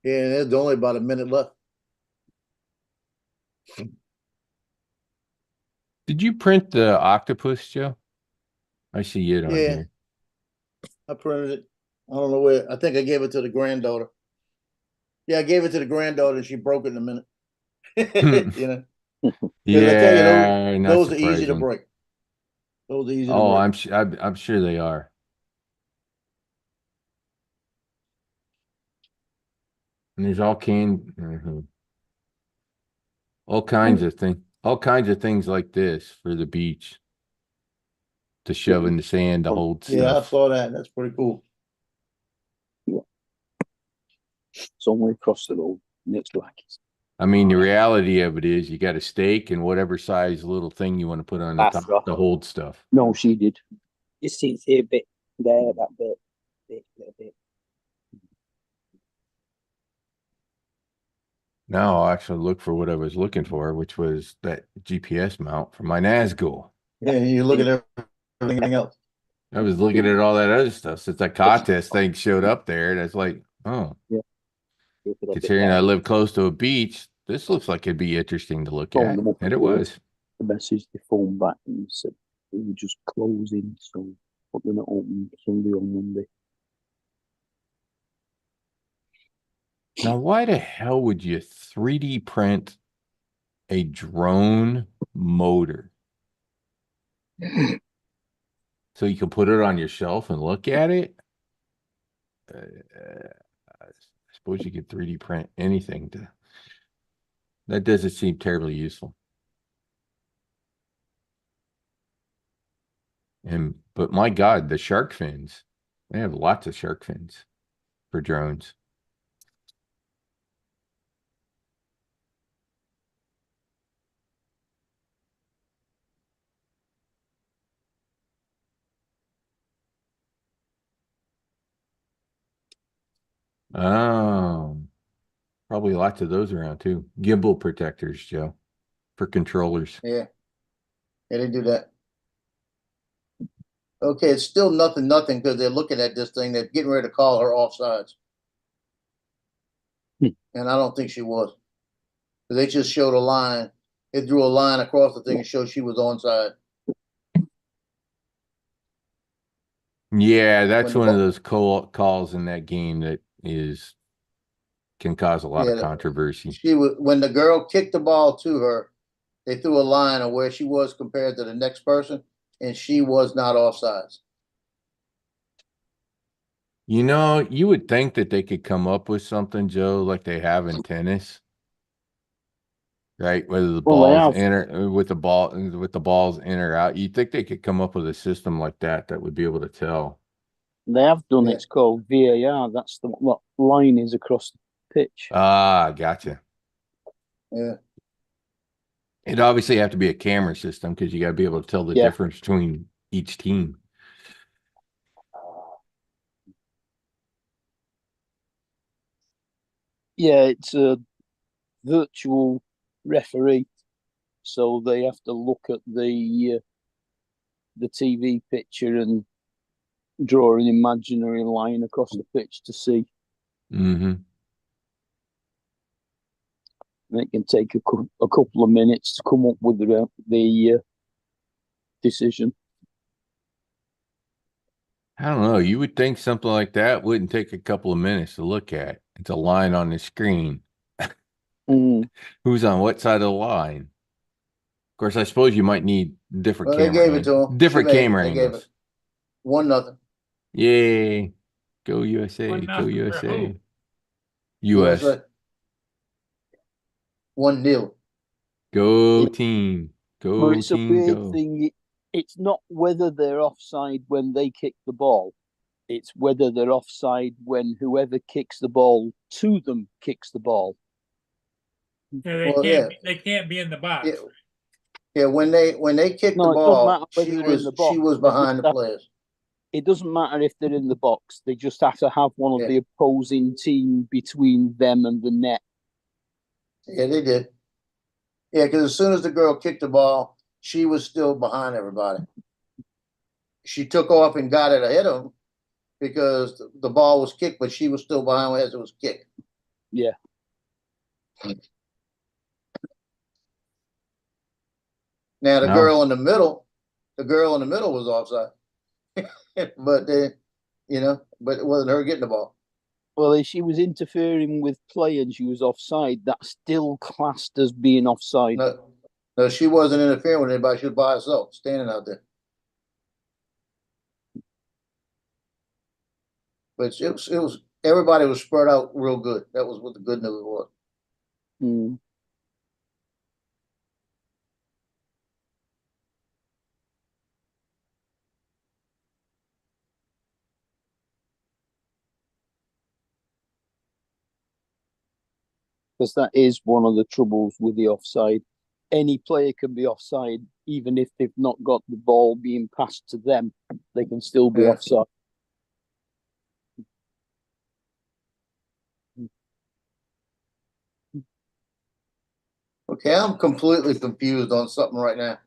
Yeah, there's only about a minute left. Did you print the octopus, Joe? I see it on Yeah. here. I printed it. I don't know where. I think I gave it to the granddaughter. Yeah, I gave it to the granddaughter and she broke it in a minute. You know? I tell you, Yeah, not those are easy to surprising. break. Those are easy to Oh, break. I'm sure they are. And there's all kinds of things like this for the beach to shove in the sand to hold Yeah, I stuff. saw that. That's pretty cool. It's only across the road, and it's Rockies. I mean, the reality of it is you got a stake and whatever size little thing you want to put on the That's top right. to hold stuff. No, she did. Just see it's here a bit there, that bit, little bit. Now I'll actually look for what I was looking for, which was that GPS mount for my Nazgul. Yeah, you look at everything else. I was looking at all that other stuff since that contest thing showed up there. And it's like, oh, Go for that bit considering I there. live close to a beach, this looks like it'd be interesting to look Oh, at. the one- And it was. The message they phoned back and said they were just closing, so but they're not open Sunday or Monday. Now, why the hell would you 3D print a drone motor? So you can put it on your shelf and look at it? I suppose you could 3D print anything that doesn't seem terribly useful. But my God, the shark fins, they have lots of shark fins for drones. Oh, probably lots of those around too. Gimbal protectors, Joe, for controllers. Yeah. Yeah, they do that. Okay, it's still nothing, because they're looking at this thing. They're getting ready to call her offsides. Hmm. And I don't think she was. They just showed a line. They drew a line across the thing and showed she was onside. Yeah, that's When the one of ball- those calls in that game that can cause a lot Yeah, of controversy. She was when the girl kicked the ball to her, they threw a line of where she was compared to the next person, and she was not offsides. You know, you would think that they could come up with something, Joe, like they have in tennis, right? Whether the Well, they ball's have. in or with the balls in or out. You'd think they could come up with a system like that would be able to tell. They have done Yeah. It's called VAR. That's what line is across the pitch. Ah, gotcha. Yeah. It'd obviously have to be a camera system because you got to be able to tell the Yeah. difference between each team. Yeah, it's a virtual referee, so they have to look at the TV picture and draw an imaginary line across the pitch to see. Mm-hmm. And it can take a couple of minutes to come up with the decision. I don't know. You would think something like that wouldn't take a couple of minutes to look at. It's a line on the screen. Who's on what side of the line? Of course, I suppose you might need different Well, they camera gave it to him. different She made it. camera They gave angles. it 1-0. Yay. Go USA. One Go nothing for USA. who? US. USA. 1-0. Go Yeah. team. But Go it's a team weird go. thing. It's not whether they're offside when they kick the ball. It's whether they're offside when whoever kicks the ball to them kicks the ball. Yeah, they Well, can't, yeah. they can't be in the box. Yeah. Yeah, when they kicked No, the it doesn't ball, matter whether they're in the box. she was They behind the just have- players. It doesn't matter if they're in the box. They just have to have one of Yeah. the opposing team between them and the net. Yeah, they did. Yeah, because as soon as the girl kicked the ball, she was still behind everybody. She took off and got it ahead of them because the ball was kicked, but she was still behind as it was kicked. Yeah. Now the No. girl in the middle was offside, but but it wasn't her getting the ball. Well, if she was interfering with play and she was offside, that's still classed as being offside. No, she wasn't interfering with anybody. She was by herself, standing out there. But it was everybody was spread out real good. That was what the good news was. Mm. because that is one of the troubles with the offside. Any player can be offside, even if they've not got the ball being passed to them, they can still be Yeah. offside. Okay, I'm completely confused on something right now.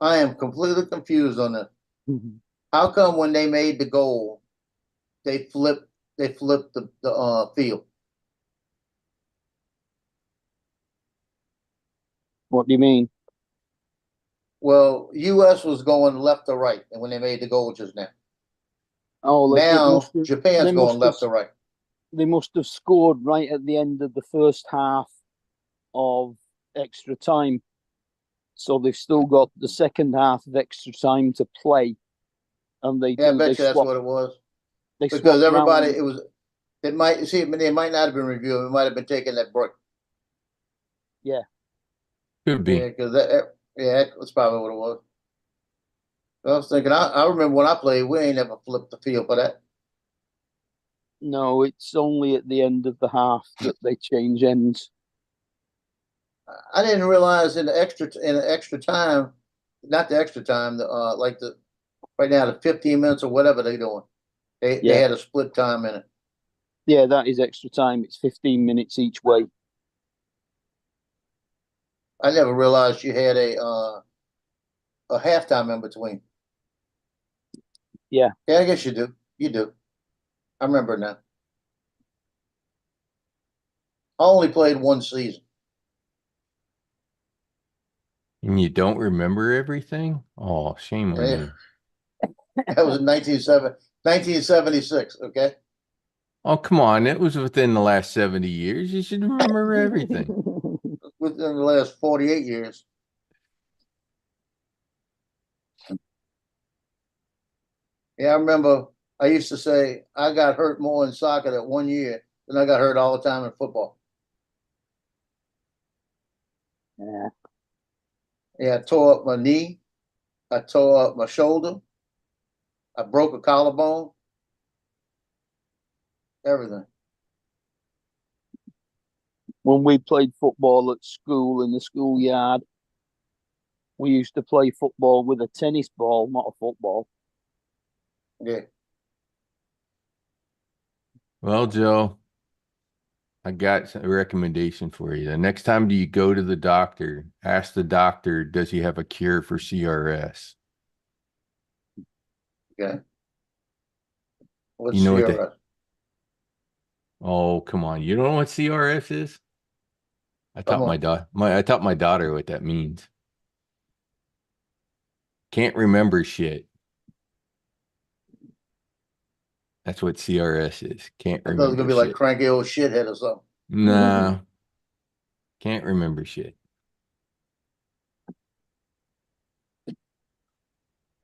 I am completely confused on that. How come when they made the goal, they flipped the field? What do you mean? Well, US was going left to right, and when they made the goal just now. Oh, like Now Japan's going left to right. They must have scored right at the end of the first half of extra time. So they've still got the second half of extra time to play. And they Yeah, I do, bet they you that's swap, what it was. they Because swap everybody, round. it might not have been reviewed. It might have been taking that break. Could be. Yeah, because that's probably what it was. I was thinking, I remember when I played, we ain't never flipped the field for that. No, it's only at the end of the half that they change ends. I didn't realize in the extra time, not the extra time, right now the 15 minutes or whatever they're doing, they Yeah. had a split time in it. Yeah, that is extra time. It's 15 minutes each way. I never realized you had a halftime in between. Yeah. Yeah, I guess you do. You do. I remember now. I only played one season. And you don't remember everything? Oh, shame on Yeah. you. That was in 1976. Okay. Oh, come on. It was within the last 70 years. You should remember everything. Within the last 48 years. Yeah, I remember I used to say I got hurt more in soccer that 1 year than I got hurt all the time in football. Yeah. Yeah, I tore up my knee. I tore up my shoulder. I broke a collarbone. Everything. When we played football at school in the schoolyard, we used to play football with a tennis ball, not a football. Yeah. Well, Joe, I got a recommendation for you. The next time you go to the doctor, ask the doctor, does he have a cure for CRS? Okay. What's You know what CRS? Oh, come on. You don't know what CRS is? I Come taught on. I taught my daughter what that means. Can't remember shit. That's what CRS is. Can't I thought it was remember gonna be like shit. cranky old shithead or something. Nah, can't remember shit.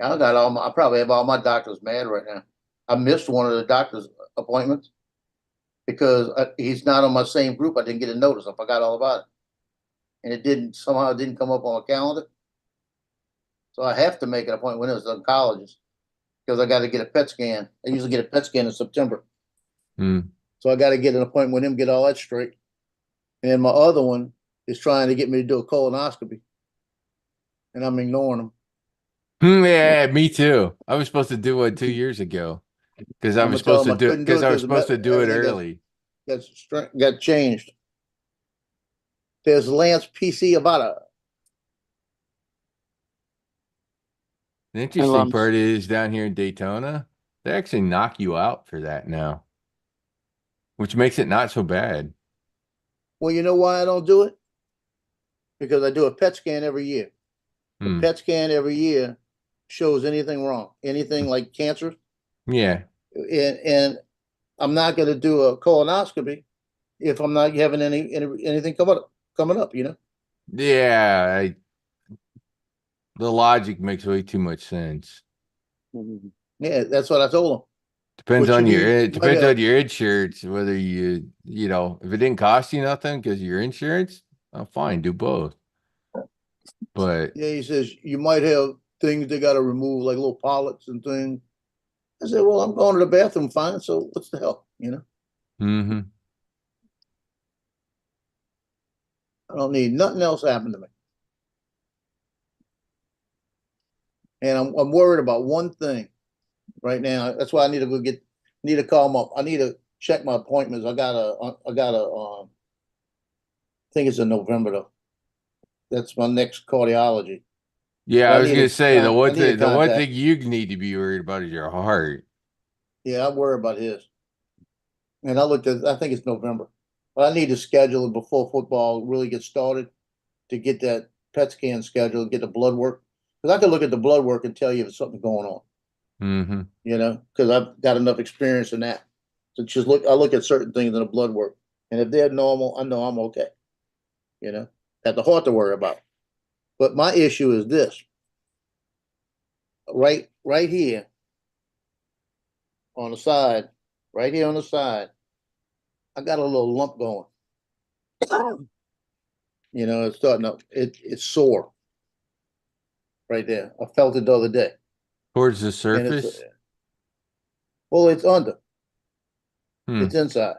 I probably have all my doctors mad right now. I missed one of the doctor's appointments because he's not on my same group. I didn't get a notice. I forgot all about it. And it didn't come up on a calendar. So I have to make an appointment when it was an oncologist because I got to get a PET scan. I usually get a PET scan in September. Hmm. So I got to get an appointment with him, get all that straight. And then my other one is trying to get me to do a colonoscopy. And I'm ignoring him. Yeah, me too. I was supposed to do one 2 years ago because I I'm was gonna tell supposed to him I do couldn't do it because I was because supposed to do it everything early. got changed. There's Lance PC Avada. The interesting Lance. part is down here in Daytona, they actually knock you out for that now, which makes it not so bad. Well, you know why I don't do it? Because I do a PET scan every year. The Hmm. PET scan every year shows anything wrong, anything like cancer. Yeah. And I'm not going to do a colonoscopy if I'm not having anything coming up, you know? Yeah. The logic makes way too much sense. Yeah, that's what I told him. Depends What you on need it right depends now- on your insurance, whether you know, if it didn't cost you nothing because of your insurance, fine, do both. But Yeah, he says you might have things they got to remove, like little polyps and things. I said, well, I'm going to the bathroom fine, so what's the hell, you know? mm-hmm. I don't need nothing else happen to me. And I'm worried about one thing right now. That's why I need to go need to call them up. I need to check my appointments. I I think it's in November though. That's my next cardiology. Yeah, But I I was need gonna to say I need to the one contact. thing you need to be worried about is your heart. Yeah, I worry about his. And I think it's November. But I need to schedule it before football really gets started to get that PET scan scheduled, get the blood work. Because I can look at the blood work and tell you if something's going on, Mm-hmm. because I've got enough experience in that. So I look at certain things in the blood work. And if they're normal, I know I'm okay. Got the heart to worry about. But my issue is this. Right here on the side, right here on the side, I got a little lump going. It's starting to, it's sore right there. I felt it the other day. Towards the And surface. it's under, Hmm. it's inside.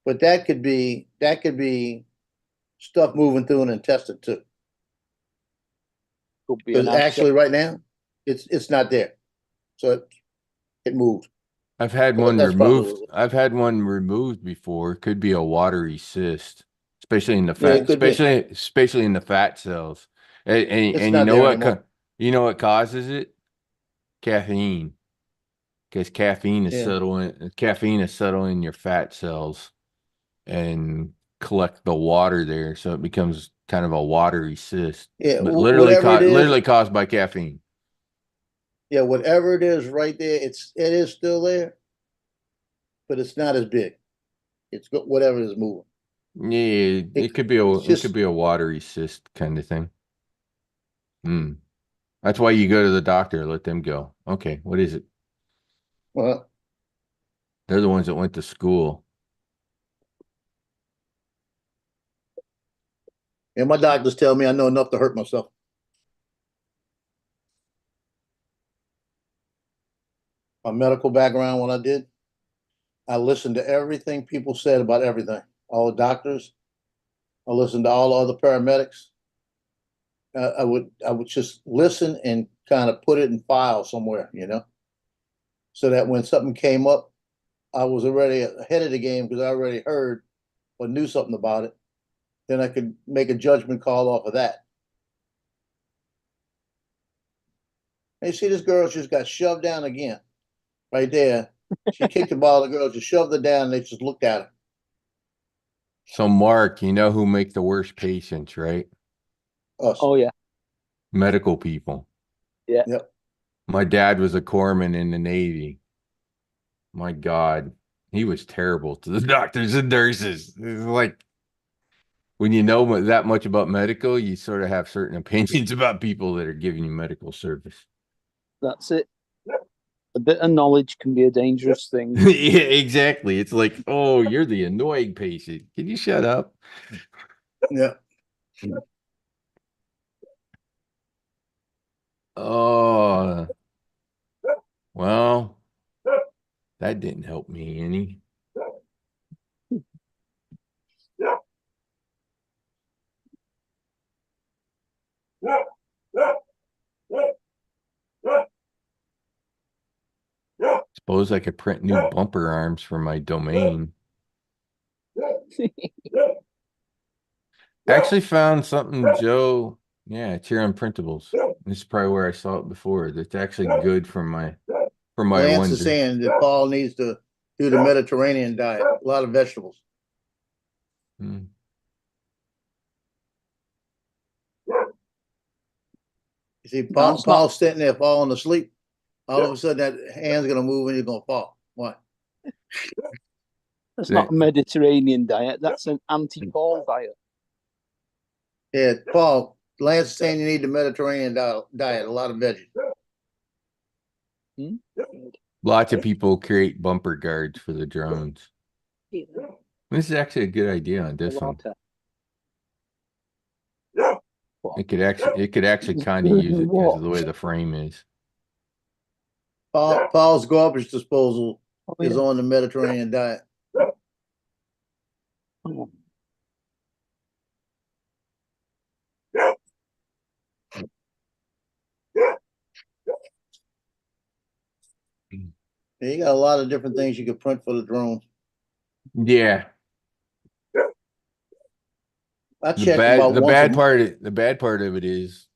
But that could be stuff moving through an intestine too. Could be an Because actually right now, it's not there. So it moved. I've had So one that's probably removed. I've had one removed before. Could be a watery cyst, especially in the Yeah, fat, it could be. especially in the fat cells. It's And you not know there what? anymore. You know what causes it? Caffeine, because Yeah. caffeine is settling in your fat cells and collect the water there, so it becomes kind of a watery cyst. Yeah, But whatever it is, literally caused by caffeine. yeah, whatever it is right there, it is still there, but it's not as big. Whatever is moving. Yeah, It, it's it could just be a watery cyst kind of thing. Hmm. That's why you go to the doctor, let them go. Okay, what is it? well, They're the ones that went to school. and my doctors tell me I know enough to hurt myself. My medical background, when I listened to everything people said about everything. All the doctors. I listened to all the other paramedics. I would just listen and kind of put it in file somewhere, so that when something came up, I was already ahead of the game because I already heard or knew something about it. Then I could make a judgment call off of that. And you see, this girl just got shoved down again, right there. She kicked the ball. The girl just shoved her down. And they just looked at her. So, Mark, you know who make the worst patients, right? Us. Oh yeah, Medical people. yeah. Yep. My dad was a corpsman in the Navy. My God, he was terrible to the doctors and nurses. It's like when you know that much about medical, you sort of have certain opinions about people that are giving you medical service. That's it. A bit of knowledge can be a dangerous thing. Yeah, exactly. It's like, oh, you're the annoying patient. Can you shut up? Yeah. Oh, well, that didn't help me any. Suppose I could print new bumper arms for my domain. Actually found something, Joe. Yeah, it's here on printables. This is probably where I saw it before. That's actually good for my Lance ones. is saying that Paul needs to do the Mediterranean diet, a lot of vegetables. Hmm. You see, That's Paul's sitting there falling asleep. All of a sudden, that hand's gonna move and he's gonna fall. Why? That's not a Mediterranean diet. That's an anti-Paul diet. Yeah, Paul. Lance is saying you need the Mediterranean diet, a lot of veggies. Lots of people create bumper guards for the drones. This is actually a good idea on this one. It could actually kind of use it because of the way the frame is. Paul's garbage disposal Oh, is yeah. on the Mediterranean diet. Oh. You got a lot of different things you can print for the drones. Yeah. I check about The once a bad month. part of it is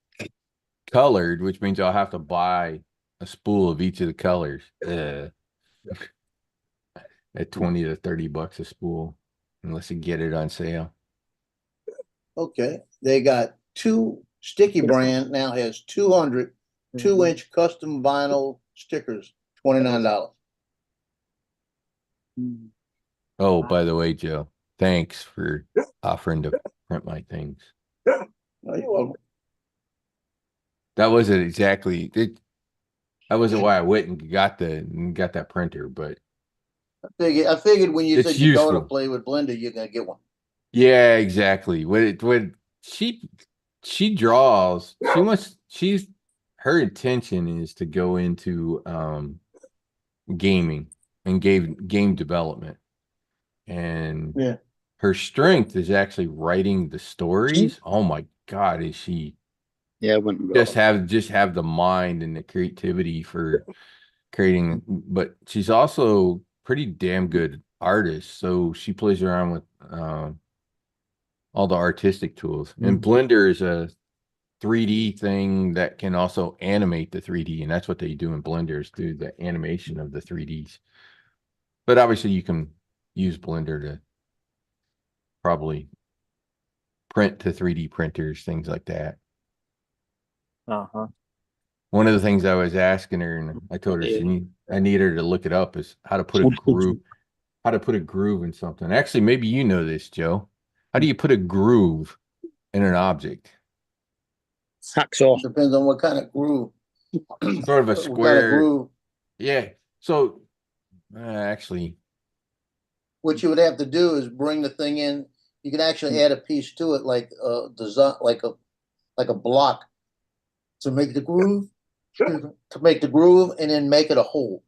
colored, which means I'll have to buy a spool of each of the colors. At 20 to 30 bucks a spool, unless you get it on sale. Okay, they got Sticky brand now has 200 2-inch custom vinyl stickers, $29. Oh, by the way, Joe, thanks for offering to print my things. Oh, you're welcome. That wasn't exactly it. That wasn't why I went and got that printer, but I figured when you it's said your daughter useful. played with Blender, you're gonna get one. Yeah, exactly. When she draws, her intention is to go into gaming and game development. And Yeah. her strength is actually writing the stories. Oh my God, is she Yeah, I went and got just have the mind and the creativity for creating, but she's also pretty damn good artist. So she plays around with all the artistic tools. And Blender is a 3D thing that can also animate the 3D, and that's what they do in Blender is do the animation of the 3Ds. But obviously you can use Blender to probably print to 3D printers, things like that. Uh-huh. One of the things I was asking her, and I told her I need her to look it up, is how to put a groove in something. Actually, maybe you know this, Joe. How do you put a groove in an object? Hacksaw. Depends on what kind of groove. Sort of a What kind of square. groove. Yeah. So actually, What you would have to do is bring the thing in. You can actually add a piece to it, like design, like a block, to make the groove, and then make it a hole.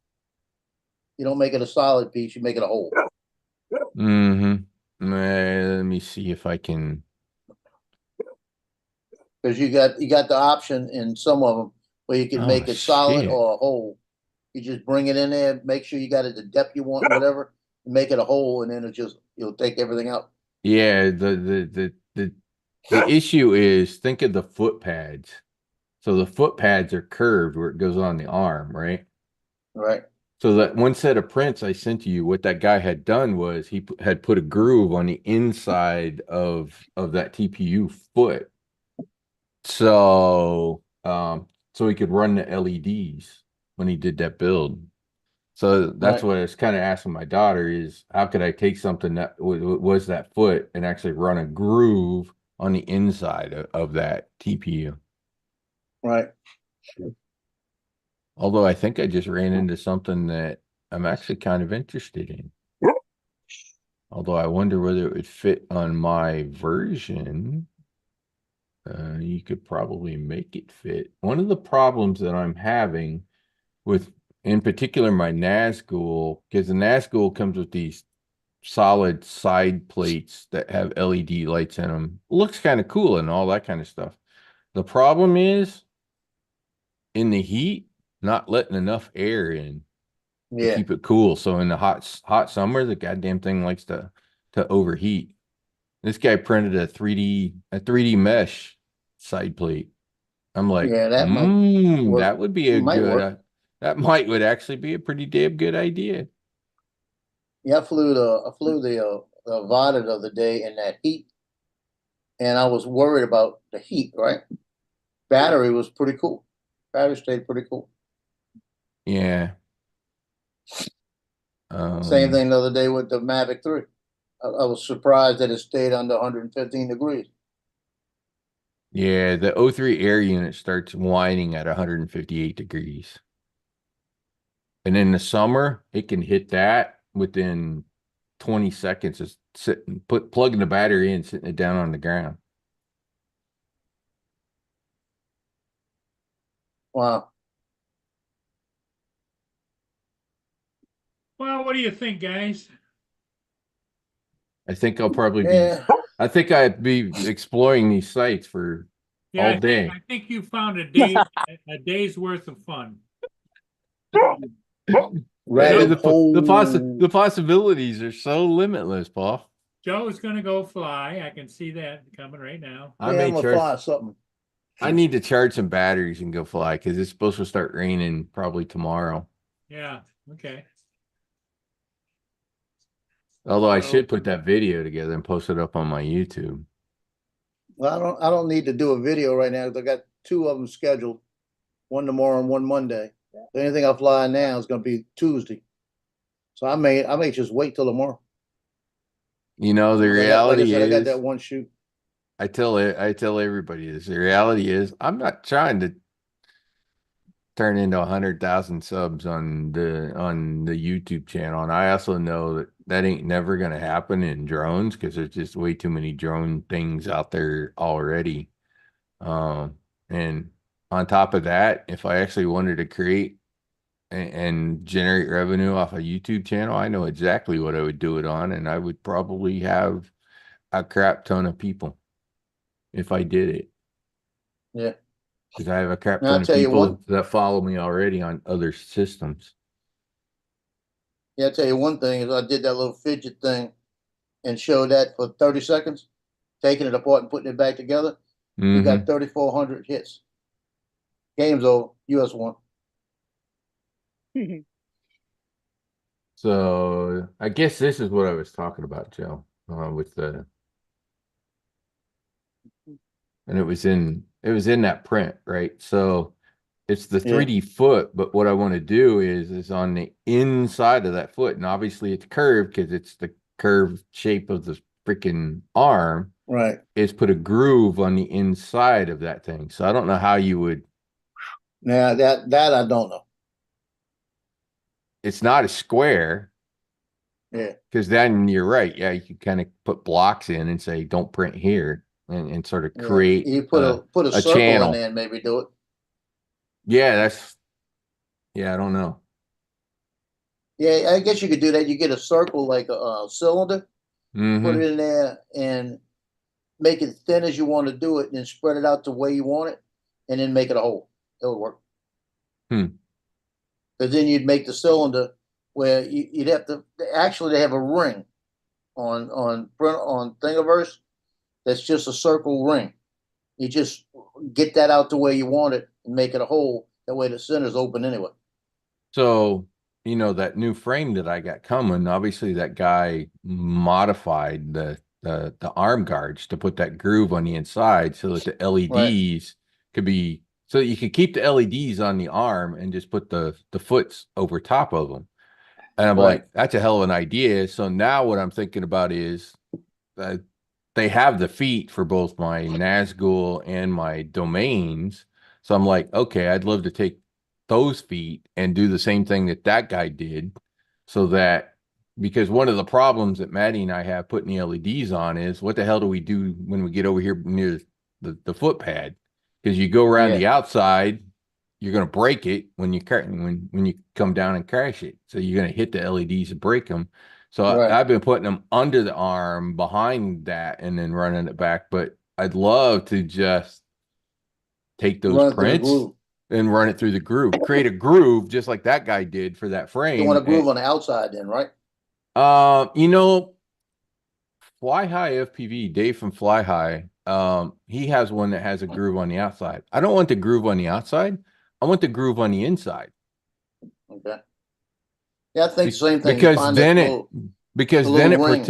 You don't make it a solid piece; you make it a hole. let me see if I can. Because you got the option in some of them where you can Oh, make it solid shit. or a hole. You just bring it in there, make sure you got it the depth you want, whatever, make it a hole, and then you'll take everything out. Yeah, the issue is think of the foot pads. So the foot pads are curved where it goes on the arm, right? Right. So that one set of prints I sent to you, what that guy had done was he had put a groove on the inside of that TPU foot. So so he could run the LEDs when he did that build. So that's Right. what I was kind of asking my daughter is how could I take something that was that foot and actually run a groove on the inside of that TPU? Right. Although I think I just ran into something that I'm actually kind of interested in. Although I wonder whether it would fit on my version. You could probably make it fit. One of the problems that I'm having with, in particular, my Nazgul, because the Nazgul comes with these solid side plates that have LED lights in them. Looks kind of cool and all that kind of stuff. The problem is in the heat, not letting enough air in to Yeah. keep it cool. So in the hot summer, the goddamn thing likes to overheat. This guy printed a 3D mesh side plate. I'm like, Yeah, that might work. that would be a Might good work. that would actually be a pretty damn good idea. Yeah, I flew the Avata the other day in that heat, and I was worried about the heat. Right, battery was pretty cool. Battery stayed pretty cool. Yeah. Same thing the other day with the Mavic 3. I was surprised that it stayed under 115 degrees. Yeah, the O3 air unit starts whining at 158 degrees. And in the summer, it can hit that within 20 seconds of plugging the battery in, sitting it down on the ground. Wow. Well, what do you think, guys? I think I'll probably Yeah. I think I'd be exploring these sites for Yeah, all day. I think you found a day's worth of fun. Rabbit the hole. the possibilities are so limitless, Paul. Joe's gonna go fly. I can see that coming right now. I Yeah, may I'm gonna charge. fly something. I need to charge some batteries and go fly because it's supposed to start raining probably tomorrow. Yeah, okay. Although I So- should put that video together and post it up on my YouTube. Well, I don't need to do a video right now, 'cause I got two of them scheduled, one tomorrow and one Monday. The only thing I fly now is gonna be Tuesday. So I may just wait till tomorrow. You know, the Like I reality said, I got is, that one shoot. I tell everybody this. The reality is, I'm not trying to turn into 100,000 subs on the YouTube channel, and I also know that that ain't never gonna happen in drones because there's just way too many drone things out there already. And on top of that, if I actually wanted to create and generate revenue off a YouTube channel, I know exactly what I would do it on, and I would probably have a crap ton of people if I did it. Yeah. Because I have a crap And I'll ton of tell you people what- that follow me already on other systems. Yeah, I tell you one thing is I did that little fidget thing and showed that for 30 seconds, taking it apart and putting it back together. We Mhm. got 3,400 hits. Game's over. US won. So I guess this is what I was talking about, Joe, with and it was in that print, right? So it's the Yeah. 3D foot, but what I want to do is on the inside of that foot, and obviously it's curved because it's the curved shape of the freaking arm, Right. is put a groove on the inside of that thing. So I don't know how you would. Now that I don't know. It's not a square. Yeah. Because then you're right. Yeah, you can kind of put blocks in and say, don't print here and sort of Yeah. create You put a a circle channel. in there and maybe do it. Yeah, I don't know. Yeah, I guess you could do that. You get a circle like a cylinder, put Mhm. it in there and make it thin as you want to do it, and then spread it out the way you want it, and then make it a hole. It'll work. Hmm. Because then you'd make the cylinder where you'd have to actually they have a ring on Thingiverse that's just a circle ring. You just get that out the way you want it and make it a hole. That way the center's open anyway. So, that new frame that I got coming, obviously that guy modified the arm guards to put that groove on the inside so that the LEDs could be, so that you could keep the LEDs on the arm and just put the foots over top of them. And I'm Right. like, that's a hell of an idea. So now what I'm thinking about is they have the feet for both my Nazgul and my domains. So I'm like, okay, I'd love to take those feet and do the same thing that guy did. So that, because one of the problems that Maddie and I have putting the LEDs on is what the hell do we do when we get over here near the foot pad? Because you go around the outside, you're going to break it when you come down and crash it. So you're going to hit the LEDs and break them. So I've been putting them under the arm behind that and then running it back. But I'd love to just take those prints and run it through the groove, create a groove just like that guy did for that frame. You want a groove on the outside then, right? Fly High FPV, Dave from Fly High, he has one that has a groove on the outside. I don't want the groove on the outside. I want the groove on the inside. Okay. Yeah, I think the same thing. Because then ring.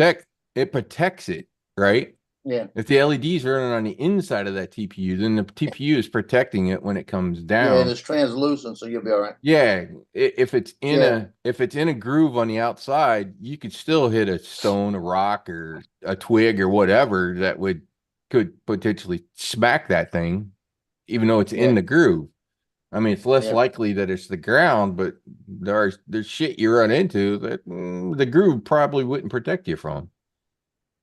it protects it, right? Yeah. If the LEDs are running on the inside of that TPU, then the TPU is protecting it when it comes down. Yeah, and it's translucent, so you'll be all right. Yeah, if it's in a groove on the outside, you could still hit a stone, a rock, or a twig or whatever that could potentially smack that thing, even though it's in the groove. I mean, it's less likely that it's the ground, but there's shit you run into that the groove probably wouldn't protect you from.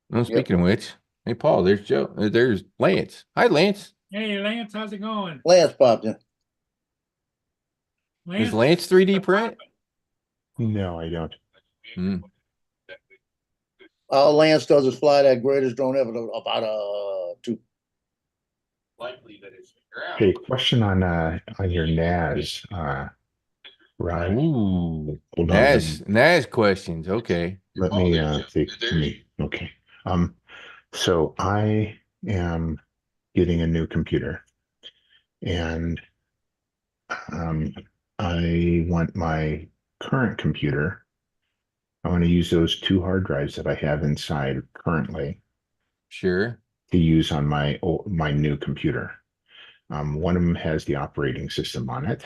Well, speaking of which, hey Paul, there's Joe. There's Lance. Hi, Lance. Hey, Lance, how's it going? Lance popped in. Is Lance 3D print? No, I don't. All Lance does is fly that greatest drone ever, about 2. Likely that it's the ground. Hey, question on your NAS. Right. Ooh, Hold on. NAS questions. Okay. Let me think. Okay. Um, so I am getting a new computer, and um, I want my current computer. I want to use those two hard drives that I have inside currently Sure. to use on my new computer. One of them has the operating system on it,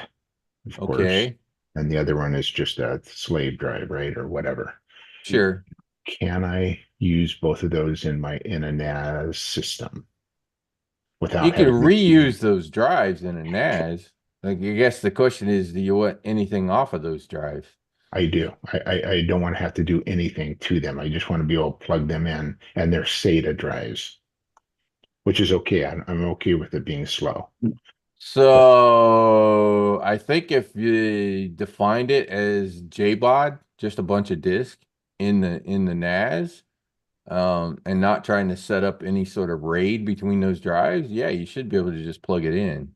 of course, Okay. and the other one is just a slave drive, right, or whatever. Sure. Can I use both of those in a NAS system You without can having to? reuse those drives in a NAS. Like, I guess the question is, do you want anything off of those drives? I do. I don't want to have to do anything to them. I just want to be able to plug them in, and they're SATA drives, which is okay. I'm okay with it being slow. So I think if you defined it as JBOD, just a bunch of disk in the NAS, and not trying to set up any sort of RAID between those drives, yeah, you should be able to just plug it in.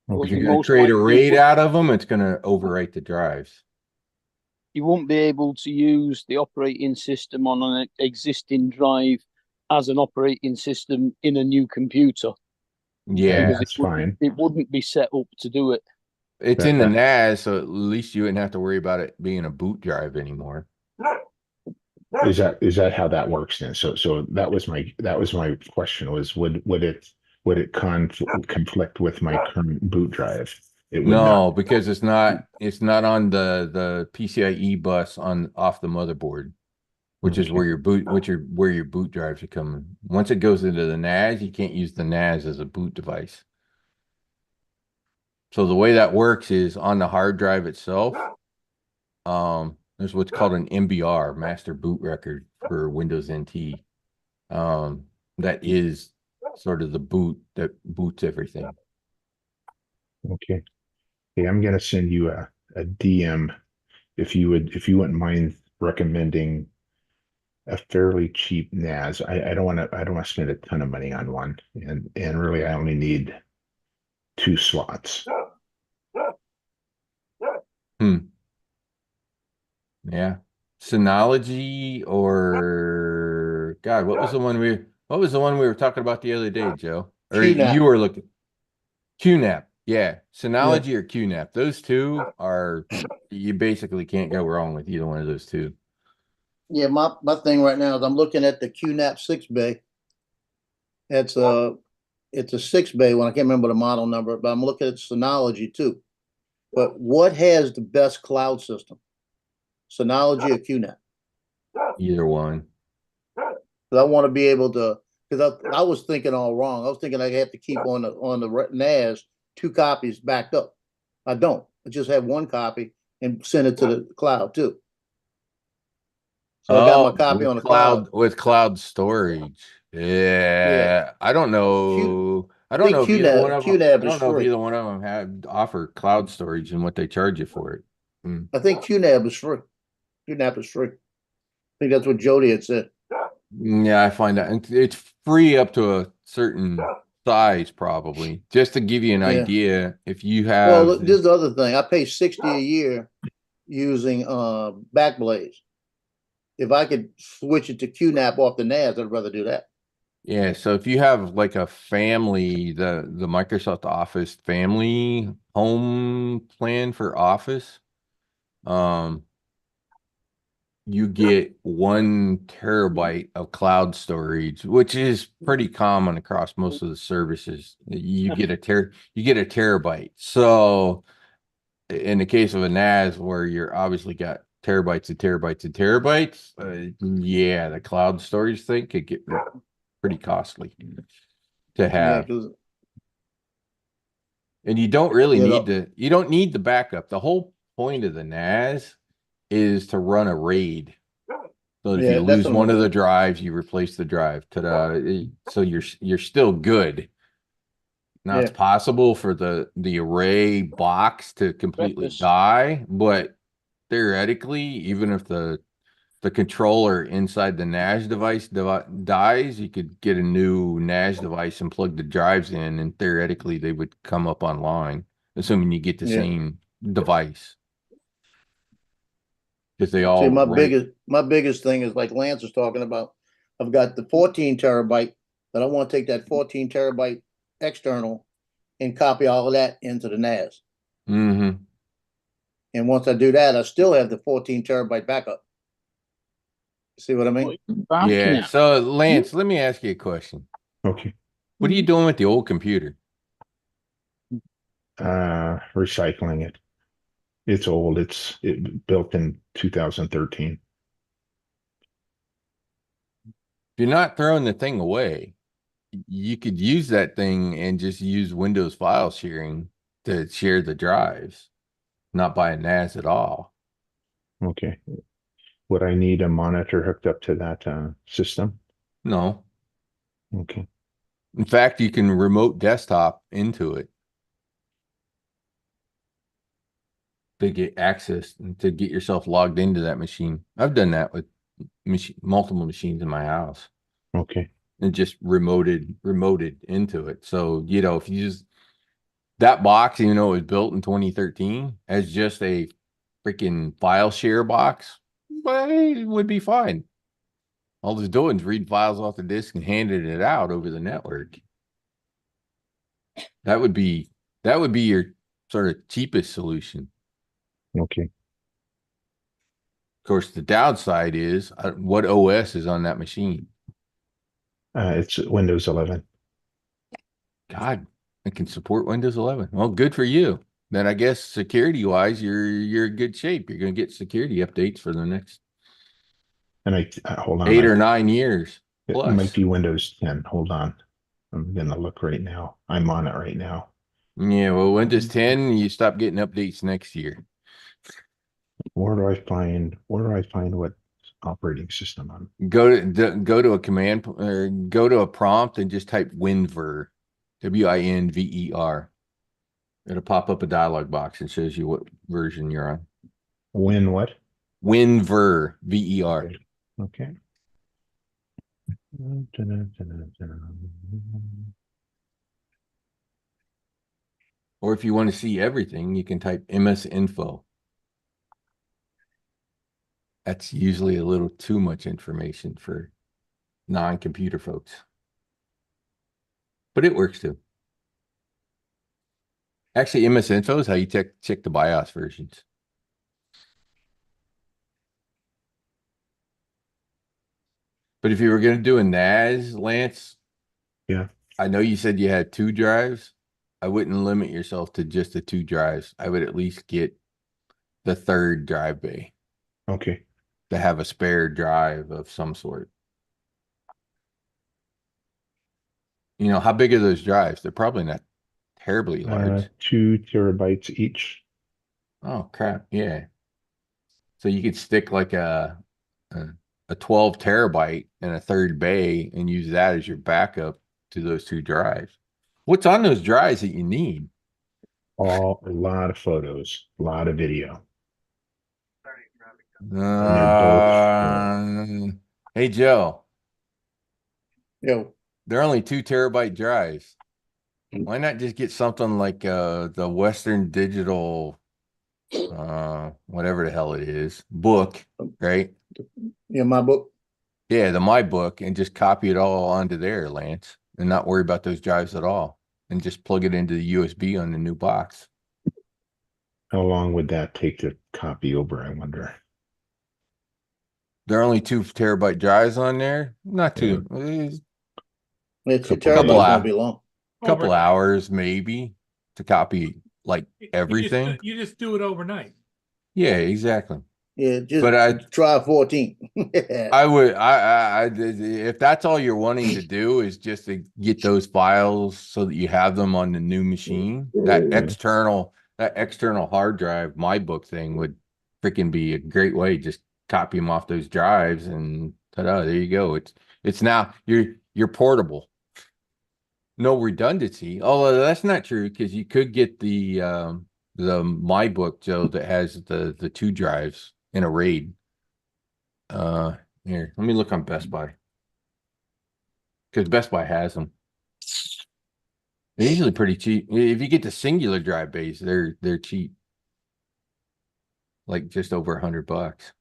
Well, If Okay. you're you going to most create a likely RAID out of them, it's going to overwrite the drives. you won't be able to use the operating system on an existing drive as an operating system in a new computer Yeah, because That's fine. it wouldn't be set up to do it. it's in the That- NAS, so at least you wouldn't have to worry about it being a boot drive anymore. Is that how that works then? So that was my question was would it conflict with my current boot drive? It would not. No, because it's not on the PCIe bus on off the motherboard, which is Okay. where your boot drives are coming. Once it goes into the NAS, you can't use the NAS as a boot device. So the way that works is on the hard drive itself, there's what's called an MBR, Master Boot Record for Windows NT. That is sort of the boot that boots everything. Okay. Hey, I'm gonna send you a DM if you wouldn't mind recommending a fairly cheap NAS. I don't want to spend a ton of money on one, and really I only need 2 slots. Yeah. Synology or God, what was the one we were talking about the other day, Joe? Or QNAP. you were looking QNAP. Yeah. Yeah. Synology or QNAP. Those two are you basically can't go wrong with either one of those two. Yeah, my thing right now is I'm looking at the QNAP 6-bay. It's a 6-bay one. I can't remember the model number, but I'm looking at Synology too. But what has the best cloud system? Synology or QNAP? Either one. 'Cause I want to be able to, because I was thinking all wrong. I was thinking I have to keep on the NAS 2 copies backed up. I don't. I just have 1 copy and send it to the cloud too. So I got my copy with on the cloud. with cloud storage. Yeah. I don't know. I don't think know if either one of them. I QNAP is don't know if free. either one of them have offer cloud storage and what they charge you for it. I think QNAP is free. QNAP is free. I think that's what Jody had said. Yeah, I find that and it's free up to a certain size, probably. Just to give you an Yeah. idea, if you Well, have this is the other thing. I pay $60 a year using Backblaze. If I could switch it to QNAP off the NAS, I'd rather do that. yeah, so if you have like a family, the Microsoft Office family home plan for Office, you get 1 TB of cloud storage, which is pretty common across most of the services. You get a terabyte. So in the case of a NAS where you're obviously got terabytes and terabytes and terabytes, yeah, the cloud storage thing could get pretty costly to Yeah, have. because And you don't really You need know- you don't need the backup. The whole point of the NAS is to run a RAID. So if Yeah, you that's lose what I'm one of the looking drives, you replace the drive. Ta-da. So you're still good. Now it's Yeah. possible for the array box to completely Breakfast. die, but theoretically, even if the controller inside the NAS device dies, you could get a new NAS device and plug the drives in, and theoretically they would come up online. assuming you get the Yeah. same device. Because they See, all my biggest thing is like Lance was talking about. I've got the 14 terabyte, but I want to take that 14 terabyte external and copy all of that into the NAS. Mm-hmm. And once I do that, I still have the 14 terabyte backup. See what I mean? Yeah. Backing So Lance, let me ask you a question. Okay. What are you doing with the old computer? Recycling it. It's old. It built in 2013. If you're not throwing the thing away, you could use that thing and just use Windows file sharing to share the drives, not buy a NAS at all. Okay. Would I need a monitor hooked up to that system? No. Okay. In fact, you can remote desktop into it to get access and to get yourself logged into that machine. I've done that with multiple machines in my house Okay. and just remoted into it. So, you know, if you use that box, even though it was built in 2013 as just a freaking file share box, but it would be fine. All it's doing is reading files off the disk and handing it out over the network. That would be your sort of cheapest solution. Okay. Of course, the downside is what OS is on that machine. It's Windows 11. God, it can support Windows 11. Well, good for you. Then I guess security wise, you're in good shape. You're going to get security updates for the next And hold on. 8 or 9 years It plus. might be Windows 10. Hold on. I'm gonna look right now. I'm on it right now. Yeah, well, Windows 10, you stop getting updates next year. Where do I find what operating system I'm? Go to a command or go to a prompt and just type WinVer, WINVER. It'll pop up a dialog box and shows you what version you're on. Win what? WinVer, VER. Okay. Or if you want to see everything, you can type MS Info. That's usually a little too much information for non-computer folks. But it works too. Actually, MS Info is how you check the BIOS versions. But if you were going to do a NAS, Lance, Yeah. I know you said you had 2 drives. I wouldn't limit yourself to just the 2 drives. I would at least get the 3rd drive bay Okay. to have a spare drive of some sort. You know, how big are those drives? They're probably not terribly large. 2 terabytes each. Oh crap, yeah. So you could stick like a 12 terabyte and a 3rd bay and use that as your backup to those 2 drives. What's on those drives that you need? A lot of photos, a lot of video. Hey Joe, Yo, they're only 2 terabyte drives. Why not just get something like the Western Digital whatever the hell it is, book, right? yeah, my book. Yeah, the My Book, and just copy it all onto there, Lance, and not worry about those drives at all, and just plug it into the USB on the new box. How long would that take to copy over, I wonder? There are only 2 terabyte drives on there. Not too. It's a Couple terabyte days. won't be long. Couple Overnight. hours maybe to copy like everything. You just do it overnight. Yeah, exactly. Yeah, just But try 14. I would if that's all you're wanting to do is just to get those files so that you have them on the new machine, that external hard drive, My Book thing would freaking be a great way. Just copy them off those drives and ta-da, there you go. It's now you're portable. No redundancy. Although that's not true because you could get the My Book, Joe, that has the 2 drives in a RAID. Here, let me look on Best Buy because Best Buy has them. They're usually pretty cheap. If you get the singular drive bays, they're cheap. Like just over $100.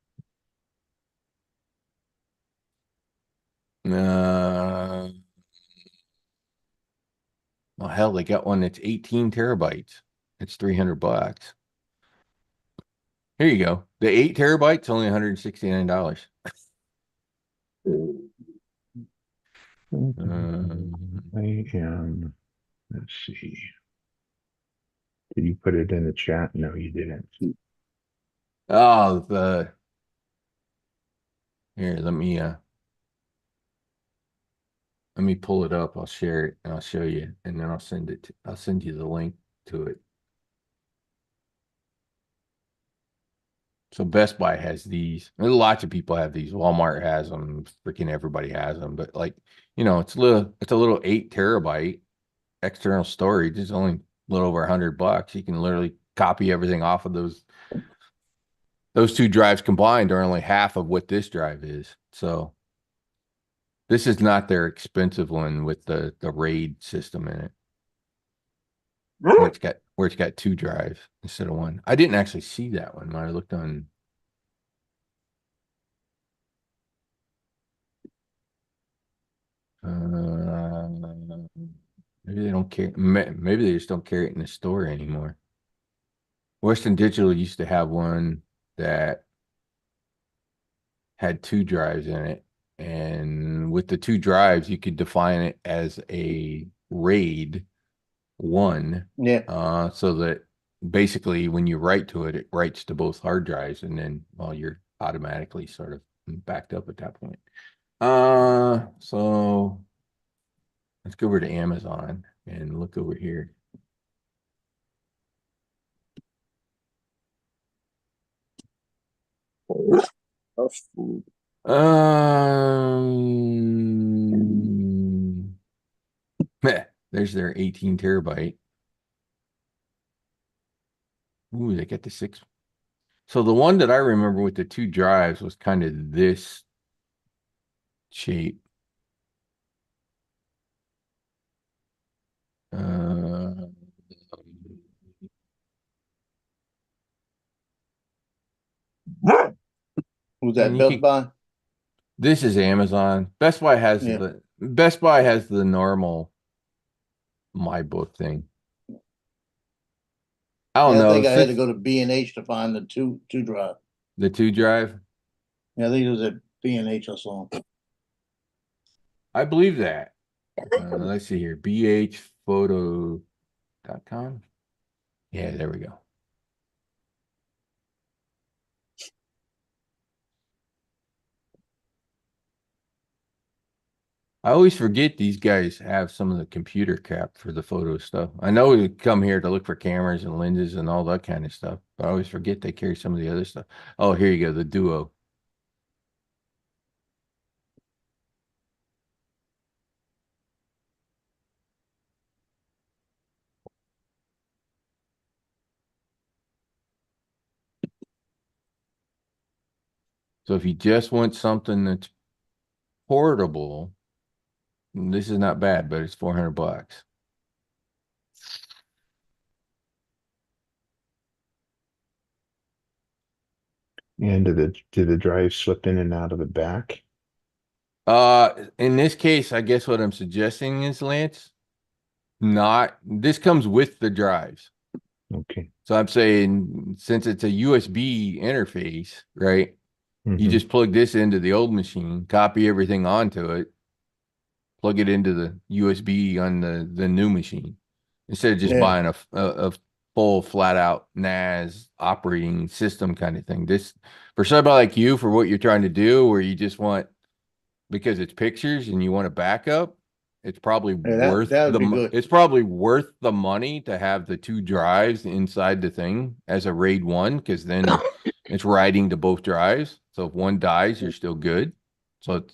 Well, hell, they got one that's 18 terabytes. It's $300. Here you go. The 8 terabytes only $169. I am, let's see. Did you put it in the chat? No, you didn't. Oh, here, let me pull it up. I'll share it and I'll show you, and then I'll send you the link to it. So Best Buy has these. Lots of people have these. Walmart has them. Freaking everybody has them. But like, it's a little 8 terabyte external storage. It's only a little over $100. You can literally copy everything off of those. Those two drives combined are only half of what this drive is. So this is not their expensive one with the RAID system in it. Where it's got 2 drives instead of 1. I didn't actually see that one when I looked on. Maybe they don't care. Maybe they just don't carry it in the store anymore. Western Digital used to have one that had 2 drives in it, and with the 2 drives, you could define it as a RAID 1. Yeah. So that basically when you write to it, it writes to both hard drives, and then you're automatically sort of backed up at that point. So let's go over to Amazon and look over here. There's their 18 terabyte. Ooh, they get the 6. So the one that I remember with the 2 drives was kind of this shape. Was that And you Best can- Buy? This is Amazon. Best Buy has Yeah. the normal My Book thing. I don't Yeah, I know. think I had to go to B&H to find the two drive. The 2 drive. Yeah, I think it was at B&H or something. I believe that. Let's see here. bhphoto.com. Yeah, there we go. I always forget these guys have some of the computer crap for the photo stuff. I know we come here to look for cameras and lenses and all that kind of stuff, but I always forget they carry some of the other stuff. Oh, here you go, the Duo. So if you just want something that's portable, this is not bad, but it's $400. And do the drives slip in and out of the back? In this case, I guess what I'm suggesting is, Lance, this comes with the drives. Okay. So I'm saying since it's a USB interface, right? You Mhm. just plug this into the old machine, copy everything onto it, plug it into the USB on the new machine, instead of just Yeah. buying a full flat out NAS operating system kind of thing. This, for somebody like you, for what you're trying to do, where you just want, because it's pictures and you want a backup, it's probably Yeah, that would be good. it's probably worth the money to have the 2 drives inside the thing as a RAID 1, because then it's writing to both drives. So if one dies, you're still good. So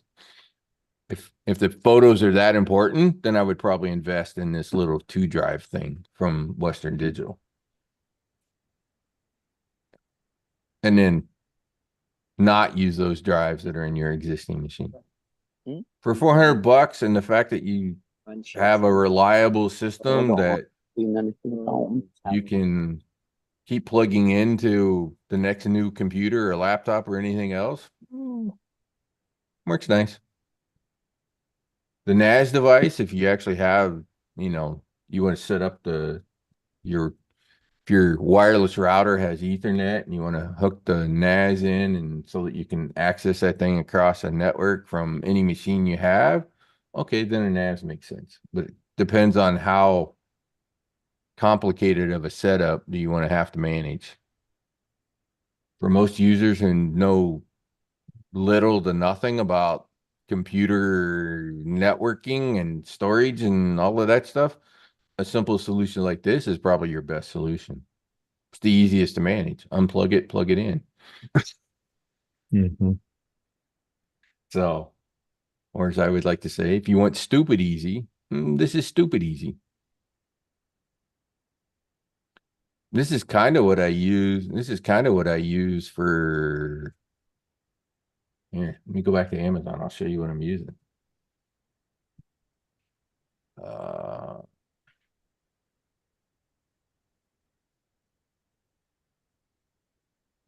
if the photos are that important, then I would probably invest in this little 2 drive thing from Western Digital. And then not use those drives that are in your existing machine. Hmm. For $400 and the fact that have a reliable system that Seen anything about 'em. you can keep plugging into the next new computer or laptop or anything else, works nice. The NAS device, if you actually have, you know, you want to set up your if your wireless router has Ethernet and you want to hook the NAS in and so that you can access that thing across a network from any machine you have, okay, then a NAS makes sense. But it depends on how complicated of a setup do you want to have to manage. For most users who know little to nothing about computer networking and storage and all of that stuff, a simple solution like this is probably your best solution. It's the easiest to manage. Unplug it, plug it in. Mhm. So, or as I would like to say, if you want stupid easy, this is stupid easy. This is kind of what I use. This is kind of what I use for. Here, let me go back to Amazon. I'll show you what I'm using.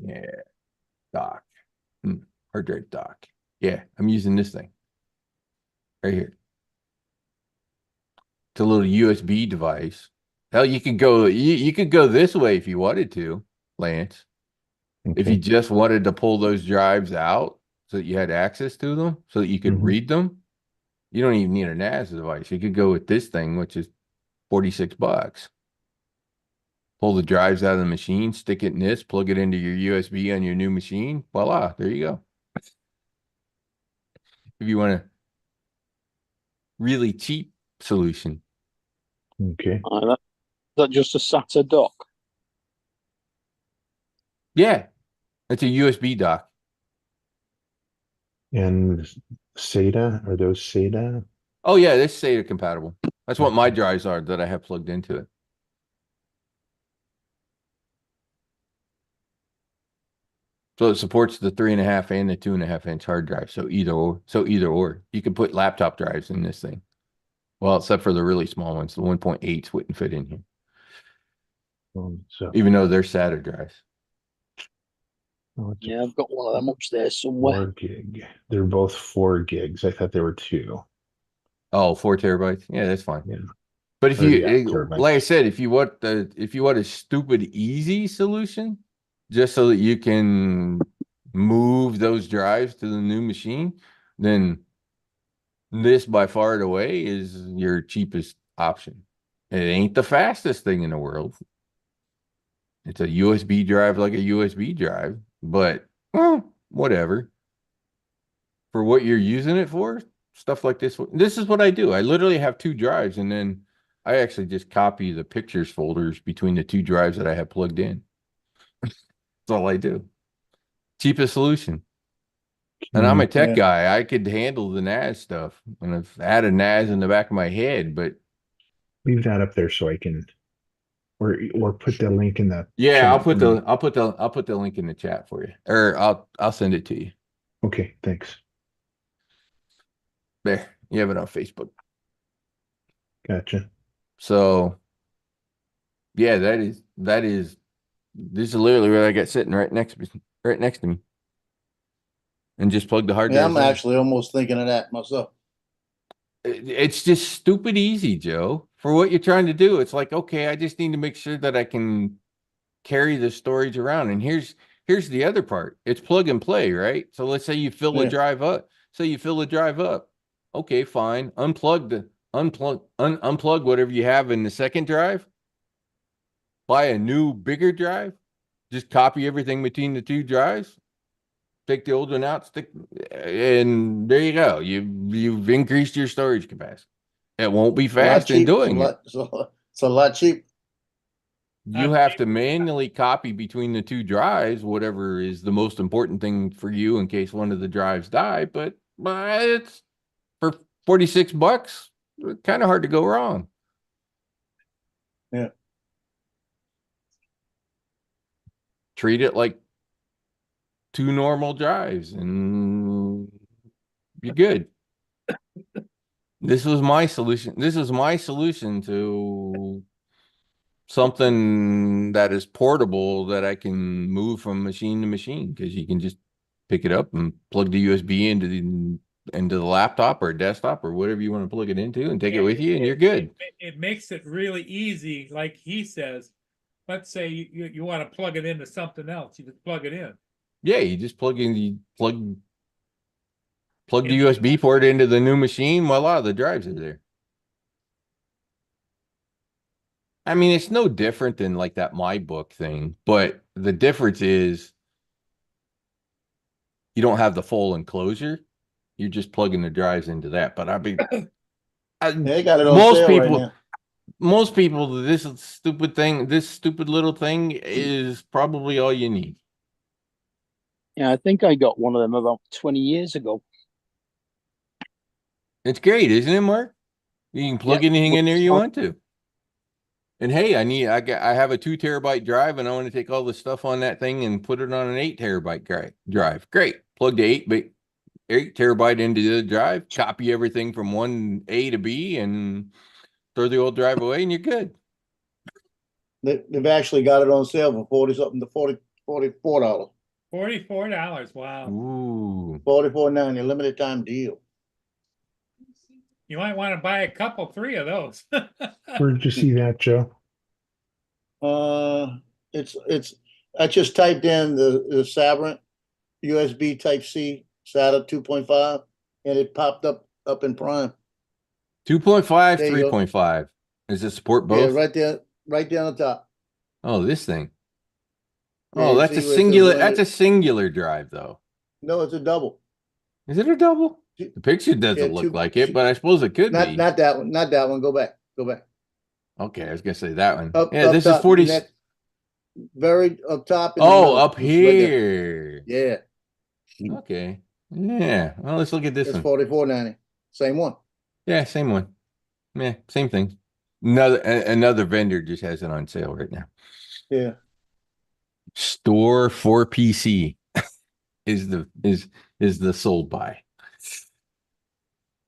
Yeah, dock. Hard drive dock. Yeah, I'm using this thing right here. It's a little USB device. Hell, you could go you could go this way if you wanted to, Lance. If you Okay. just wanted to pull those drives out so that you had access to them, so that you could Mhm. read them, you don't even need a NAS device. You could go with this thing, which is $46. Pull the drives out of the machine, stick it in this, plug it into your USB on your new machine. Voila, there you go. If you want a really cheap solution. Okay. That just a SATA dock. Yeah, it's a USB dock. And SATA, are those SATA? Oh yeah, this SATA compatible. That's what my Okay. drives are that I have plugged into it. So it supports the 3.5 and the 2.5 inch hard drive. So either or. You can put laptop drives in this thing. Well, except for the really small ones, the 1.8s wouldn't fit in here, So even though they're SATA drives. it's Yeah, I've got one of them upstairs somewhere. 4 gig. They're both 4 gigs. I thought they were 2. Oh, 4 terabytes. Yeah, that's fine. Yeah. But if Or, yeah, you, like I terabytes. said, if you want a stupid easy solution, just so that you can move those drives to the new machine, then this by far and away is your cheapest option. It ain't the fastest thing in the world. It's a USB drive like a USB drive, but whatever. For what you're using it for, stuff like this is what I do. I literally have 2 drives, and then I actually just copy the pictures folders between the 2 drives that I have plugged in. That's all I do. Cheapest solution. And I'm a tech Yeah. guy. I could handle the NAS stuff, and I've had a NAS in the back of my head, but Leave that up there so I can, or put the link in the yeah, chat. I'll put the link in the chat for you, or I'll send it to you. Okay, thanks. There, you have it on Facebook. Gotcha. So, yeah, this is literally what I got sitting right next to me, and just plug the hard Yeah, drive. I'm actually almost thinking of that myself. It's just stupid easy, Joe. For what you're trying to do, it's like, okay, I just need to make sure that I can carry the storage around. And here's the other part. It's plug and play, right? So let's say you fill a Yeah. drive up. So you fill a drive up. Okay, fine. Unplug whatever you have in the second drive. Buy a new bigger drive. Just copy everything between the 2 drives. Take the old one out, and there you go. You've increased your storage capacity. It won't be A lot fast in cheap. doing it. It's a lot cheap. You have to manually copy between the 2 drives, whatever is the most important thing for you in case one of the drives die. But it's for $46, kind of hard to go wrong. Yeah. Treat it like 2 normal drives and you're good. This was my solution. This is my solution to something that is portable that I can move from machine to machine, because you can just pick it up and plug the USB into the laptop or desktop or whatever you want to plug it into and take it with you, and you're good. It makes it really easy, like he says. Let's say you want to plug it into something else, you just plug it in. Yeah, you just plug the Yeah. USB port into the new machine. Voila, the drives are there. I mean, it's no different than like that MyBook thing, but the difference is you don't have the full enclosure. You're just plugging the drives into that. But I mean, They got it on most sale people, right now. most people, this stupid thing, this stupid little thing is probably all you need. Yeah, I think I got one of them about 20 years ago. It's great, isn't it, Mark? You can plug Yeah, anything in there you well, want to. And hey, I have a 2 terabyte drive and I want to take all the stuff on that thing and put it on an 8 terabyte drive. Great. Plug the 8 terabyte into the drive, copy everything from one A to B and throw the old drive away and you're good. They've actually got it on sale for 40 something to $44. $44. Wow. Ooh. $44.90, limited time deal. You might want to buy a couple, 3 of those. Where did you see that, Joe? It's I just typed in the Sabrent USB Type C SATA 2.5 and it popped up in Prime. 2.5, There you go. 3.5. Does it support Yeah, both? right there on the top. Oh, this thing. Yeah, Oh, you that's see a where it says singular, limited- that's a singular drive though. No, it's a double. Is it a double? Two- The picture doesn't yeah, look two- like it, but I suppose it could be. Not that one. Not that one. Go back. Okay, I was gonna say that one. Up, Yeah, up this top, is 40. next- very up top. In the Oh, middle. up It's right there. here. Yeah, Okay. Yeah. Well, let's look at this it's one. $44.90. Same one. Yeah, same one. Yeah, same thing. Another vendor just has it on sale right now. Yeah. Store for PC is the sold by.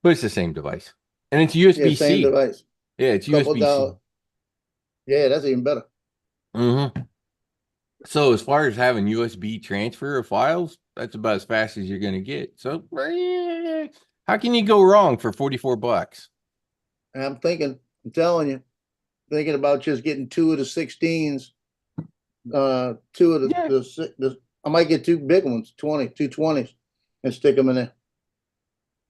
But it's the same device. And it's Yeah, USB-C. same device. Yeah, it's Couple USB-C. dollars. Yeah, that's even better. Mm-hmm. So as far as having USB transfer of files, that's about as fast as you're going to get. So how can you go wrong for $44? And I'm telling you, thinking about just getting 2 of the 16s, 2 of Yeah. I might get 2 big ones, 220s, and stick them in there.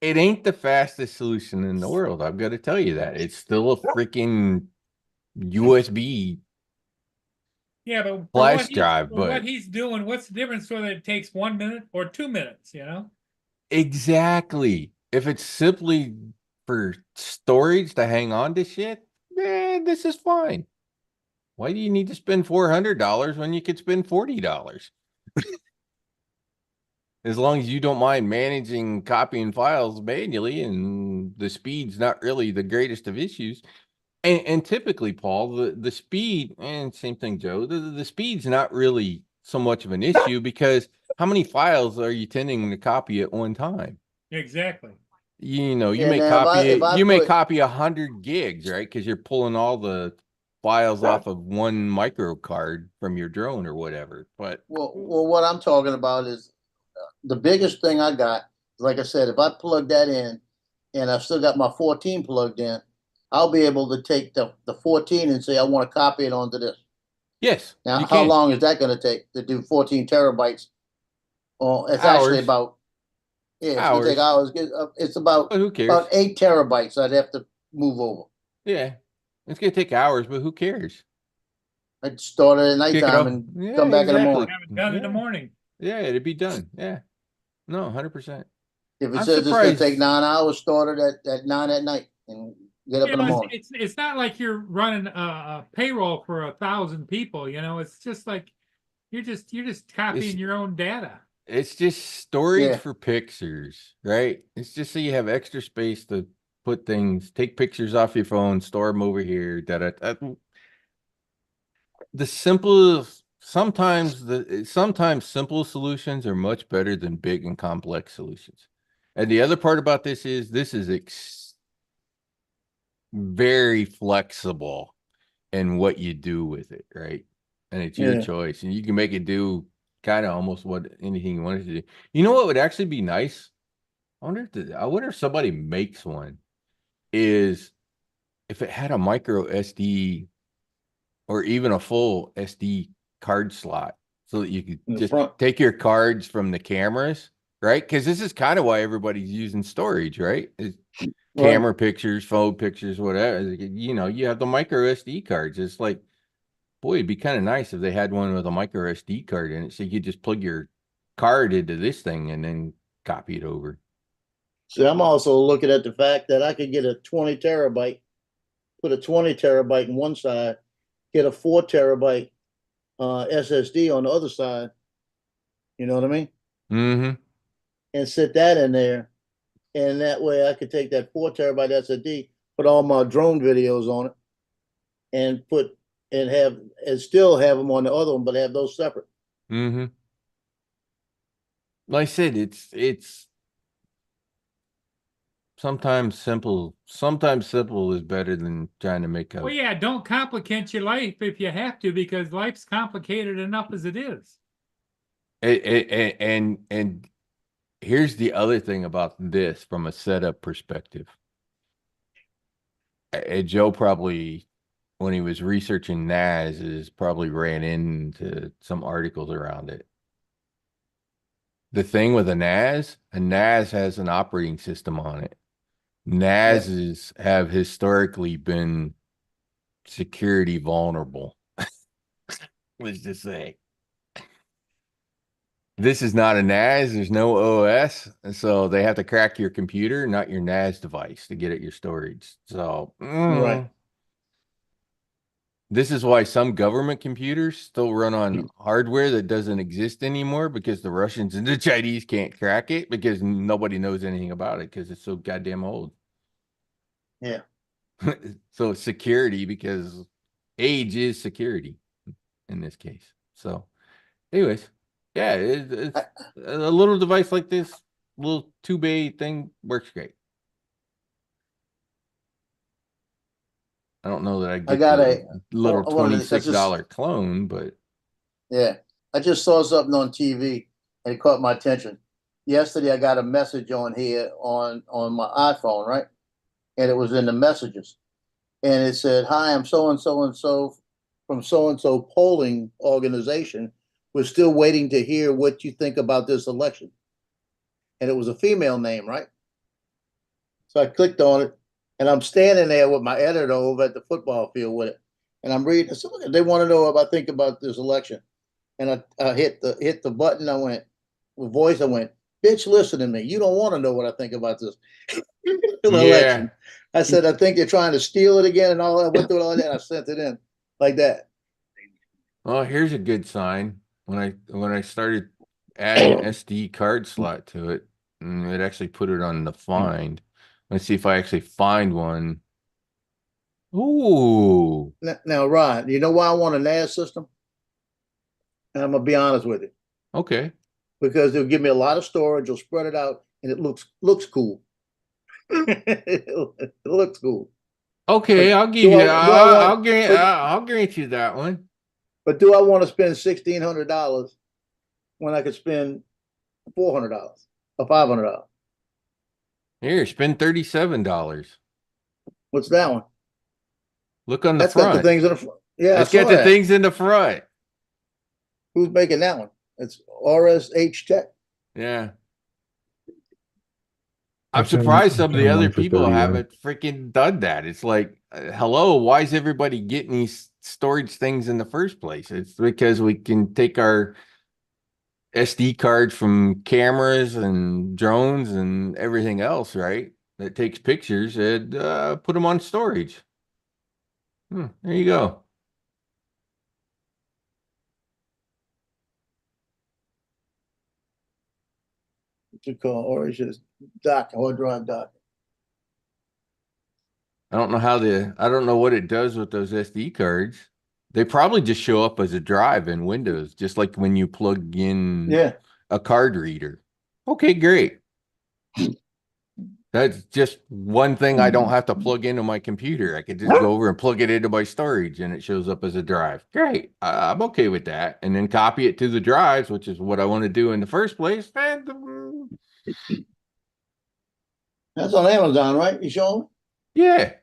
It ain't the fastest solution in the world. I've got to tell you that. It's still a freaking USB Yeah, but for flash drive, for but what he's doing, what's the difference whether it takes 1 minute or 2 minutes, you know? exactly. If it's simply for storage to hang on to shit, this is fine. Why do you need to spend $400 when you could spend $40? As long as you don't mind managing copying files manually and the speed's not really the greatest of issues. And typically, Paul, the speed, and same thing, Joe, the speed's not really so much of an issue because how many files are you tending to copy at one time? Exactly. You know, you Yeah, may now, if I you may put- copy 100 gigs, right? Because you're pulling all the files off of one micro card from your drone or whatever. But Well, what I'm talking about is the biggest thing I got. Like I said, if I plug that in, and I've still got my 14 plugged in, I'll be able to take the 14 and say I want to copy it onto this. yes, Now, you how can. long is that going to take to do 14 terabytes? Oh, it's actually Hours. about it's going to take hours. It's about But who cares? 8 terabytes. I'd have to move over. Yeah, it's gonna take hours, but who cares? I'd start it at Kick it nighttime off. and Yeah, come back in the exactly. morning. Have it done in the Yeah. morning. Yeah, it'd be done. Yeah. No, 100%. If it I'm says it's going to surprised. take 9 hours, start it at 9 at night and get up You in the know, morning. it's not like you're running a payroll for 1,000 people, you know, it's just like you're just copying your own data. It's just storage Yeah. for pictures, right? It's just so you have extra space to put things, take pictures off your phone, store them over here. The simplest, sometimes simple solutions are much better than big and complex solutions. And the other part about this is very flexible in what you do with it, right? And it's your Yeah. choice, and you can make it do kind of almost what anything you want it to do. You know what would actually be nice? I wonder if somebody makes one. Is if it had a micro SD or even a full SD card slot, so that you could In the just front. take your cards from the cameras, right? Because this is kind of why everybody's using storage, right? It's camera pictures, phone pictures, whatever. You know, you have the micro SD cards. It's like, boy, it'd be kind of nice if they had one with a micro SD card in it, so you could just plug your card into this thing and then copy it over. See, I'm also looking at the fact that I could get a 20 terabyte, put a 20 terabyte in one side, get a 4 terabyte SSD on the other side. You know what I mean? Mm-hmm. And sit that in there. And that way I could take that 4 terabyte SSD, put all my drone videos on it, and still have them on the other one, but have those separate. Mm-hmm. Like I said, it's sometimes simple is better than trying to make a Well, yeah, don't complicate your life if you have to, because life's complicated enough as it is. and here's the other thing about this from a setup perspective. Joe probably, when he was researching NAS, is probably ran into some articles around it. The thing with a NAS has an operating system on it. NASs have historically been security vulnerable. Let's just say. This is not a NAS. There's no OS. And so they have to crack your computer, not your NAS device, to get at your storage. So, Right. This is why some government computers still run on hardware that doesn't exist anymore, because the Russians and the Chinese can't crack it, because nobody knows anything about it because it's so goddamn old. Yeah. So it's security, because age is security in this case. So anyways, yeah, it's a little device like this, little 2-bay thing works great. I don't know that I get got the a- little one of the- that's $26 clone, but Yeah. I just saw something on TV and it caught my attention. Yesterday I got a message on here on my iPhone, right? And it was in the messages. And it said, "Hi, I'm so and so and so from so and so polling organization. We're still waiting to hear what you think about this election." And it was a female name, right? So I clicked on it, and I'm standing there with my editor over at the football field with it, and I'm reading. So they want to know what I think about this election, and I hit the button. I went with voice. I went, "Bitch, listen to me. You don't want to know what I think about this election." I said, "I think they're trying to steal it again," and all that. I went through all that. And I sent it in like that. well, here's a good sign. When I started adding SD card slot to it, and it actually put it on the find. Let's see if I actually find one. Ooh, Now, Ryan, you know why I want a NAS system? And I'm gonna be honest with you, okay. because it'll give me a lot of storage. It'll spread it out, and it looks cool. It looks cool. Okay, But I'll give do you. I- do I want- I'll grant you that one. But do I want to spend $1,600 when I could spend $400 or $500? Here, spend $37. What's that one? Look on the That's got front. the things in the front. Yeah, It's got the things in the front. Who's making that one? It's RSH Tech. Yeah. I I'm found- surprised I some of the found other one for people 31. haven't freaking done that. It's like, hello, why is everybody getting these storage things in the first place? It's because we can take our SD cards from cameras and drones and everything else, right? That takes pictures and put them on storage. There you go. What's it called? RSH Dock, hard drive dock. I don't know what it does with those SD cards. They probably just show up as a drive in Windows, just like when you plug in Yeah. a card reader. Okay, great. That's just one thing I don't have to plug into my computer. I could just go over and plug it into my storage and it shows up as a drive. Great. I'm okay with that. And then copy it to the drives, which is what I want to do in the first place. And That's on Amazon, right? You show yeah. Show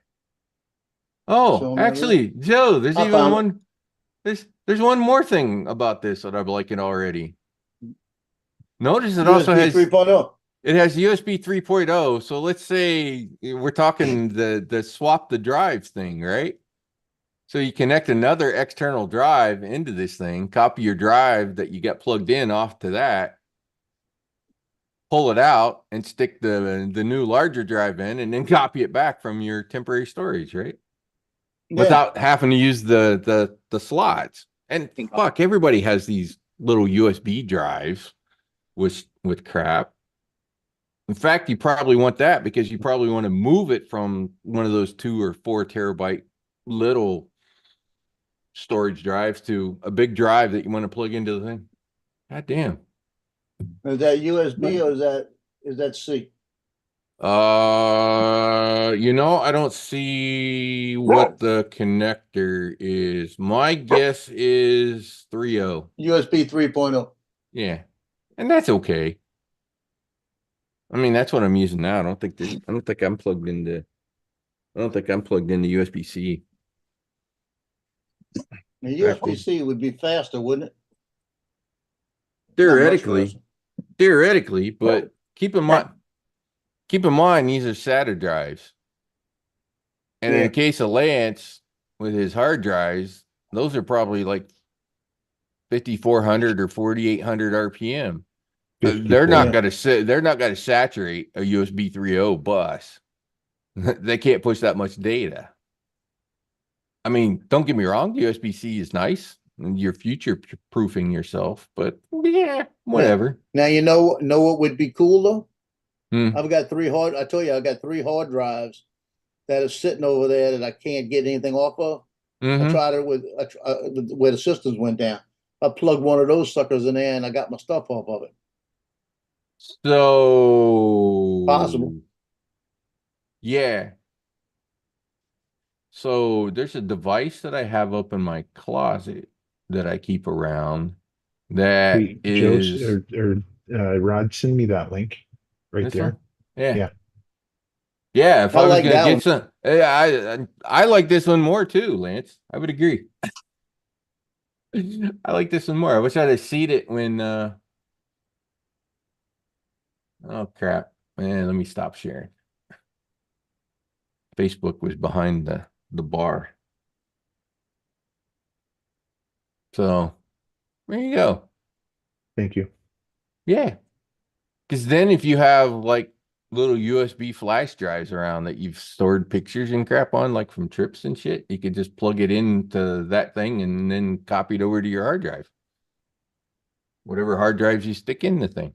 Oh, me actually, Joe, there's I even found it. one. There's one more thing about this that I'm liking already. Notice it also USB has 3.0. it has USB 3.0. So let's say we're talking the swap the drives thing, right? So you connect another external drive into this thing, copy your drive that you got plugged in off to that, pull it out and stick the new larger drive in, and then copy it back from your temporary storage, right? Yeah. Without having to use the slots. And fuck, everybody has these little USB drives with crap. In fact, you probably want that because you probably want to move it from one of those 2 or 4 terabyte little storage drives to a big drive that you want to plug into the thing. God damn. Is that USB or is that C? I don't see what the connector is. My guess is 3.0. USB 3.0. Yeah. And that's okay. I mean, that's what I'm using now. I don't think I'm plugged into USB-C. The USB-C would be faster, wouldn't it? Theoretically, but keep in mind these are SATA drives. And in Yeah. the case of Lance with his hard drives, those are probably like 5,400 or 4,800 RPM. They're not going to saturate a USB 3.0 bus. They can't push that much data. I mean, don't get me wrong, USB-C is nice and you're future proofing yourself, but yeah, whatever. Now you know what would be cool though? Hmm. I got 3 hard drives that are sitting over there that I can't get anything off of. Mhm. I tried it where the systems went down. I plugged one of those suckers in there and I got my stuff off of it. So Possible. Yeah. So there's a device that I have up in my closet that I keep around that Hey, is Rod, send me that link right this there. one? Yeah. Yeah. Yeah, if I I was like gonna that get one. some, I like this one more too, Lance. I would agree. I like this one more. I wish I'd have seen it when oh crap. Man, let me stop sharing. Facebook was behind the bar. So there you go. Thank you. Yeah. Because then if you have like little USB flash drives around that you've stored pictures and crap on, like from trips and shit, you could just plug it into that thing and then copy it over to your hard drive. Whatever hard drives you stick in the thing.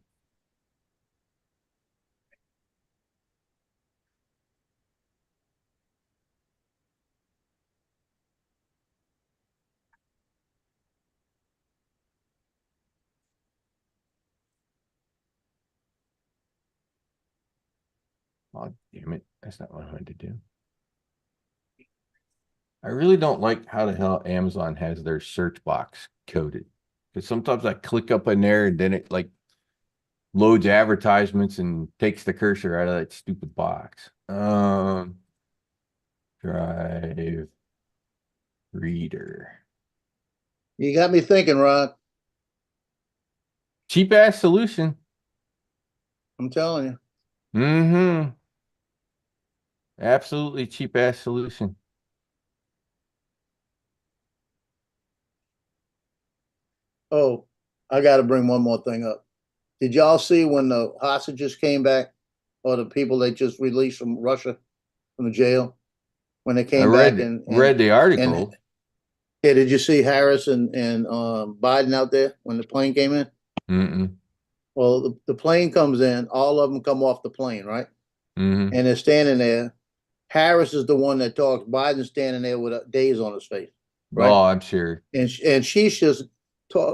Oh, damn it. That's not what I wanted to do. I really don't like how the hell Amazon has their search box coded. Because sometimes I click up in there and then it like loads advertisements and takes the cursor out of that stupid box. Drive reader. You got me thinking, Rod. Cheap ass solution. I'm telling you. Mm-hmm. Absolutely cheap ass solution. Oh, I got to bring one more thing up. Did y'all see when the hostages came back, or the people they just released from Russia, from the jail, when they I came back and read the article. Yeah, did you see Harris and Biden out there when the plane came in? Mm-mm. Well, the plane comes in, all of them come off the plane, right? Mm-hmm. And they're standing there. Harris is the one that talks. Biden's standing there with a daze on his face, right? Oh, I'm sure. And she's just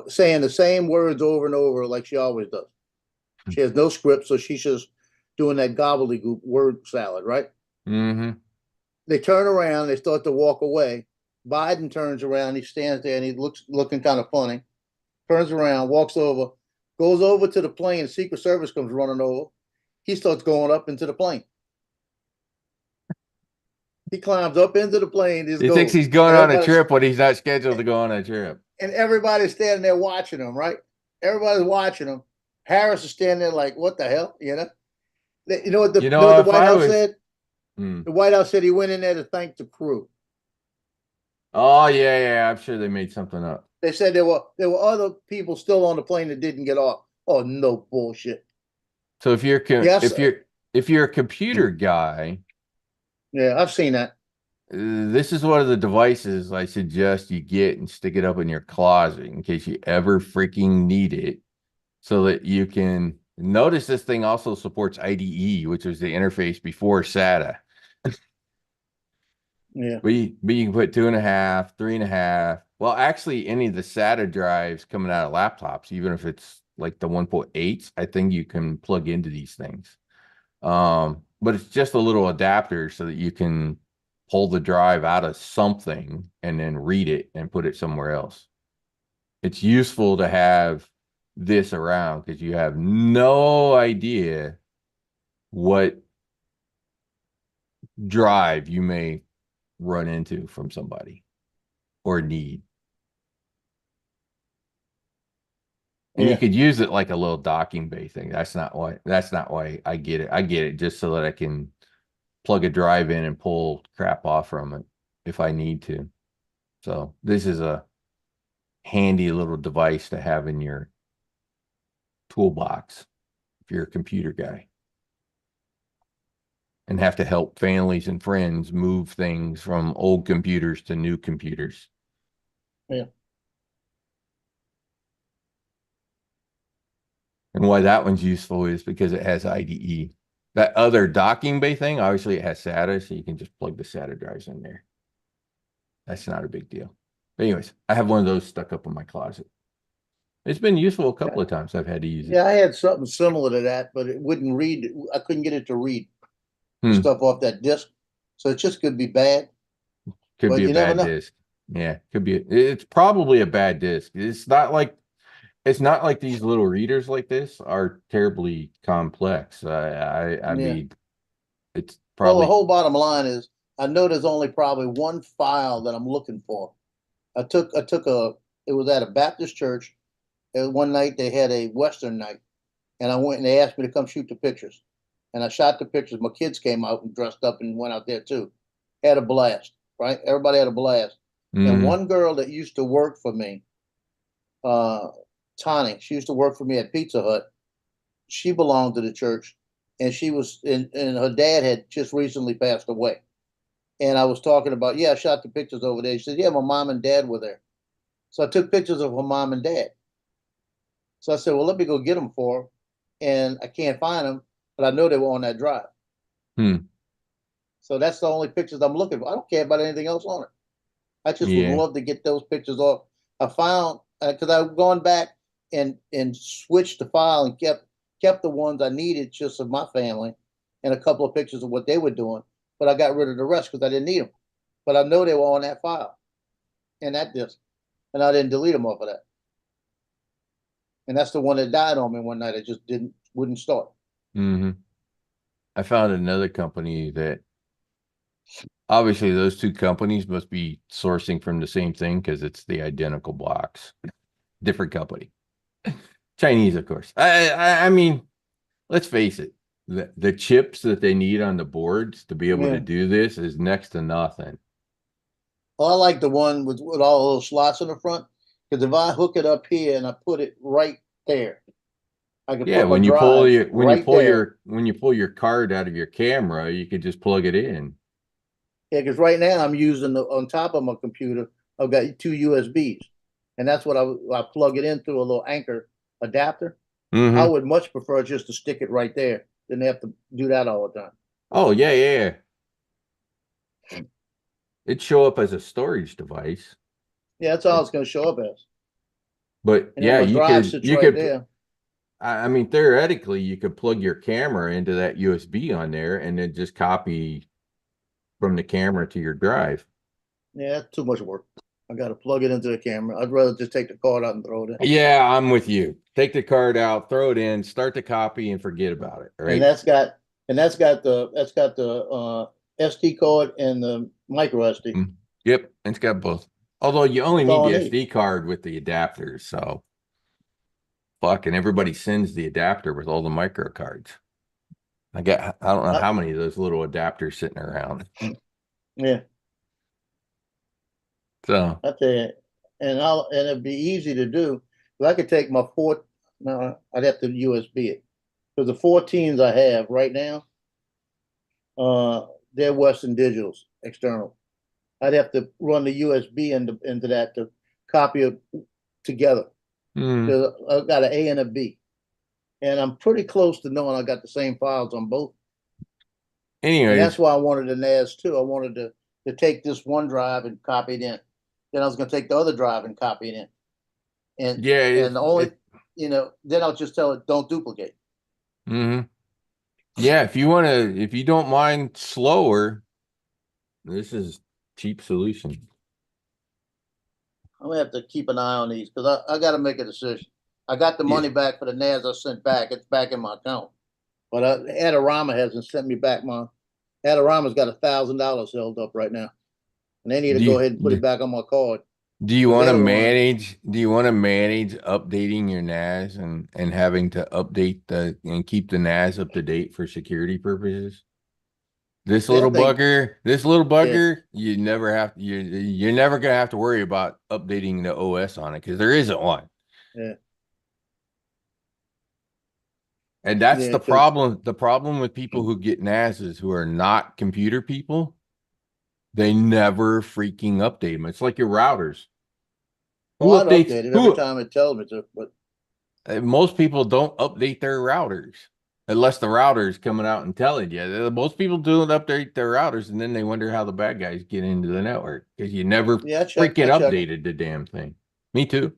saying the same words over and over like she always does. She has no script, so she's just doing that gobbledygook word salad, right? Mm-hmm. They turn around, they start to walk away. Biden turns around, he stands there and he looking kind of funny, turns around, walks over, goes over to the plane, the Secret Service comes running over. He starts going up into the plane. He climbs up into the plane. He thinks he's going on a Everybody's- trip when he's not scheduled to go on a trip. And everybody's standing there watching him, right? Everybody's watching him. Harris is standing there like, what the hell? You know? You know what the, You you know, know what if the White I House was- said? Hmm. The White House said he went in there to thank the crew. Oh yeah, I'm sure they made something up. They said there were other people still on the plane that didn't get off. Oh, no bullshit. So if you're Yes. if you're a computer guy, Yeah, I've seen that. this is one of the devices I suggest you get and stick it up in your closet in case you ever freaking need it, so that you can notice this thing also supports IDE, which was the interface before SATA. Yeah. But you can put 2.5, 3.5. Well, actually, any of the SATA drives coming out of laptops, even if it's like the 1.8s, I think you can plug into these things. But it's just a little adapter so that you can pull the drive out of something and then read it and put it somewhere else. It's useful to have this around because you have no idea what drive you may run into from somebody or need. And Yeah. you could use it like a little docking bay thing. That's not why I get it. I get it just so that I can plug a drive in and pull crap off from it if I need to. So this is a handy little device to have in your toolbox if you're a computer guy and have to help families and friends move things from old computers to new computers. Yeah. And why that one's useful is because it has IDE. That other docking bay thing, obviously it has SATA, so you can just plug the SATA drives in there. That's not a big deal. But anyways, I have one of those stuck up in my closet. It's been useful a couple of times I've had to use it. Yeah, I had something similar to that, but it wouldn't read. I couldn't get it to read Hmm. stuff off that disk. So it just could be bad. Could but be a you never bad know. disk. Yeah, could be. It's probably a bad disk. It's not like these little readers like this are terribly complex. I Yeah. mean, it's Well, probably the whole bottom line is I know there's only probably one file that I'm looking for. It was at a Baptist church. One night they had a Western night, and I went and they asked me to come shoot the pictures. And I shot the pictures. My kids came out and dressed up and went out there too. Had a blast, right? Everybody had a blast. And Mhm. one girl that used to work for me, Tani, she used to work for me at Pizza Hut. She belonged to the church, and and her dad had just recently passed away. And I was talking about, yeah, I shot the pictures over there. She said, yeah, my mom and dad were there. So I took pictures of her mom and dad. So I said, well, let me go get them for her. And I can't find them, but I know they were on that drive. Hmm. So that's the only pictures I'm looking for. I don't care about anything else on it. I just Yeah. would love to get those pictures off. I found, because I've gone back and switched the file and kept the ones I needed just of my family and a couple of pictures of what they were doing. But I got rid of the rest because I didn't need them. But I know they were on that file and that disk. And I didn't delete them off of that. And that's the one that died on me one night. I just wouldn't start. Hmm. I found another company that obviously those two companies must be sourcing from the same thing because it's the identical box. Different company. Chinese, of course. I mean, let's face it. The chips that they need on the boards to be able Yeah. to do this is next to nothing. Well, I like the one with all the little slots in the front because if I hook it up here and I put it right there, I can Yeah, put my when you pull drives your right there. when you pull your card out of your camera, you could just plug it in. Yeah, because right now I'm using on top of my computer, I've got two USBs, and that's what I plug it in through a little Anchor adapter. Mhm. I would much prefer just to stick it right there than have to do that all the time. Oh yeah. It'd show up as a storage device, Yeah, that's all it's going to show up as. but And yeah, then my drive sits right there. I mean, theoretically, you could plug your camera into that USB on there and then just copy from the camera to your drive. Yeah, that's too much work. I gotta plug it into the camera. I'd rather just take the card out and throw it in. Yeah, I'm with you. Take the card out, throw it in, start the copy, and forget about it. And Right? that's got the SD card and the micro SD. Mm. Yep, it's got both. Although you only That's all need I the need. SD card with the adapters, so fuck, and everybody sends the adapter with all the micro cards. I don't know how many of those little adapters sitting around. Yeah, So I tell you, and it'd be easy to do. But I could take my no, I'd have to USB it. Because the 14s I have right now, they're Western Digitals external. I'd have to run the USB into that to copy it together. mm, Because I've got an A and a B. And I'm pretty close to knowing I got the same files on both. And anyways, that's why I wanted the NAS too. I wanted to take this one drive and copy it in. Then I was gonna take the other drive and copy it in. And yeah, and the only then I'll just tell it don't duplicate. mhm. Yeah, if you don't mind slower, this is cheap solution. I'm gonna have to keep an eye on these because I gotta make a decision. I got the money back for the NAS I sent back. It's back in my account. But Adorama hasn't sent me back my Adorama's got $1,000 held up right now. And they need to Do go you- ahead and put it back on my card. Do you But want to they're the ones- manage? Do you want to manage updating your NAS and having to update and keep the NAS up to date for security purposes? This Yeah, I little think- bugger, you never have you're never gonna have to worry about updating the OS on it because there isn't one. Yeah. And that's Yeah, the 'cause- problem. The problem with people who get NASs who are not computer people, they never freaking update them. It's like your routers. Well, I'd update it every time it tells me to, but Most people don't update their routers unless the router is coming out and telling you. Most people don't update their routers, and then they wonder how the bad guys get into the network because you never yeah, freaking I check. updated the damn thing. Me too.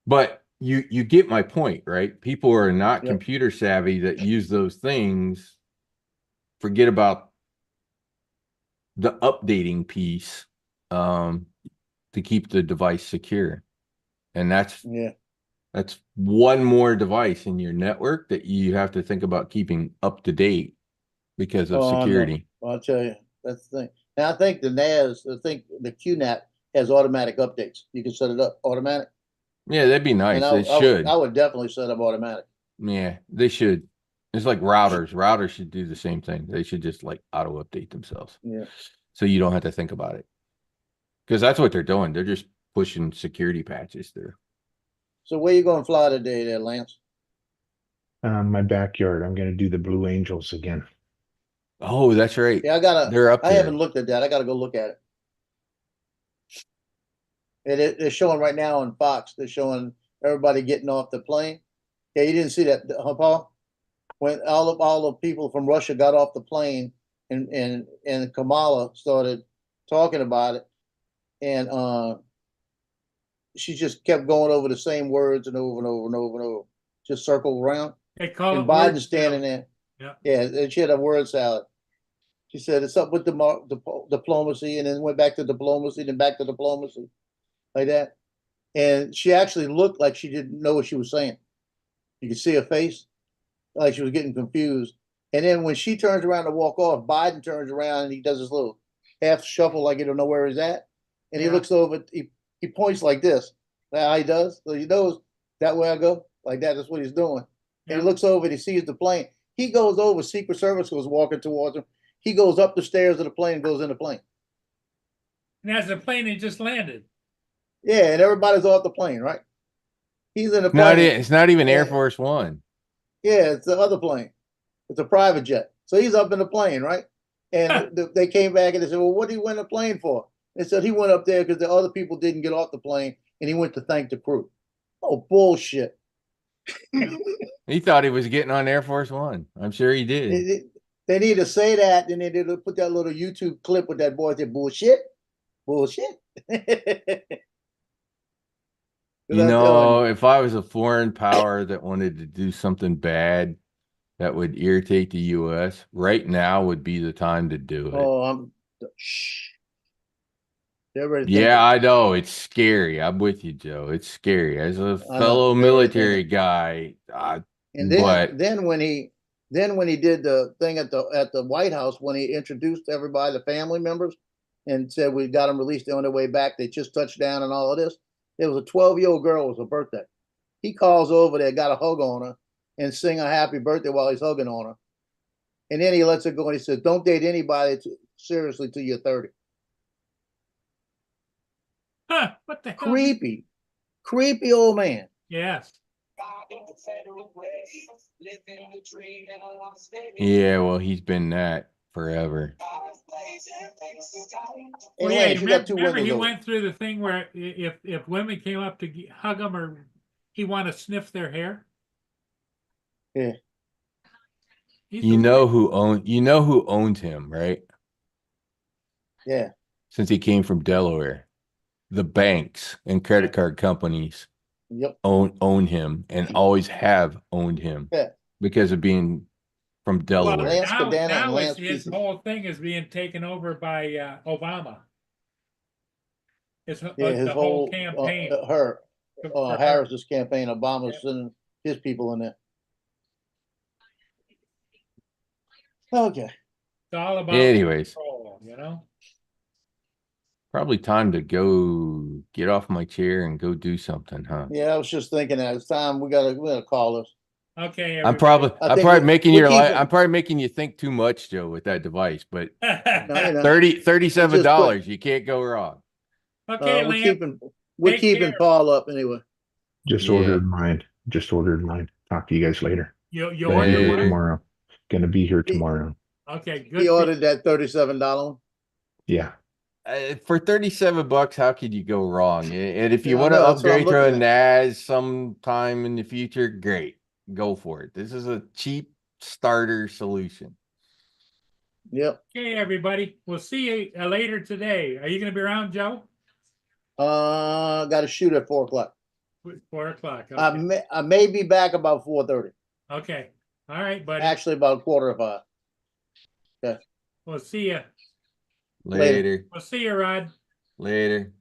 But you get my point, right? People are not Yep. computer savvy that use those things. Forget about the updating piece to keep the device secure. And that's Yeah. one more device in your network that you have to think about keeping up to date because of Oh, I know. security. Well, I'll tell you, that's the thing. Now, I think the QNAP has automatic updates. You can set it up automatic. Yeah, that'd be nice. And They should. I would definitely set up automatic. Yeah, they should. It's like routers. Routers should do the same thing. They should just like auto update themselves. Yeah. So you don't have to think about it. Because that's what they're doing. They're just pushing security patches through. So where you gonna fly today there, Lance? My backyard. I'm gonna do the Blue Angels again. Oh, that's right. Yeah, They're up I there. haven't looked at that. I gotta go look at it. And they're showing right now on Fox, they're showing everybody getting off the plane. Yeah, you didn't see that, huh, Paul? When all the people from Russia got off the plane and Kamala started talking about it, and she just kept going over the same words and over and over and over and over, just circled around. They call And it word Biden's standing salad. there. Yeah. Yeah, and she had a word salad. She said it's up with diplomacy, and then went back to diplomacy, then back to diplomacy, like that. And she actually looked like she didn't know what she was saying. You could see her face, like she was getting confused. And then when she turns around to walk off, Biden turns around and he does this little half shuffle, like he don't know where he's at. And he Yeah. looks over, he points like this. That's how he does. So he knows that way I go, like that. That's what he's doing. And Yeah. he looks over and he sees the plane. He goes over, Secret Service goes walking towards him. He goes up the stairs of the plane, goes in the plane. And that's the plane that just landed. Yeah, and everybody's off the plane, right? He's in the Not plane. it. It's not even Air Yeah. Force One. Yeah, it's the other plane. It's a private jet. So he's up in the plane, right? And they came back and they said, well, what did he win the plane for? They said he went up there because the other people didn't get off the plane and he went to thank the crew. Oh, bullshit. He thought he was getting on Air Force One. I'm sure he did. They need to say that, and then they put that little YouTube clip with that boy. Said bullshit, bullshit. You know, if I was a foreign power that wanted to do something bad that would irritate the US, right now would be the time to do it. Oh, shh. They're already Yeah, I thinking. know. It's scary. I'm with you, Joe. It's scary. As a I know, fellow they're already military thinking. guy, And but then when he did the thing at the White House, when he introduced everybody, the family members, and said we got them released, they're on their way back, they just touched down and all of this. There was a 12-year-old girl, it was her birthday. He calls over there, got a hug on her, and sing a happy birthday while he's hugging on her. And then he lets her go and he says, "Don't date anybody seriously till you're 30." Huh, what the hell? Creepy old man. Yes. yeah, well, he's been that forever. Well, yeah, Anyways, you you got two remember he windows open. went through the thing where if women came up to hug him or he want to sniff their hair. Yeah. He's You a know weird- who owned him, right? Yeah. Since he came from Delaware. The banks and credit card companies Yep. own him and always have owned him Yeah. because of being from Well, Delaware. Lance now, Cadena and now Lance his Peters. whole thing is being taken over by Obama. His, Yeah, his the whole whole campaign. her for her. Harris's campaign, Obama's Yeah. sending his people in there. Okay. It's all about Anyways, control, you know. probably time to go get off my chair and go do something, huh? Yeah, I was just thinking that it's time we gotta call this. Okay. I'm everybody. I I'm think probably we- making we're your life. keeping- I'm probably making you think too much, Joe, with that device. But No, you know, $37, you can't go wrong. Okay, we're Lance. keeping Take care. Paul up anyway. Just Yeah. ordered mine. Just ordered mine. Talk to you guys later. You Later. ordered one? Tomorrow. Gonna be here tomorrow. Okay, good. He for ordered that $37 one. Yeah. For $37, how could you go wrong? And if you Yeah, I want to know, that's what I'm upgrade to a looking NAS sometime in the future, great, go for it. This is a cheap starter solution. Yep. Okay, everybody. We'll see you later today. Are you going to be around, Joe? Got to shoot at 4:00. 4:00. I Okay. I may be back about 4:30. Okay. All right, buddy. Actually, about 4:45. We'll see you. Later. We'll see you, Rod. Later.